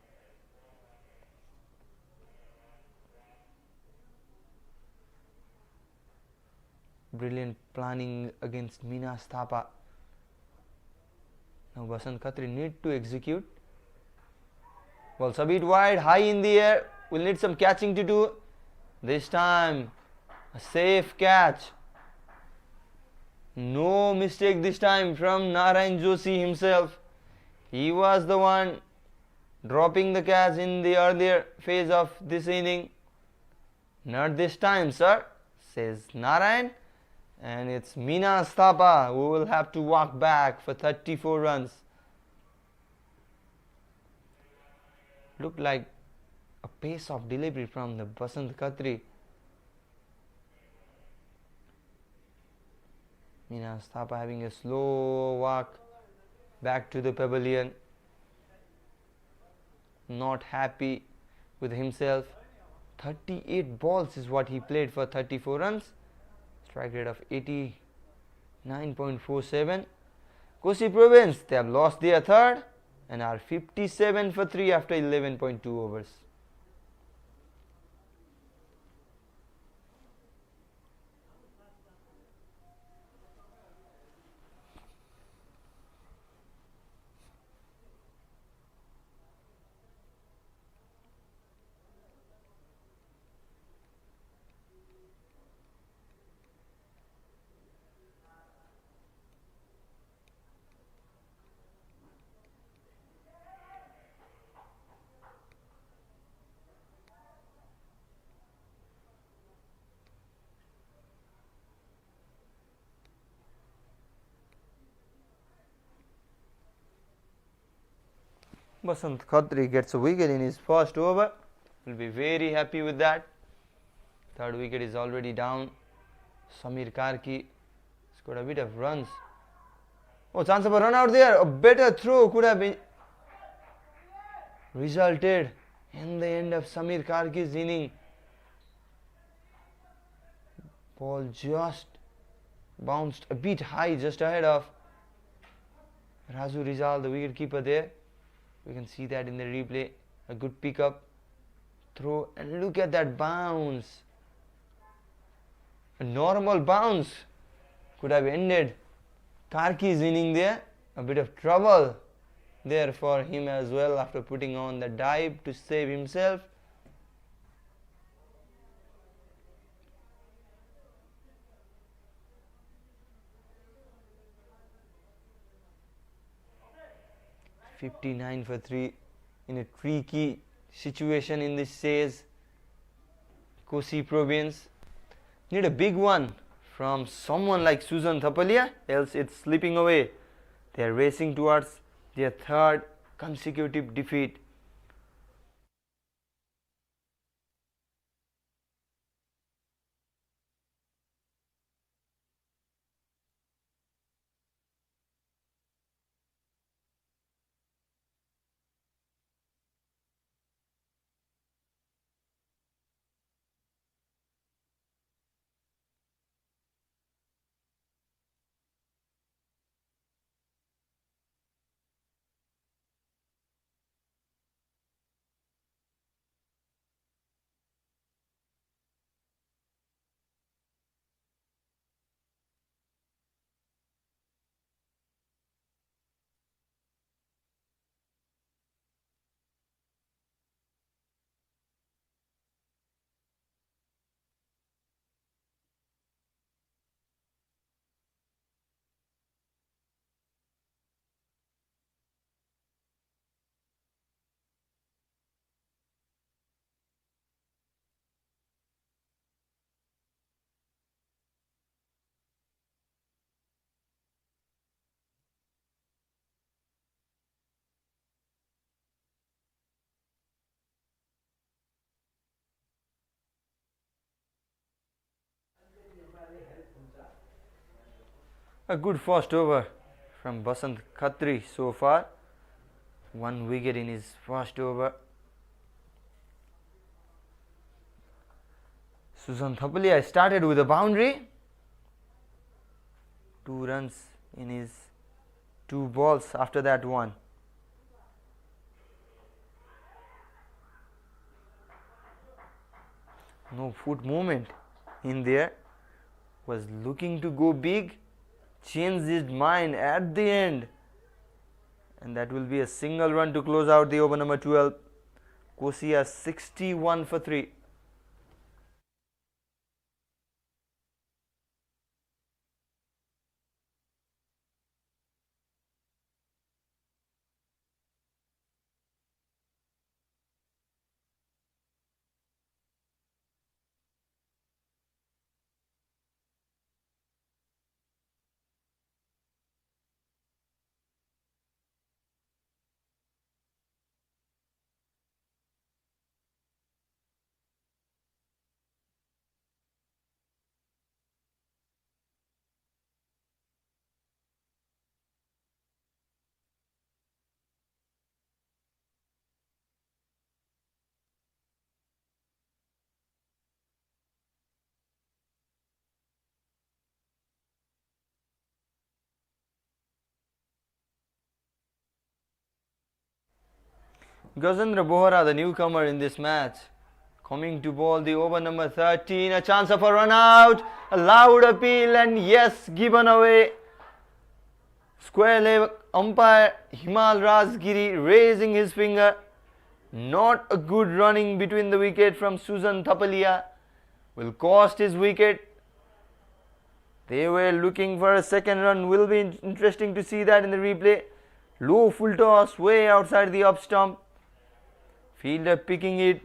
Brilliant planning against Minas Thapa. Now Basant Khatri need to execute. Ball's a bit wide, high in the air. We'll need some catching to do. This time, a safe catch. No mistake this time from Narayan Joshi himself. He was the one dropping the catch in the earlier phase of this inning. Not this time, sir, says Narayan. And it's Minas Thapa who will have to walk back for 34 runs. Looked like a pace of delivery from the Basant Khatri. Minas Thapa having a slow walk back to the pavilion. Not happy with himself. 38 balls is what he played for 34 runs. Strike rate of 89.47. Kosi Province, they have lost their third and are 57 for 3 after 11.2 overs. Basant Khatri gets a wicket in his first over. Will be very happy with that. Third wicket is already down. Samir Karki scored a bit of runs. Oh, chance of a run out there. A better throw could have been resulted in the end of Samir Karki's inning. Ball just bounced a bit high just ahead of Raju Rizal, the wicket keeper there. We can see that in the replay. A good pickup, throw, and look at that bounce. A normal bounce could have ended Karki's inning there. A bit of trouble there for him as well after putting on the dive to save himself. .59 for 3 in a tricky situation in this says Kosi Province. Need a big one from someone like Susan Thapalia, else it's slipping away. They are racing towards their third consecutive defeat. A good first over from Basant Khatri so far. One wicket in his first over. Suzan Thapalia started with a boundary. 2 runs in his 2 balls after that one. No foot movement in there. Was looking to go big. Changed his mind at the end. And that will be a single run to close out the over number 12. Kosi has 61 for 3. Gajendra Bohara, the newcomer in this match, coming to bowl the over number 13. A chance of a run out, a loud appeal, and yes, given away. Square leg umpire Himal Rajgiri raising his finger. Not a good running between the wicket from Suzan Thapalia. Will cost his wicket. They were looking for a second run. Will be interesting to see that in the replay. Low full toss way outside the up stump. Fielder picking it,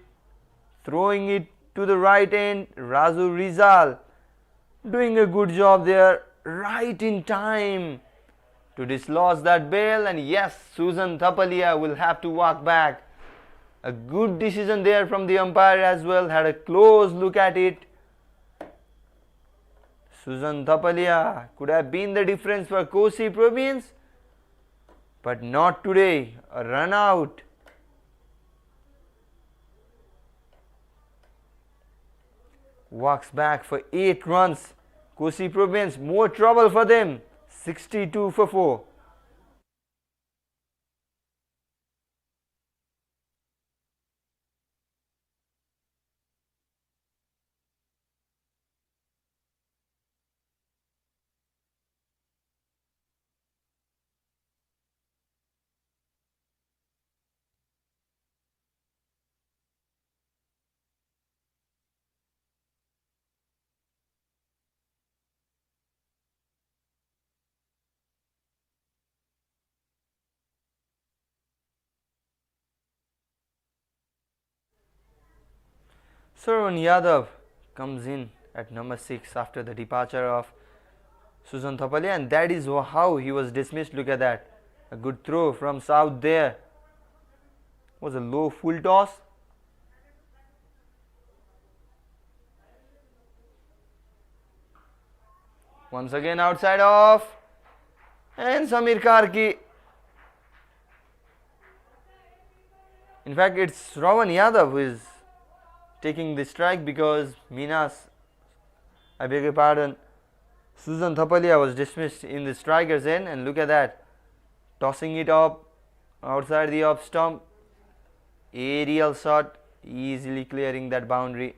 throwing it to the right end. Razu Rizal doing a good job there, right in time to dislodge that bail. And yes, Suzan Thapalia will have to walk back. A good decision there from the umpire as well. Had a close look at it. Suzan Thapalia could have been the difference for Kosi province, but not today. A run out. Walks back for 8 runs. Kosi province, more trouble for them. 62 for 4. Sarwan Yadav comes in at number 6 after the departure of Suzan Thapalia, and that is how he was dismissed. Look at that. A good throw from South there. Was a low full toss. Once again outside off. And Samir Karki. In fact, it's Ravan Yadav who is taking the strike because I beg your pardon, Suzan Thapalia was dismissed in the striker's end, and look at that, tossing it up outside the off stump, aerial shot, easily clearing that boundary.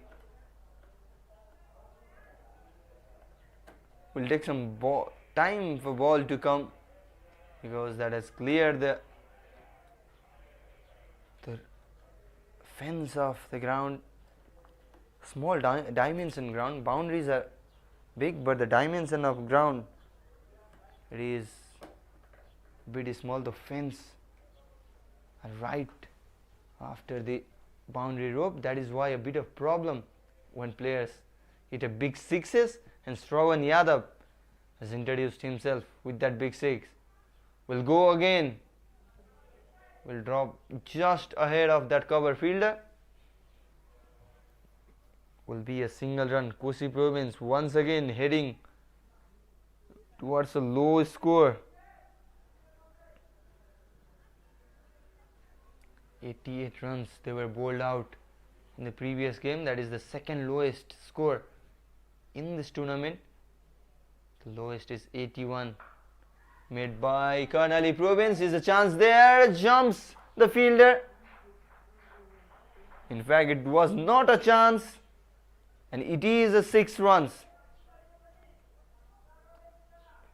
Will take some time for ball to come because that has cleared the fence of the ground. Small dimension ground, boundaries are big, but the dimension of ground, it is bit small. The fence are right after the boundary rope. That is why a bit of problem when players hit a big sixes, and Shravan Yadav has introduced himself with that big six. Will go again, will drop just ahead of that cover fielder. Will be a single run. Kosi province once again heading towards a low score. 88 runs they were bowled out in the previous game. That is the second lowest score in this tournament. The lowest is 81, made by Karnali Province. Is a chance there, jumps the fielder. In fact, it was not a chance, and it is a 6 runs.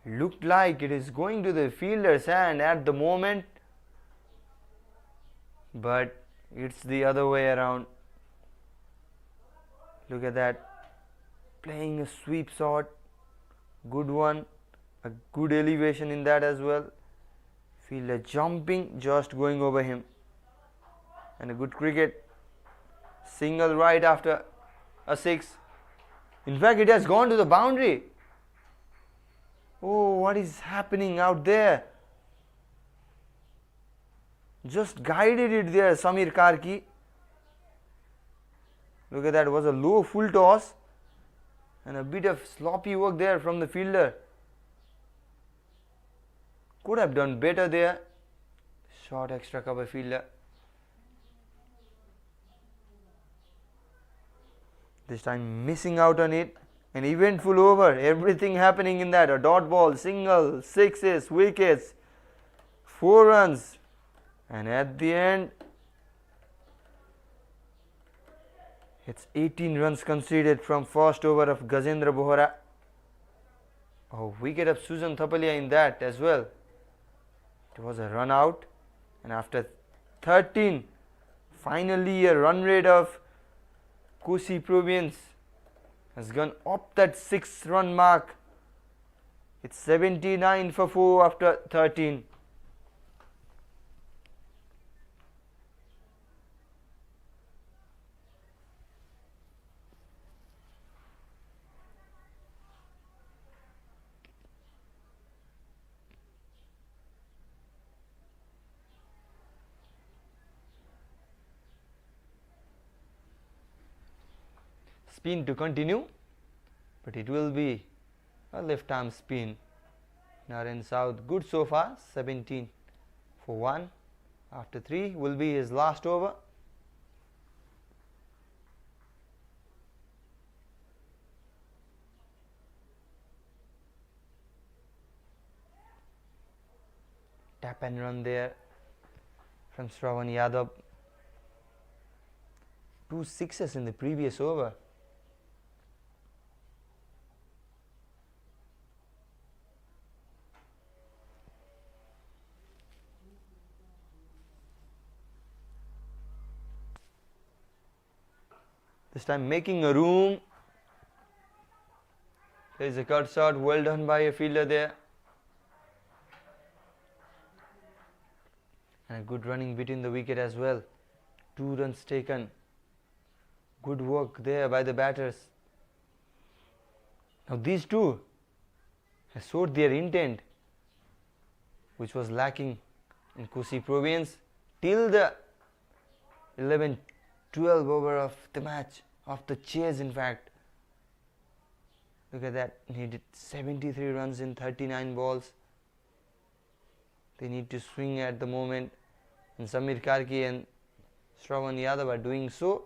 Looked like it is going to the fielder's hand at the moment, but it's the other way around. Look at that, playing a sweep shot, good one, a good elevation in that as well. Fielder jumping, just going over him, and a good cricket, single right after a 6. In fact, it has gone to the boundary. Oh, what is happening out there? Just guided it there, Samir Karki. Look at that, it was a low full toss and a bit of sloppy work there from the fielder. Could have done better there. Short extra cover fielder. This time missing out on it. An eventful over, everything happening in that. A dot ball, single, 6s, wickets, 4 runs, and at the end it's 18 runs conceded from first over of Gajendra Bohara. A wicket of Susan Thapalia in that as well. It was a run out, and after 13, finally a run rate of Kosi Province has gone up that 6 run mark. It's 79 for 4 after 13. Spin to continue, but it will be a left arm spin. Naren South good so far, 17 for 1 after 3 will be his last over. Tap and run there from Shravan Yadav. 2 6s in the previous over. This time making a room. There is a cut shot, well done by a fielder there. And a good running between the wicket as well. 2 runs taken. Good work there by the batters. Now these two have showed their intent, which was lacking in Kosi Province till the 11-12 over of the match, of the chase in fact. Look at that, needed 73 runs in 39 balls. They need to swing at the moment, and Samir Karki and Shravan Yadav are doing so.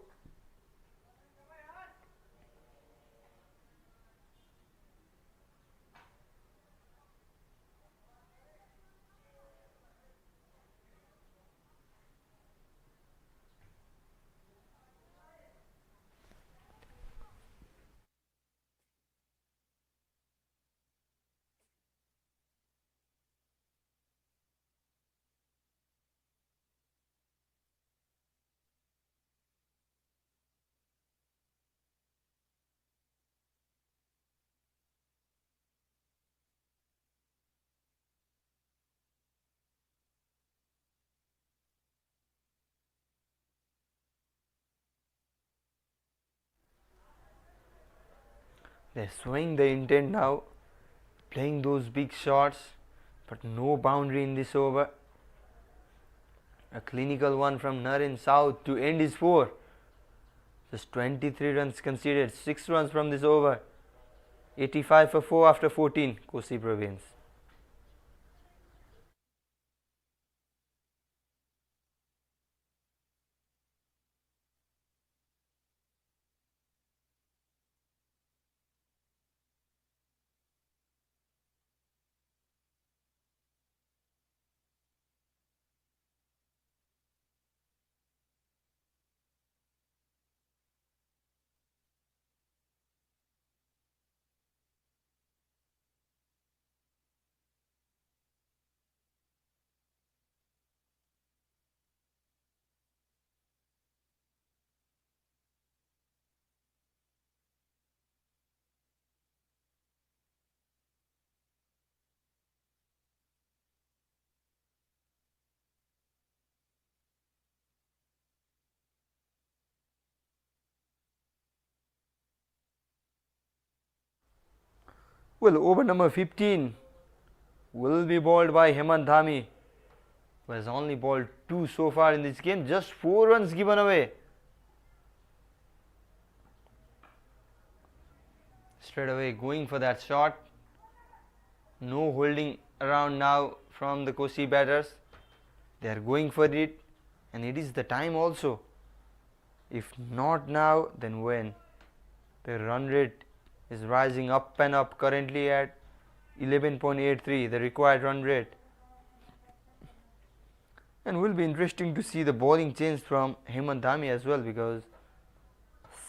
They're showing the intent now, playing those big shots, but no boundary in this over. A clinical one from Naren South to end his 4. Just 23 runs conceded, 6 runs from this over. 85 for 4 after 14, Kosi Province. Well, over number 15 will be bowled by Hemant Dhami, who has only bowled 2 so far in this game. Just 4 runs given away. Straight away going for that shot. No holding around now from the Kosi batters. They are going for it, and it is the time also. If not now, then when? The run rate is rising up and up, currently at 11.83, the required run rate. And will be interesting to see the bowling change from Hemant Dhami as well, because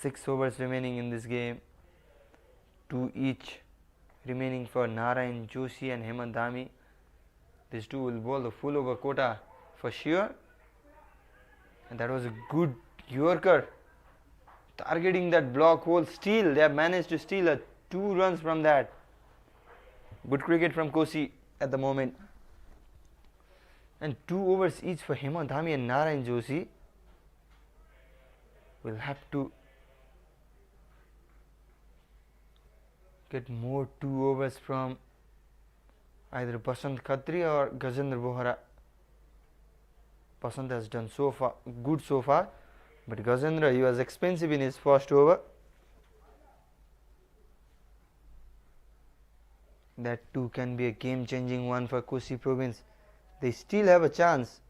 6 overs remaining in this game, 2 each remaining for Narayan Joshi and Hemant Dhami. These two will bowl the full over quota for sure. And that was a good Yorker targeting that block hole. Steal, they have managed to steal 2 runs from that. Good cricket from Kosi at the moment. And 2 overs each for Hemant Dhami and Narayan Joshi. Will have to get more 2 overs from either Basant Khatri or Gajendra Bohara. Basant has done so far good so far, but Gajendra, he was expensive in his first over. That too can be a game changing one for Kosi province. They still have a chance,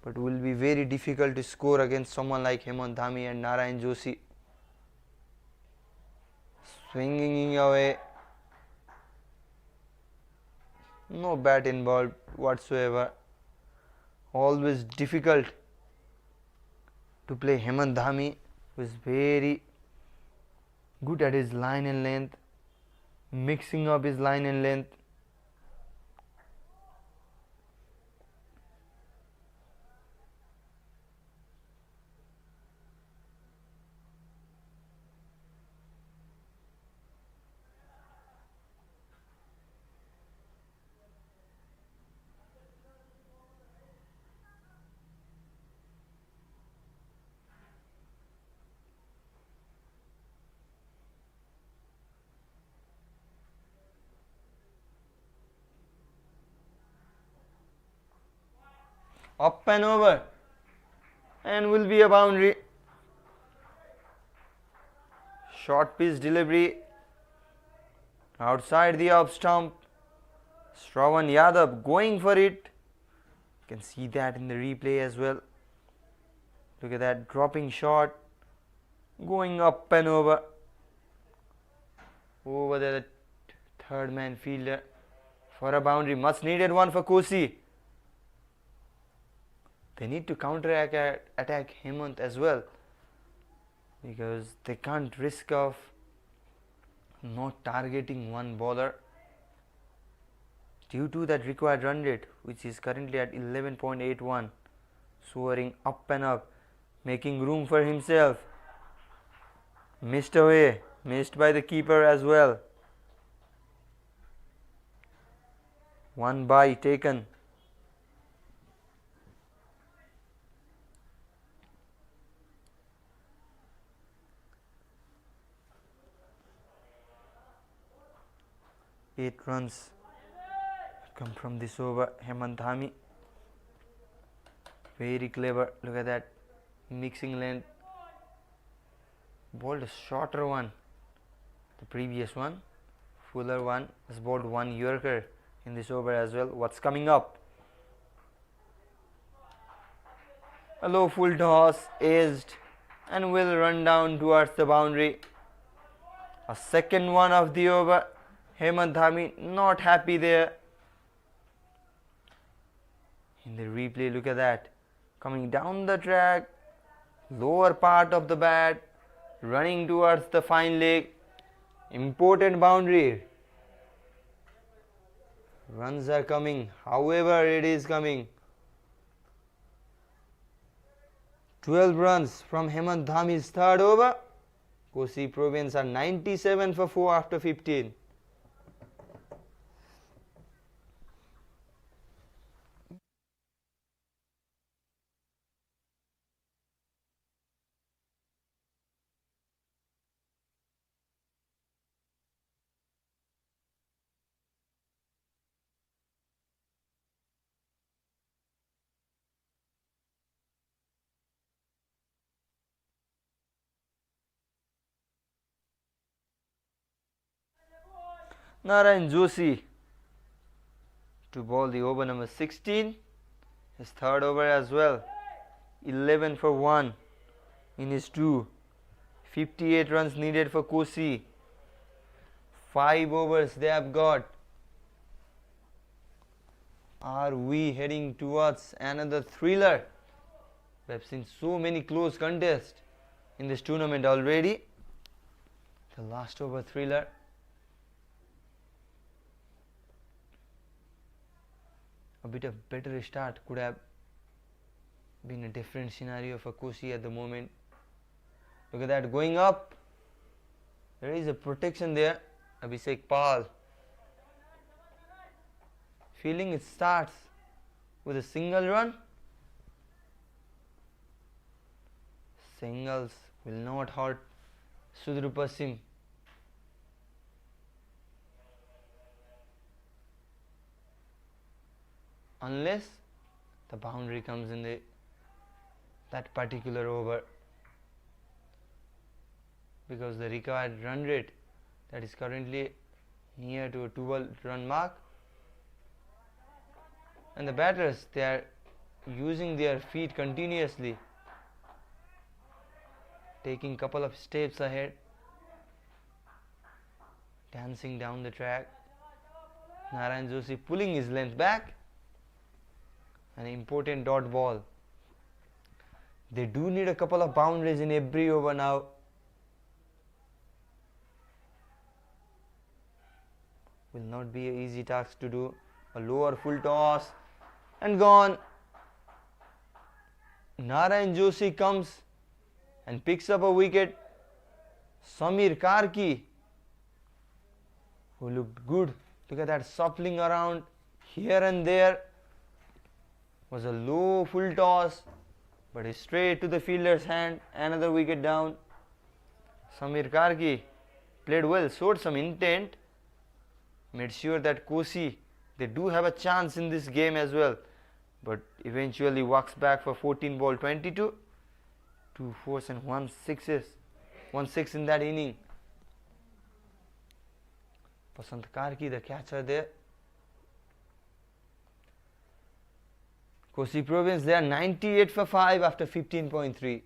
but will be very difficult to score against someone like Hemant Dhami and Narayan Joshi. Swinging away, no bat involved whatsoever. Always difficult to play Hemant Dhami, who is very good at his line and length, mixing up his line and length. Up and over, and will be a boundary. Short pitch delivery outside the off stump. Shravan Yadav going for it. You can see that in the replay as well. Look at that dropping shot, going up and over. Over the third man fielder for a boundary. Much needed one for Kosi. They need to attack Hemant as well, because they can't risk of not targeting one bowler due to that required run rate, which is currently at 11.81, soaring up and up, making room for himself. Missed away, missed by the keeper as well. One bye taken. Eight runs come from this over. Hemant Dhami, very clever. Look at that mixing length. Bowled a shorter one, the previous one. Fuller one has bowled 1 Yorker in this over as well. What's coming up? A low full toss, edged, and will run down towards the boundary. A second one of the over. Hemant Dhami not happy there. In the replay, look at that. Coming down the track, lower part of the bat, running towards the fine leg. Important boundary. Runs are coming, however it is coming. 12 runs from Hemant Dhami's third over. Kosi province are 97 for 4 after 15. Narayan Joshi to bowl the over number 16, his third over as well. 11 for 1 in his 2. 58 runs needed for Kosi. 5 overs they have got. Are we heading towards another thriller? We have seen so many close contests in this tournament already. The last over thriller. A bit of better start could have been a different scenario for Kosi at the moment. Look at that, going up. There is a protection there. Abhishek Pal. Feeling it starts with a single run. Singles will not hurt Sudhur Paschim. Unless the boundary comes in that particular over, because the required run rate that is currently near to a 12 run mark, and the batters, they are using their feet continuously, taking couple of steps ahead, dancing down the track. Narayan Joshi pulling his length back. An important dot ball. They do need a couple of boundaries in every over now. Will not be an easy task to do. A lower full toss and gone. Narayan Joshi comes and picks up a wicket. Samir Karki, who looked good. Look at that, shuffling around here and there. Was a low full toss, but straight to the fielder's hand. Another wicket down. Samir Karki played well, showed some intent, made sure that Kosi, they do have a chance in this game as well, but eventually walks back for 14 ball 22. 2 4s and 1 6s. 1 6 in that inning. Pasant Karki, the catcher there. Kosi Province, they are 98 for 5 after 15.3.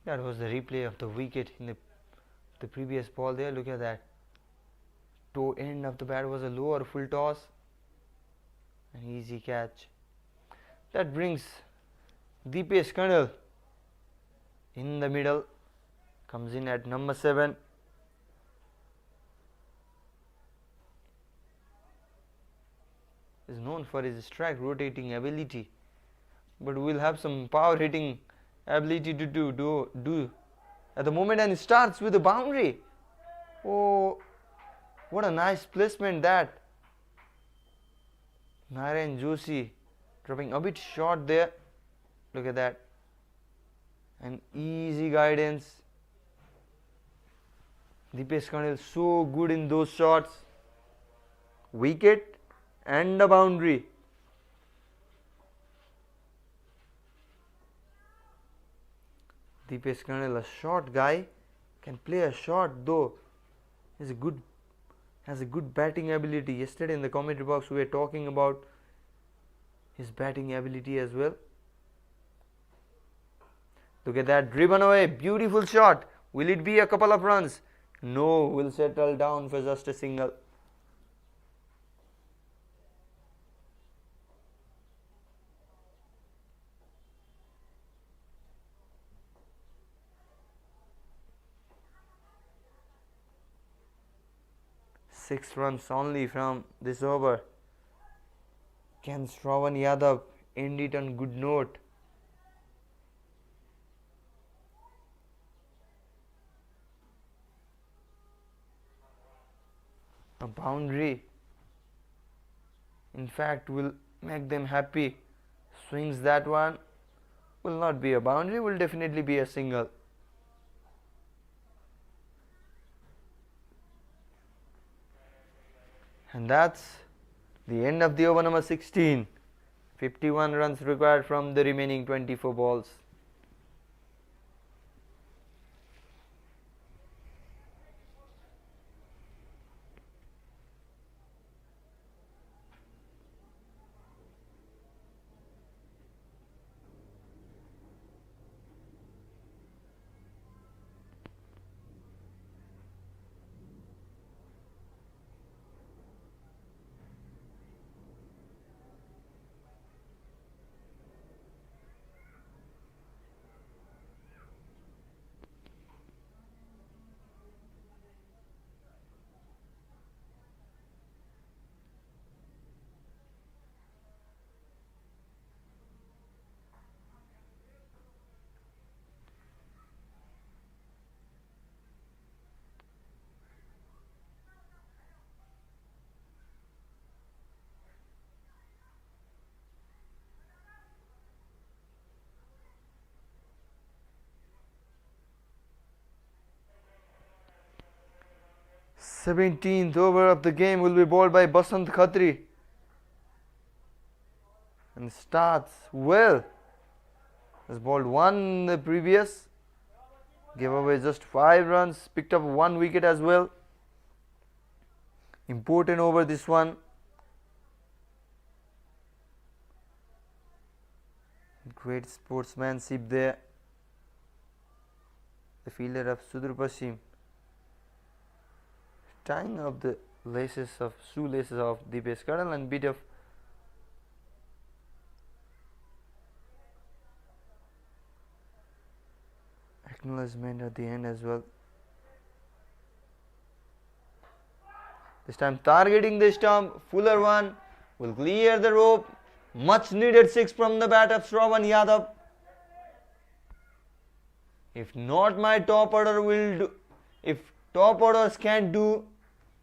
That was the replay of the wicket in the previous ball there. Look at that. Toe end of the bat was a lower full toss. An easy catch. That brings Deepesh Kandal in the middle. Comes in at number 7. Is known for his strike rotating ability, but will have some power hitting ability to do at the moment, and it starts with a boundary. Oh, what a nice placement that. Narayan Joshi dropping a bit short there. Look at that. And easy guidance. Deepesh Kandal so good in those shots. Wicket and a boundary. Deepesh Kandal, a short guy, can play a shot though. Has a good batting ability. Yesterday in the commentary box we were talking about his batting ability as well. Look at that, driven away, beautiful shot. Will it be a couple of runs? No, will settle down for just a single. Six runs only from this over. Can Shravan Yadav end it on good note? A boundary, in fact, will make them happy. Swings that one, will not be a boundary, will definitely be a single. And that's the end of the over number 16. 51 runs required from the remaining 24 balls. Seventeenth over of the game will be bowled by Basant Khatri, and starts well. Has bowled one the previous, gave away just 5 runs, picked up 1 wicket as well. Important over this one. Great sportsmanship there. The fielder of Sudurpashchim tying up the shoelaces of Deepesh Kadal, and bit of acknowledgement at the end as well. This time targeting the stump, fuller one will clear the rope. Much needed 6 from the bat of Shravan Yadav. If not my top order will do, if top orders can't do,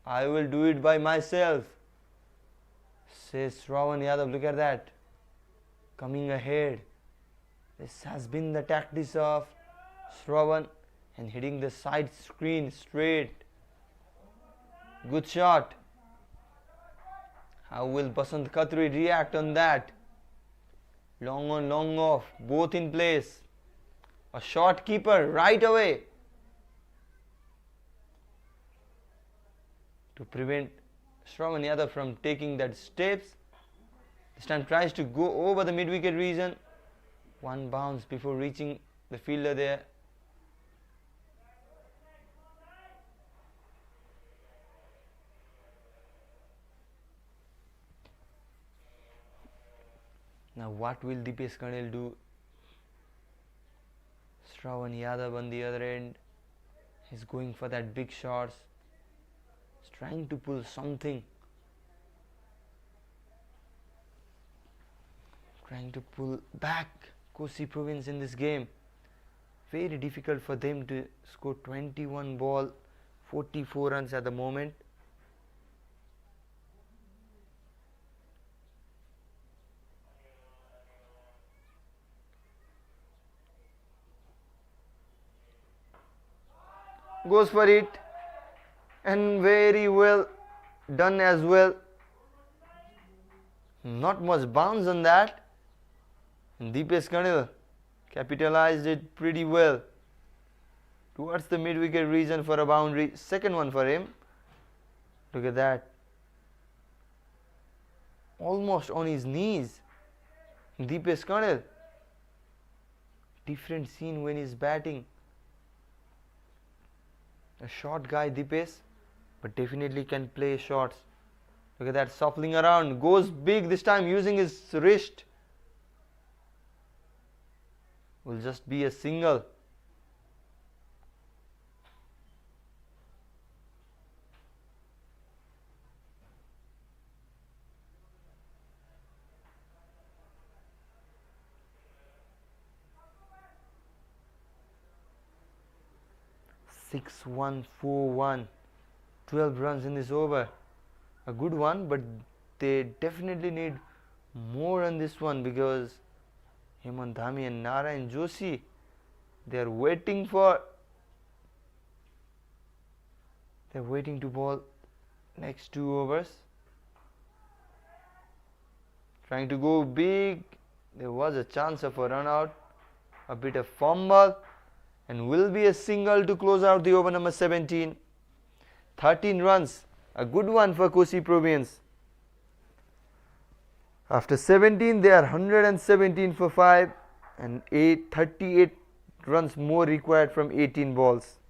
I will do it by myself, says Shravan Yadav. Look at that, coming ahead. This has been the tactics of Shravan, and hitting the side screen straight. Good shot. How will Basant Khatri react on that? Long on, long off, both in place. A short keeper right away to prevent Shravan Yadav from taking that steps. This time tries to go over the mid-wicket region. One bounce before reaching the fielder there. Now what will Deepesh Kadal do? Shravan Yadav on the other end, he's going for that big shots. He's trying to pull something. Trying to pull back Kosi province in this game. Very difficult for them to score 21 ball, 44 runs at the moment. Goes for it, and very well done as well. Not much bounce on that. Deepesh Kadal capitalized it pretty well towards the mid-wicket region for a boundary. Second one for him. Look at that. Almost on his knees. Deepesh Kadal. Different scene when he's batting. A short guy Deepesh, but definitely can play shots. Look at that, shuffling around, goes big this time using his wrist. Will just be a single. Six 1 4 1, 12 runs in this over. a good one, but they definitely need more on this one because Hemant Dhami and Narayan Joshi, they are waiting to bowl next 2 overs. Trying to go big. There was a chance of a run out, a bit of fumble, and will be a single to close out the over number 17. 13 runs, a good one for Kosi Province. After 17, they are 117 for 5 and 38 runs more required from 18 balls.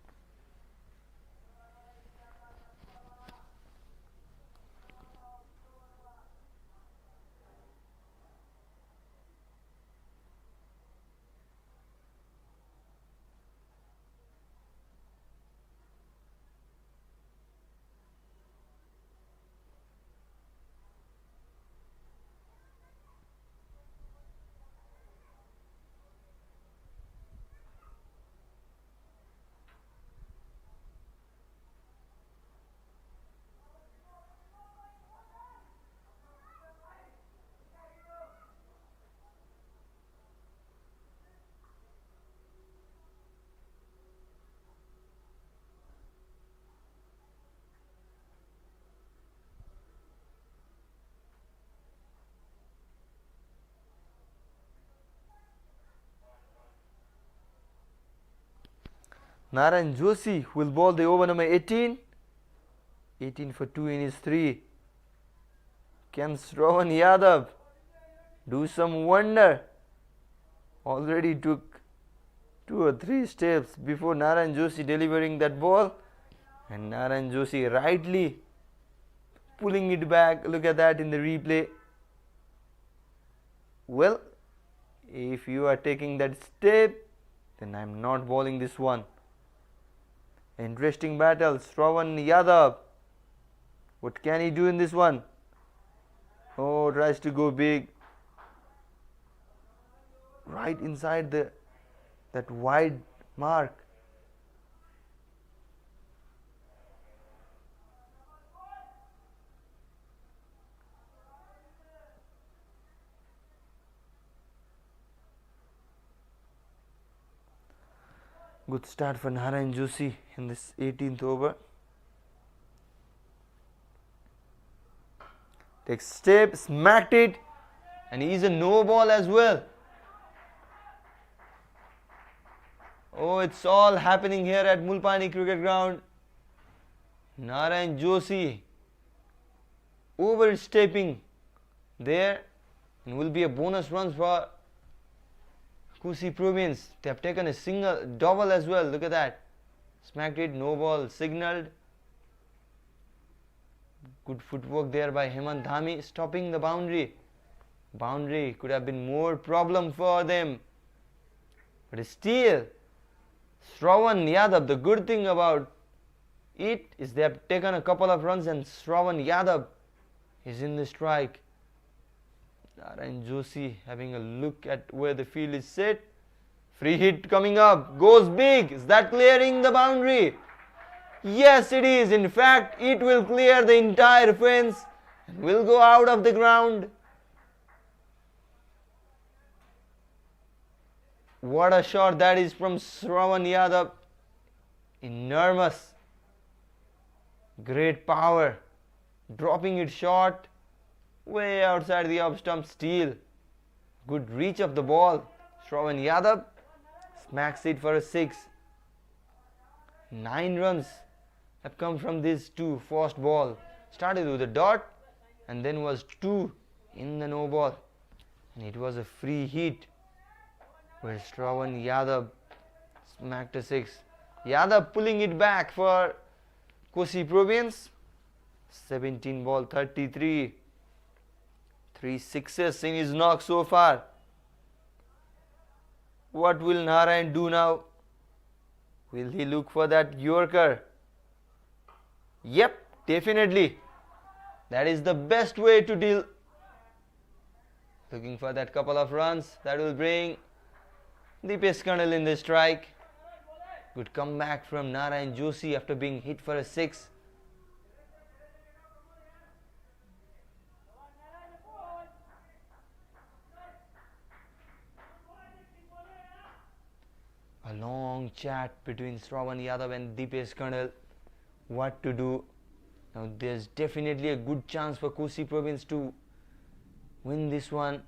Narayan Joshi will bowl the over number 18. 18 for 2 in his 3. Can Shravan Yadav do some wonder? Already took 2 or 3 steps before Narayan Joshi delivering that ball, and Narayan Joshi rightly pulling it back. Look at that in the replay. Well, if you are taking that step, then I am not bowling this one. Interesting battle. Shravan Yadav, what can he do in this one? Oh, tries to go big, right inside that wide mark. Good start for Narayan Joshi in this 18th over. Takes step, smacked it, and he's a no ball as well. Oh, it's all happening here at Mulpani Cricket Ground. Narayan Joshi overstepping there, and will be a bonus run for Kosi Province. They have taken a double as well. Look at that. Smacked it, no ball signalled. Good footwork there by Hemant Dhami, stopping the boundary. Boundary could have been more problem for them. But still, Shravan Yadav, the good thing about it is they have taken a couple of runs and Shravan Yadav is in the strike. Narayan Joshi having a look at where the field is set. Free hit coming up, goes big. Is that clearing the boundary? Yes, it is. In fact, it will clear the entire fence and will go out of the ground. What a shot that is from Shravan Yadav. Enormous. Great power. Dropping it short. Way outside the off stump, steal. Good reach of the ball. Shravan Yadav smacks it for a 6. 9 runs have come from these 2 first ball. Started with a dot and then was 2 in the no ball. And it was a free hit where Shravan Yadav smacked a 6. Yadav pulling it back for Kosi Province. 17 ball 33. 3 sixes in his knock so far. What will Narayan do now? Will he look for that Yorker? Yep, definitely. That is the best way to deal. Looking for that couple of runs that will bring Deepesh Kandal in the strike. Good comeback from Narayan Joshi after being hit for a 6. chat between Shravan Yadav and Deepesh Kandal. What to do? Now there's definitely a good chance for Kosi province to win this one.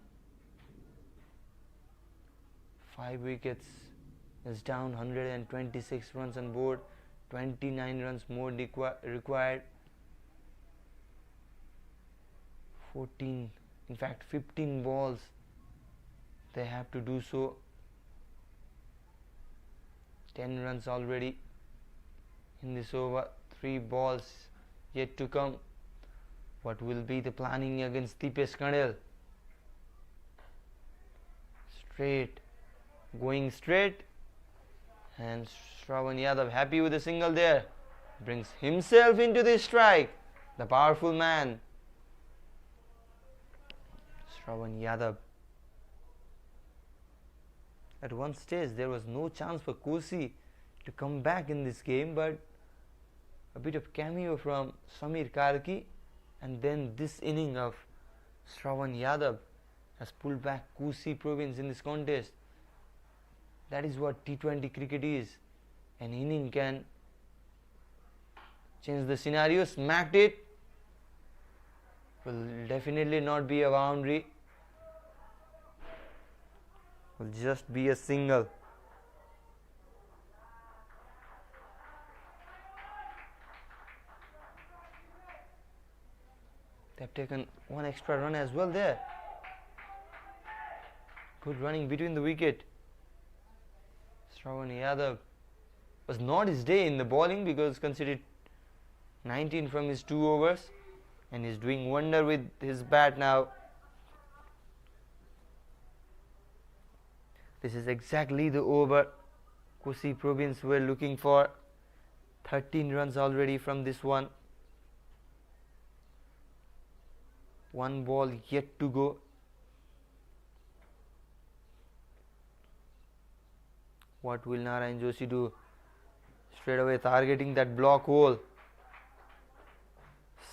5 wickets is down, 126 runs on board, 29 runs more required. 14, in fact 15 balls they have to do so. 10 runs already in this over, 3 balls yet to come. What will be the planning against Deepesh Kandal? Straight, going straight, and Shravan Yadav happy with a single there, brings himself into the strike, the powerful man Shravan Yadav. At one stage there was no chance for Kosi to come back in this game, but a bit of cameo from Samir Karki, and then this inning of Shravan Yadav has pulled back Kosi province in this contest. That is what T20 cricket is. An inning can change the scenario. Smacked it. Will definitely not be a boundary. Will just be a single. They've taken one extra run as well there. Good running between the wicket. Shravan Yadav was not his day in the bowling because conceded 19 from his 2 overs, and he's doing wonder with his bat now. This is exactly the over Kosi province were looking for. 13 runs already from this one. 1 ball yet to go. What will Narayan Joshi do? Straight away targeting that block hole.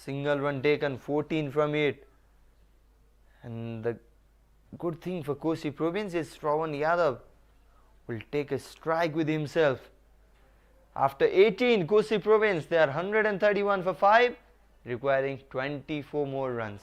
Single run taken, 14 from it. And the good thing for Kosi province is Shravan Yadav will take a strike with himself. After 18, Kosi province, they are 131 for 5, requiring 24 more runs.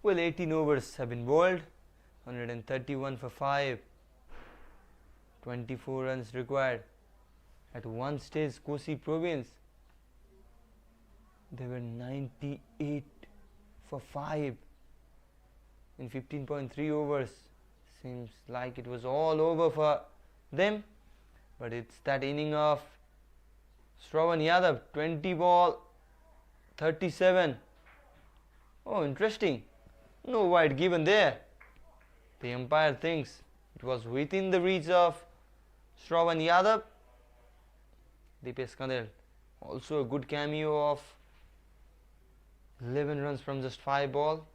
Well, 18 overs have been bowled, 131 for 5, 24 runs required. At one stage, Kosi province, they were 98 for 5 in 15.3 overs. Seems like it was all over for them, but it's that inning of Shravan Yadav, 20 ball, 37. Oh, interesting. No wide given there. The umpire thinks it was within the reach of Shravan Yadav. Deepesh Kandal, also a good cameo of 11 runs from just 5 ball.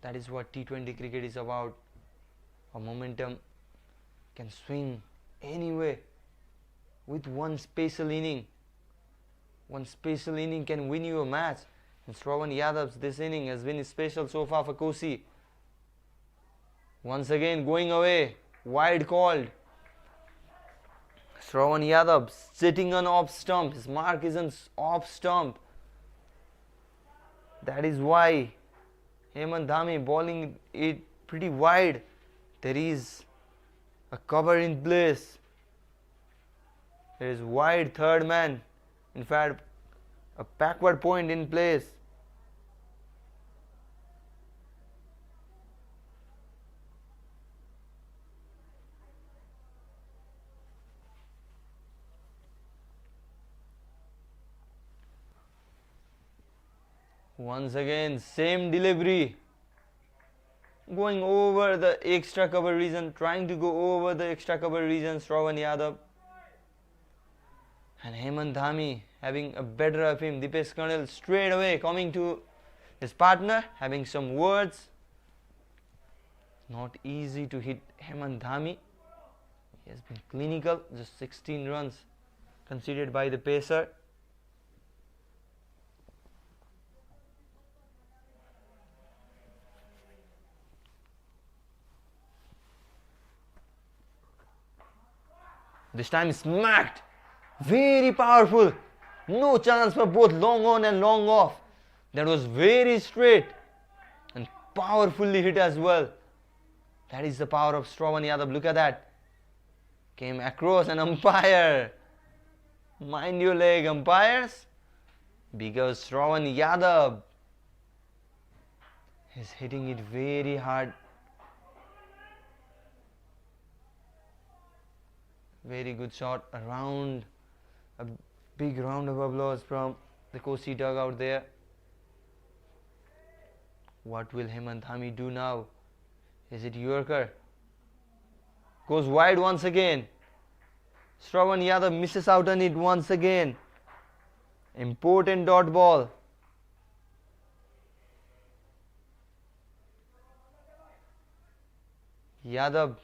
That is what T20 cricket is about. A momentum can swing anyway with one special inning. One special inning can win you a match. And Shravan Yadav's this inning has been special so far for Kosi. Once again going away, wide called. Shravan Yadav sitting on off stump. His mark is on off stump. That is why Hemant Dhami bowling it pretty wide. There is a cover in place. There is wide third man. In fact, a backward point in place. Once again, same delivery. Going over the extra cover region, trying to go over the extra cover region, Shravan Yadav. And Hemant Dhami having a better of him. Dipesh Karnal straight away coming to his partner, having some words. Not easy to hit Hemant Dhami. He has been clinical, just 16 runs conceded by the pacer. This time smacked. Very powerful. No chance for both long on and long off. That was very straight and powerfully hit as well. That is the power of Shravan Yadav. Look at that. Came across an umpire. Mind your leg, umpires. Because Shravan Yadav is hitting it very hard. Very good shot around. A big round of applause from the Kosi dugout there. What will Hemant Dhami do now? Is it Yorker? Goes wide once again. Shravan Yadav misses out on it once again. Important dot ball. Yadav,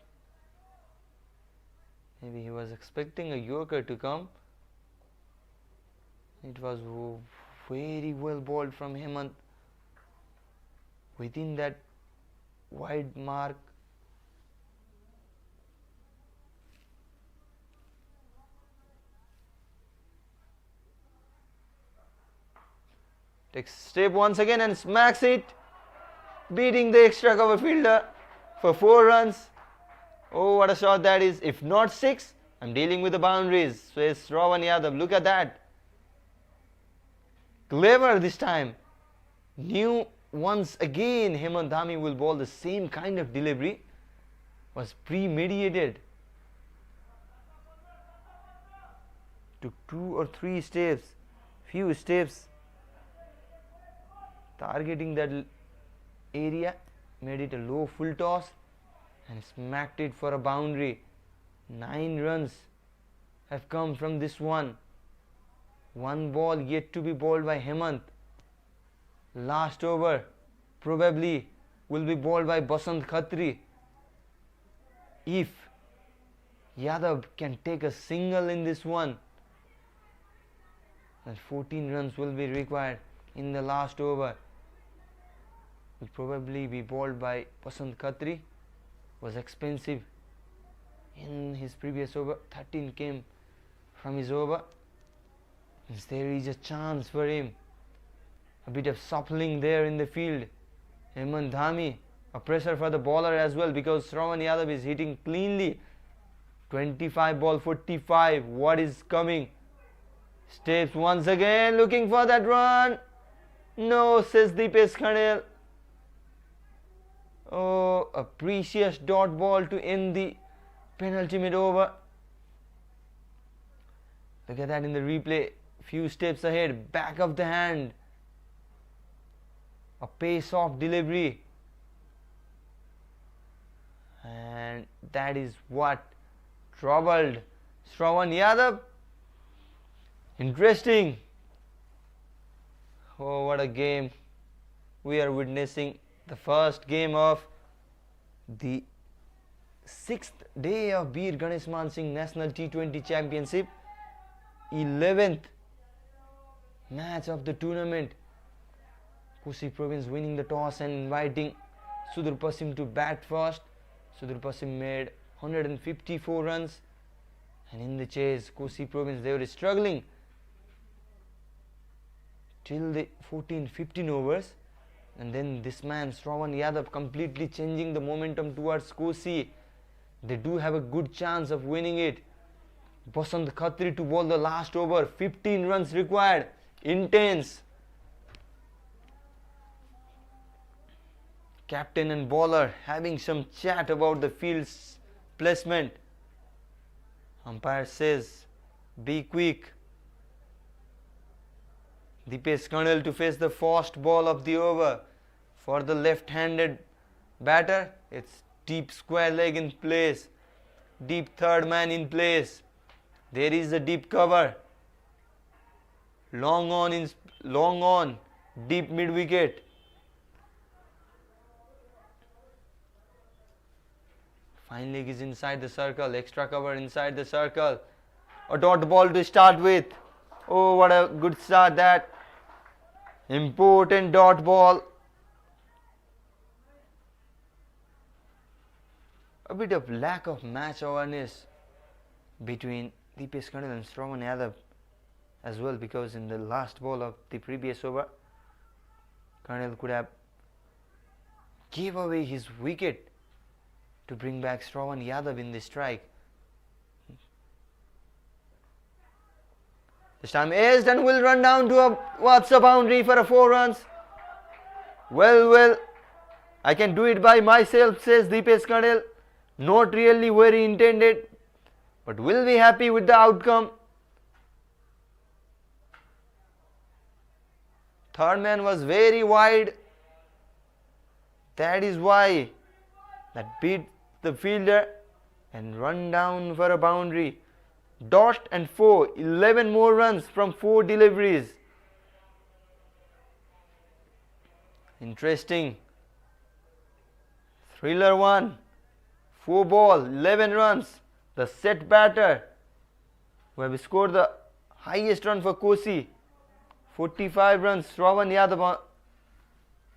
maybe he was expecting a Yorker to come. It was very well bowled from Hemant. Within that wide mark. Takes step once again and smacks it, beating the extra cover fielder for 4 runs. Oh, what a shot that is. If not 6, I'm dealing with the boundaries, says Shravan Yadav. Look at that. Clever this time. Knew once again Hemant Dhami will bowl the same kind of delivery. Was premeditated. Took 2 or 3 steps, few steps, targeting that area, made it a low full toss and smacked it for a boundary. 9 runs have come from this one. One ball yet to be bowled by Hemant. Last over probably will be bowled by Basant Khatri. If Yadav can take a single in this one, then 14 runs will be required in the last over. Will probably be bowled by Basant Khatri. Was expensive in his previous over. 13 came from his over. There is a chance for him. A bit of suppling there in the field. Hemant Dhami, a pressure for the bowler as well, because Shravan Yadav is hitting cleanly. 25 ball 45. What is coming? Steps once again, looking for that run. No, says Dipesh Karnal. Oh, a precious dot ball to end the penultimate over. Look at that in the replay. Few steps ahead, back of the hand. A pace-off delivery. And that is what troubled Shravan Yadav. Interesting. Oh, what a game. We are witnessing the first game of the 6th day of Bir Ganeshman Singh National T20 Championship. 11th match of the tournament. Kosi province winning the toss and inviting Sudurpashchim to bat first. Sudurpashchim made 154 runs And in the chase, Kosi province, they were struggling till the 14-15 overs. And then this man, Shravan Yadav, completely changing the momentum towards Kosi. They do have a good chance of winning it. Basant Khatri to bowl the last over. 15 runs required. Intense. Captain and bowler having some chat about the field's placement. Umpire says, be quick. Dipesh Karnal to face the first ball of the over. For the left-handed batter, it's deep square leg in place. Deep third man in place. There is a deep cover. Long on, deep mid wicket. Fine leg is inside the circle, extra cover inside the circle. A dot ball to start with. Oh, what a good start that. Important dot ball. A bit of lack of match awareness between Dipesh Karnal and Shravan Yadav as well, because in the last ball of the previous over, Karnal could have gave away his wicket to bring back Shravan Yadav in the strike. This time aced and will run down to what's a boundary for a 4 runs. Well, I can do it by myself, says Dipesh Karnal. Not really very intended, but will be happy with the outcome. Third man was very wide. That is why that beat the fielder and run down for a boundary. Dot and 4, 11 more runs from 4 deliveries. Interesting. Thriller one. 4 ball, 11 runs. The set batter who have scored the highest run for Kosi. 45 runs. Shravan Yadav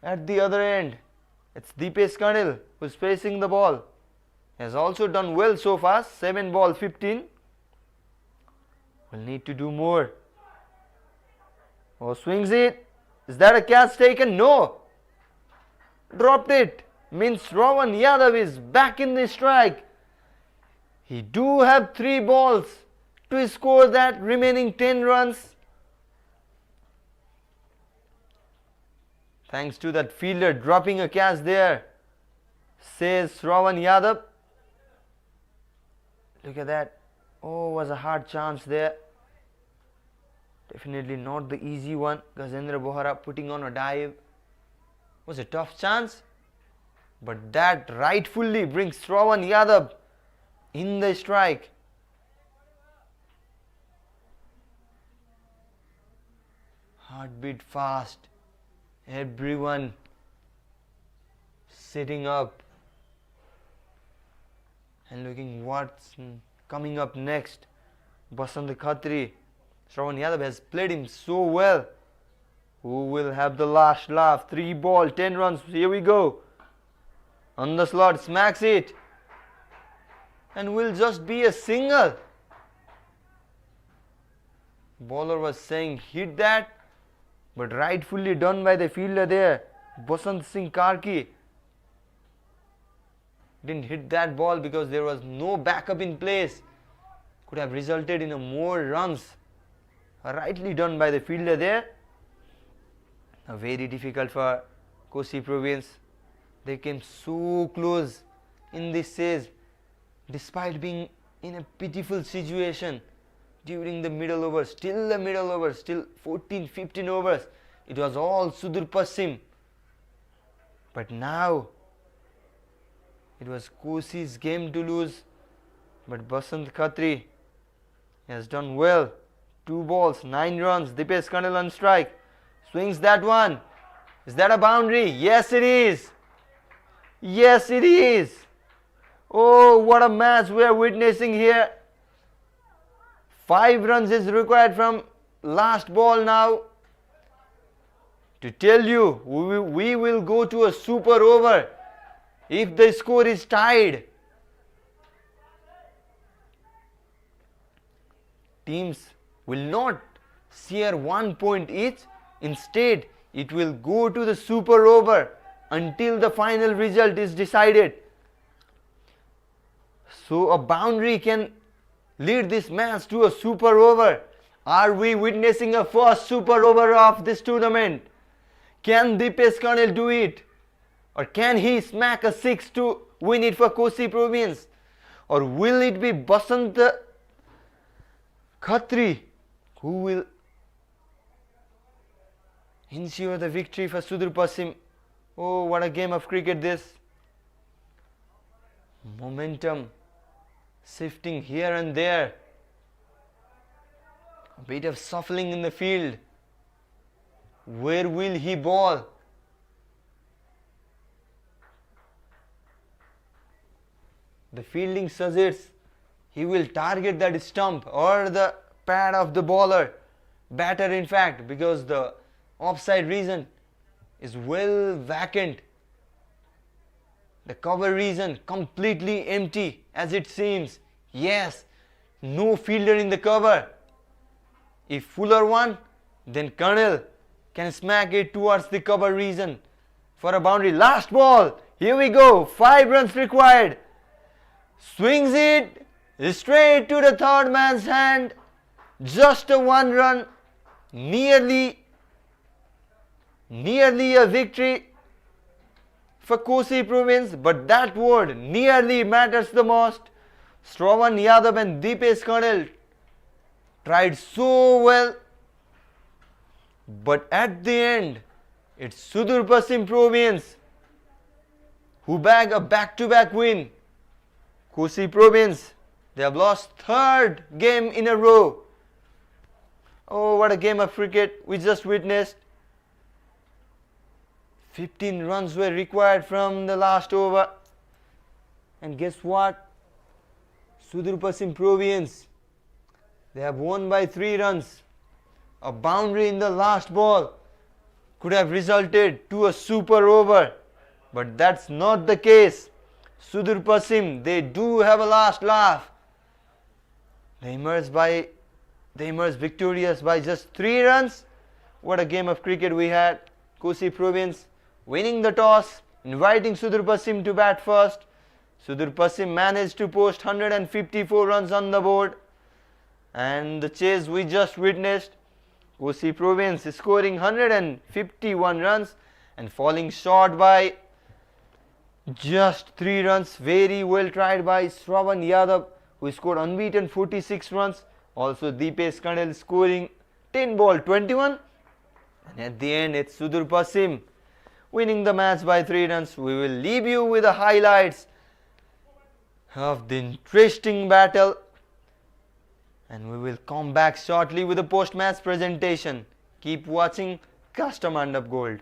at the other end. It's Dipesh Karnal who's facing the ball. Has also done well so far. 7 ball, 15. Will need to do more. Oh, swings it. Is that a catch taken? No. Dropped it. Means Shravan Yadav is back in the strike. He do have 3 balls to score that remaining 10 runs. Thanks to that fielder dropping a catch there, says Shravan Yadav. Look at that. Oh, was a hard chance there. Definitely not the easy one. Gajendra Bohara putting on a dive. Was a tough chance. But that rightfully brings Shravan Yadav in the strike. Heartbeat fast. Everyone sitting up and looking what's coming up next. Basant Khatri. Shravan Yadav has played him so well. Who will have the last laugh? 3 ball, 10 runs. Here we go. On the slot, smacks it. And will just be a single. Bowler was saying hit that, but rightfully done by the fielder there. Basant Singh Karki didn't hit that ball because there was no backup in place. Could have resulted in a more runs. Rightly done by the fielder there. Very difficult for Kosi province. They came so close in this chase despite being in a pitiful situation during the middle over. Still the middle over, still 14-15 overs. It was all Sudurpashchim. But now it was Kosi's game to lose. But Basant Khatri has done well. 2 balls, 9 runs. Dipesh Karnal on strike. Swings that one. Is that a boundary? Yes, it is. Yes, it is. Oh, what a match we are witnessing here. 5 runs is required from last ball now. To tell you, we will go to a super over if the score is tied. teams will not share 1 point each. Instead, it will go to the super over until the final result is decided. So a boundary can lead this match to a super over. Are we witnessing a first super over of this tournament? Can Dipesh Karnal do it? Or can he smack a 6 to win it for Kosi province? Or will it be Basant Khatri who will ensure the victory for Sudurpashchim? Oh, what a game of cricket this. Momentum shifting here and there. A bit of shuffling in the field. Where will he ball? The fielding suggests he will target that stump or the pad of the batter in fact, because the offside region is well vacant. The cover region completely empty as it seems. Yes, no fielder in the cover. If Fuller won, then Karnal can smack it towards the cover region for a boundary. Last ball, here we go, 5 runs required. Swings it straight to the third man's hand. Just a 1 run, nearly a victory for Kosi province, but that word nearly matters the most. Shravan Yadav and Dipesh Karnal tried so well, but at the end it's Sudurpashchim province who bag a back-to-back win. Kosi province, they have lost 3rd game in a row. Oh, what a game of cricket we just witnessed. 15 runs were required from the last over, and guess what? Sudurpashchim province, they have won by 3 runs. A boundary in the last ball could have resulted to a super over, but that's not the case. Sudurpashchim, they do have a last laugh. They emerged victorious by just 3 runs. What a game of cricket we had. Kosi province winning the toss, inviting Sudurpashchim to bat first. Sudurpashchim managed to post 154 runs on the board, and the chase we just witnessed. Kosi province is scoring 151 runs and falling short by just 3 runs. Very well tried by Shravan Yadav, who scored unbeaten 46 runs. Also Dipesh Karnal scoring 10 ball 21. And at the end it's Sudurpashchim winning the match by 3 runs. We will leave you with the highlights of the interesting battle, and we will come back shortly with a post-match presentation. Keep watching Custom Mandap Gold.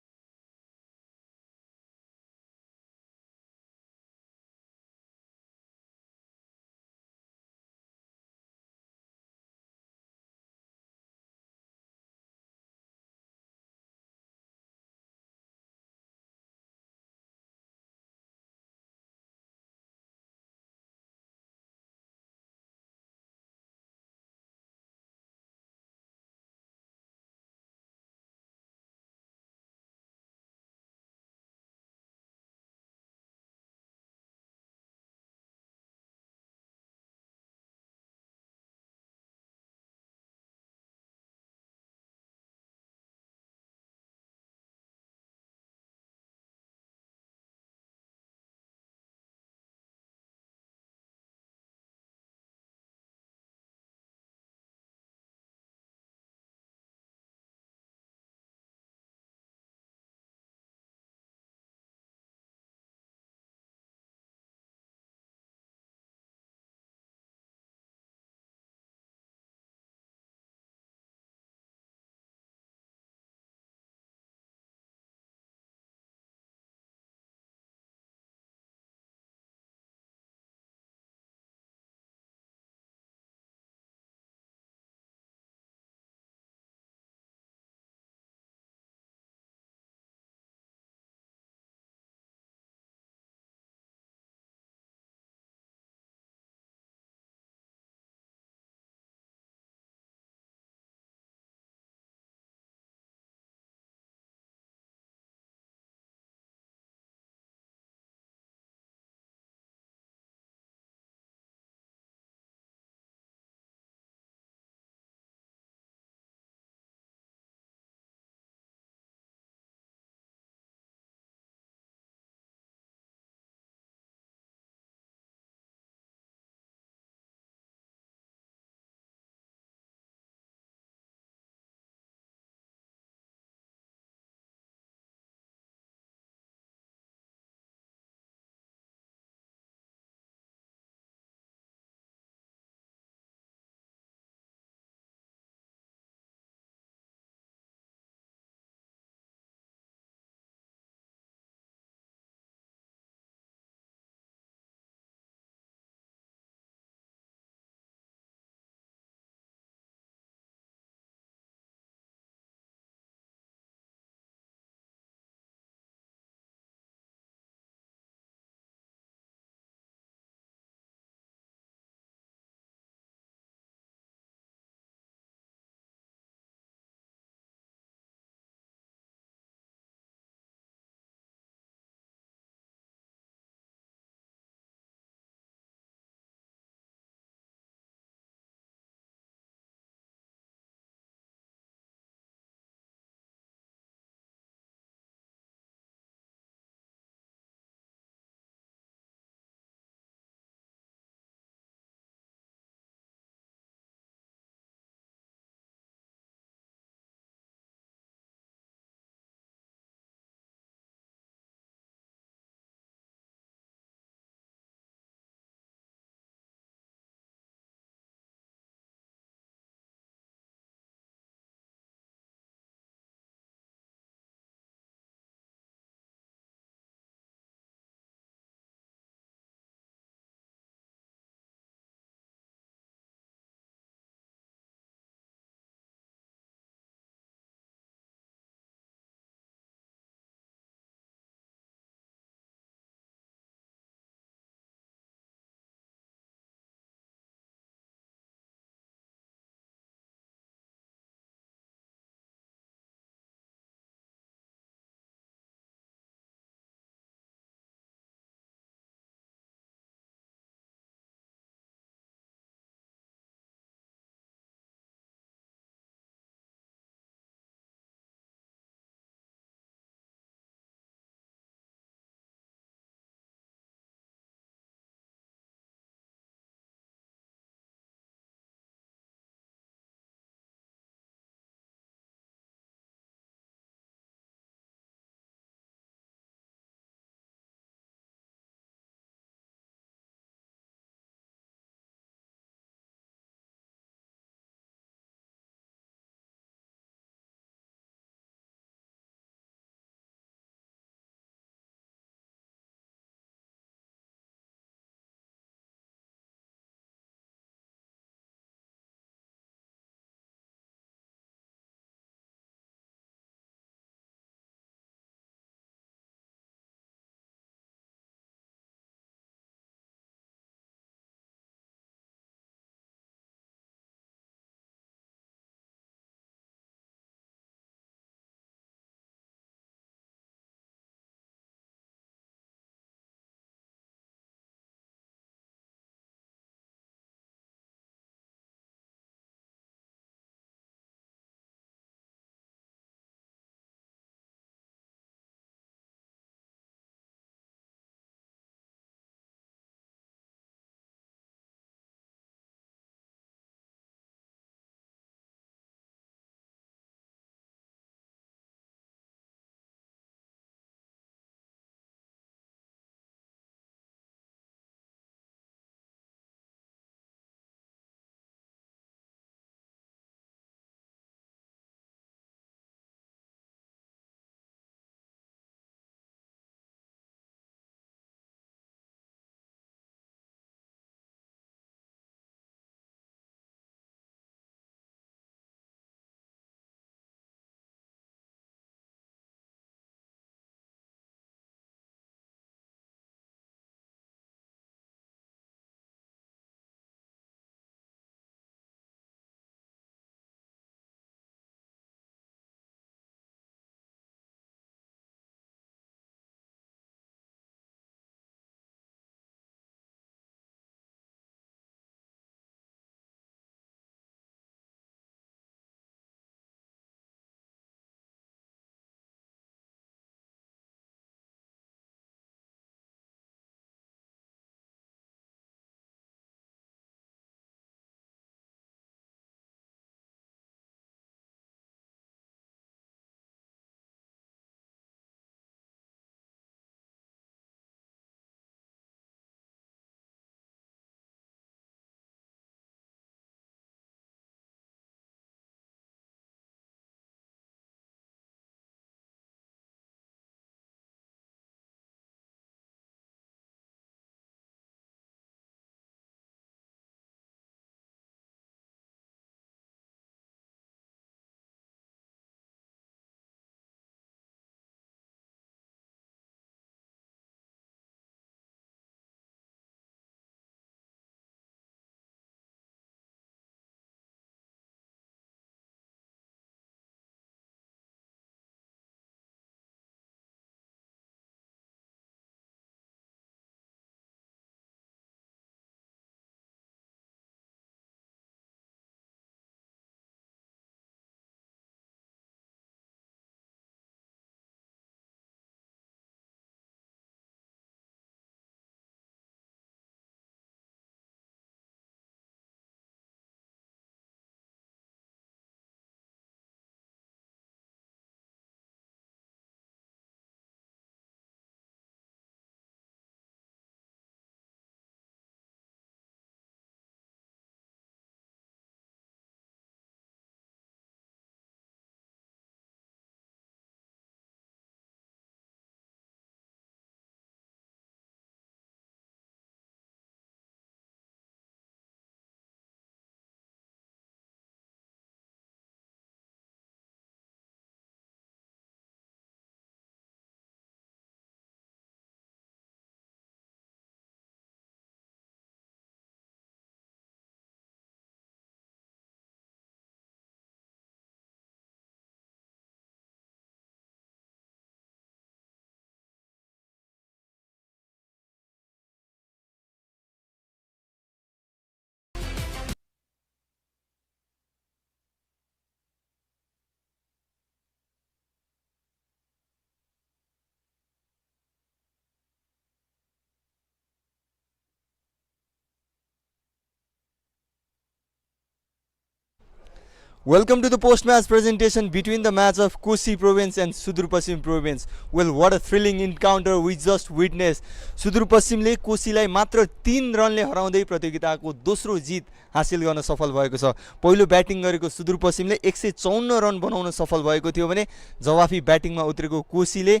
Welcome to the post-match presentation between the match of Kosi province and Sudurpashchim province. Well, what a thrilling encounter we just witnessed. Sudurpashchimले कोशीलाई मात्र 3 रनले हराउँदै प्रतियोगिताको दोस्रो जित हासिल गर्न सफल भएको छ. पहिलो ब्याटिङ गरेको सुदूरपश्चिमले 154 रन बनाउन सफल भएको थियो भने जवाफी ब्याटिङमा उत्रेको कोशीले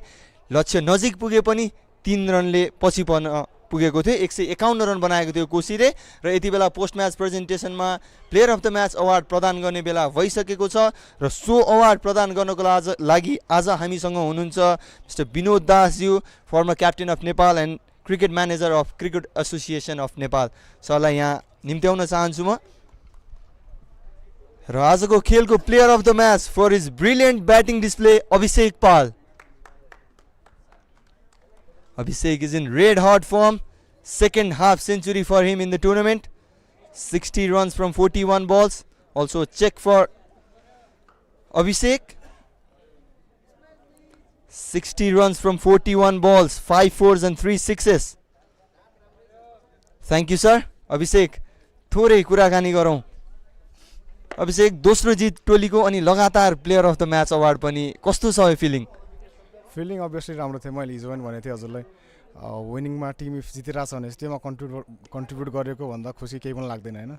लक्ष्य नजिक पुगे पनि 3 रनले पछि पुगेको थियो. 151 रन बनाएको थियो कोशीले र यति बेला पोस्ट म्याच प्रेजेन्टेसनमा player of the match award प्रदान गर्ने बेला भइसकेको छ र सो अवार्ड प्रदान गर्नको लागि आज हामीसँग हुनुहुन्छ मिस्टर विनोद दासज्यू, former captain of Nepal and cricket manager of cricket association of Nepal. सरलाई यहाँ निम्त्याउन चाहन्छु म. र आजको खेलको player of the match for his brilliant batting display Abhishek Pal. Abhishek is in red hot form. Second half century for him in the tournament. 60 runs from 41 balls. Also a check for Abhishek. 60 runs from 41 balls. 5 fours and 3 sixes. Thank you sir. Abhishek, थोरै कुराकानी गरौँ. अभिषेक, दोस्रो जित टोलीको अनि लगातार player of the match award पनि कस्तो छ यो फिलिङ? फिल्डिङ अभियसली राम्रो थियो. मैले हिजो पनि भनेको थिएँ हजुरलाई, विनिङमा टिम इफ जितिरहेको छ भने त्यसमा कन्ट्रिब्युट गरेको भन्दा खुसी केही पनि लाग्दैन होइन.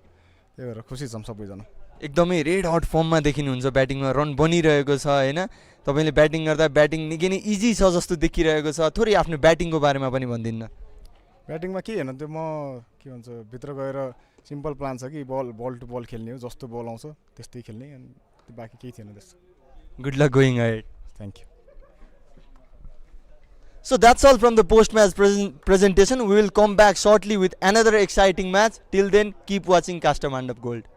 त्यही भएर खुसी छौँ सबैजना. एकदमै रेड हट फर्ममा देखिनुहुन्छ. ब्याटिङमा रन बनिरहेको छ होइन. तपाईँले ब्याटिङ गर्दा ब्याटिङ निकै नै इजी छ जस्तो देखिरहेको छ. थोरै आफ्नो ब्याटिङको बारेमा पनि भनिदिनु. ब्याटिङमा के होइन, त्यो म के भन्छ भित्र गएर सिम्पल प्लान छ कि बल टु बल खेल्ने हो. जस्तो बल आउँछ त्यस्तै खेल्ने, अनि बाँकी केही थिएन त्यस्तो. Good luck going ahead. Thank you. So that's all from the post-match presentation. We will come back shortly with another exciting match. Till then, keep watching Caster Mandap Gold.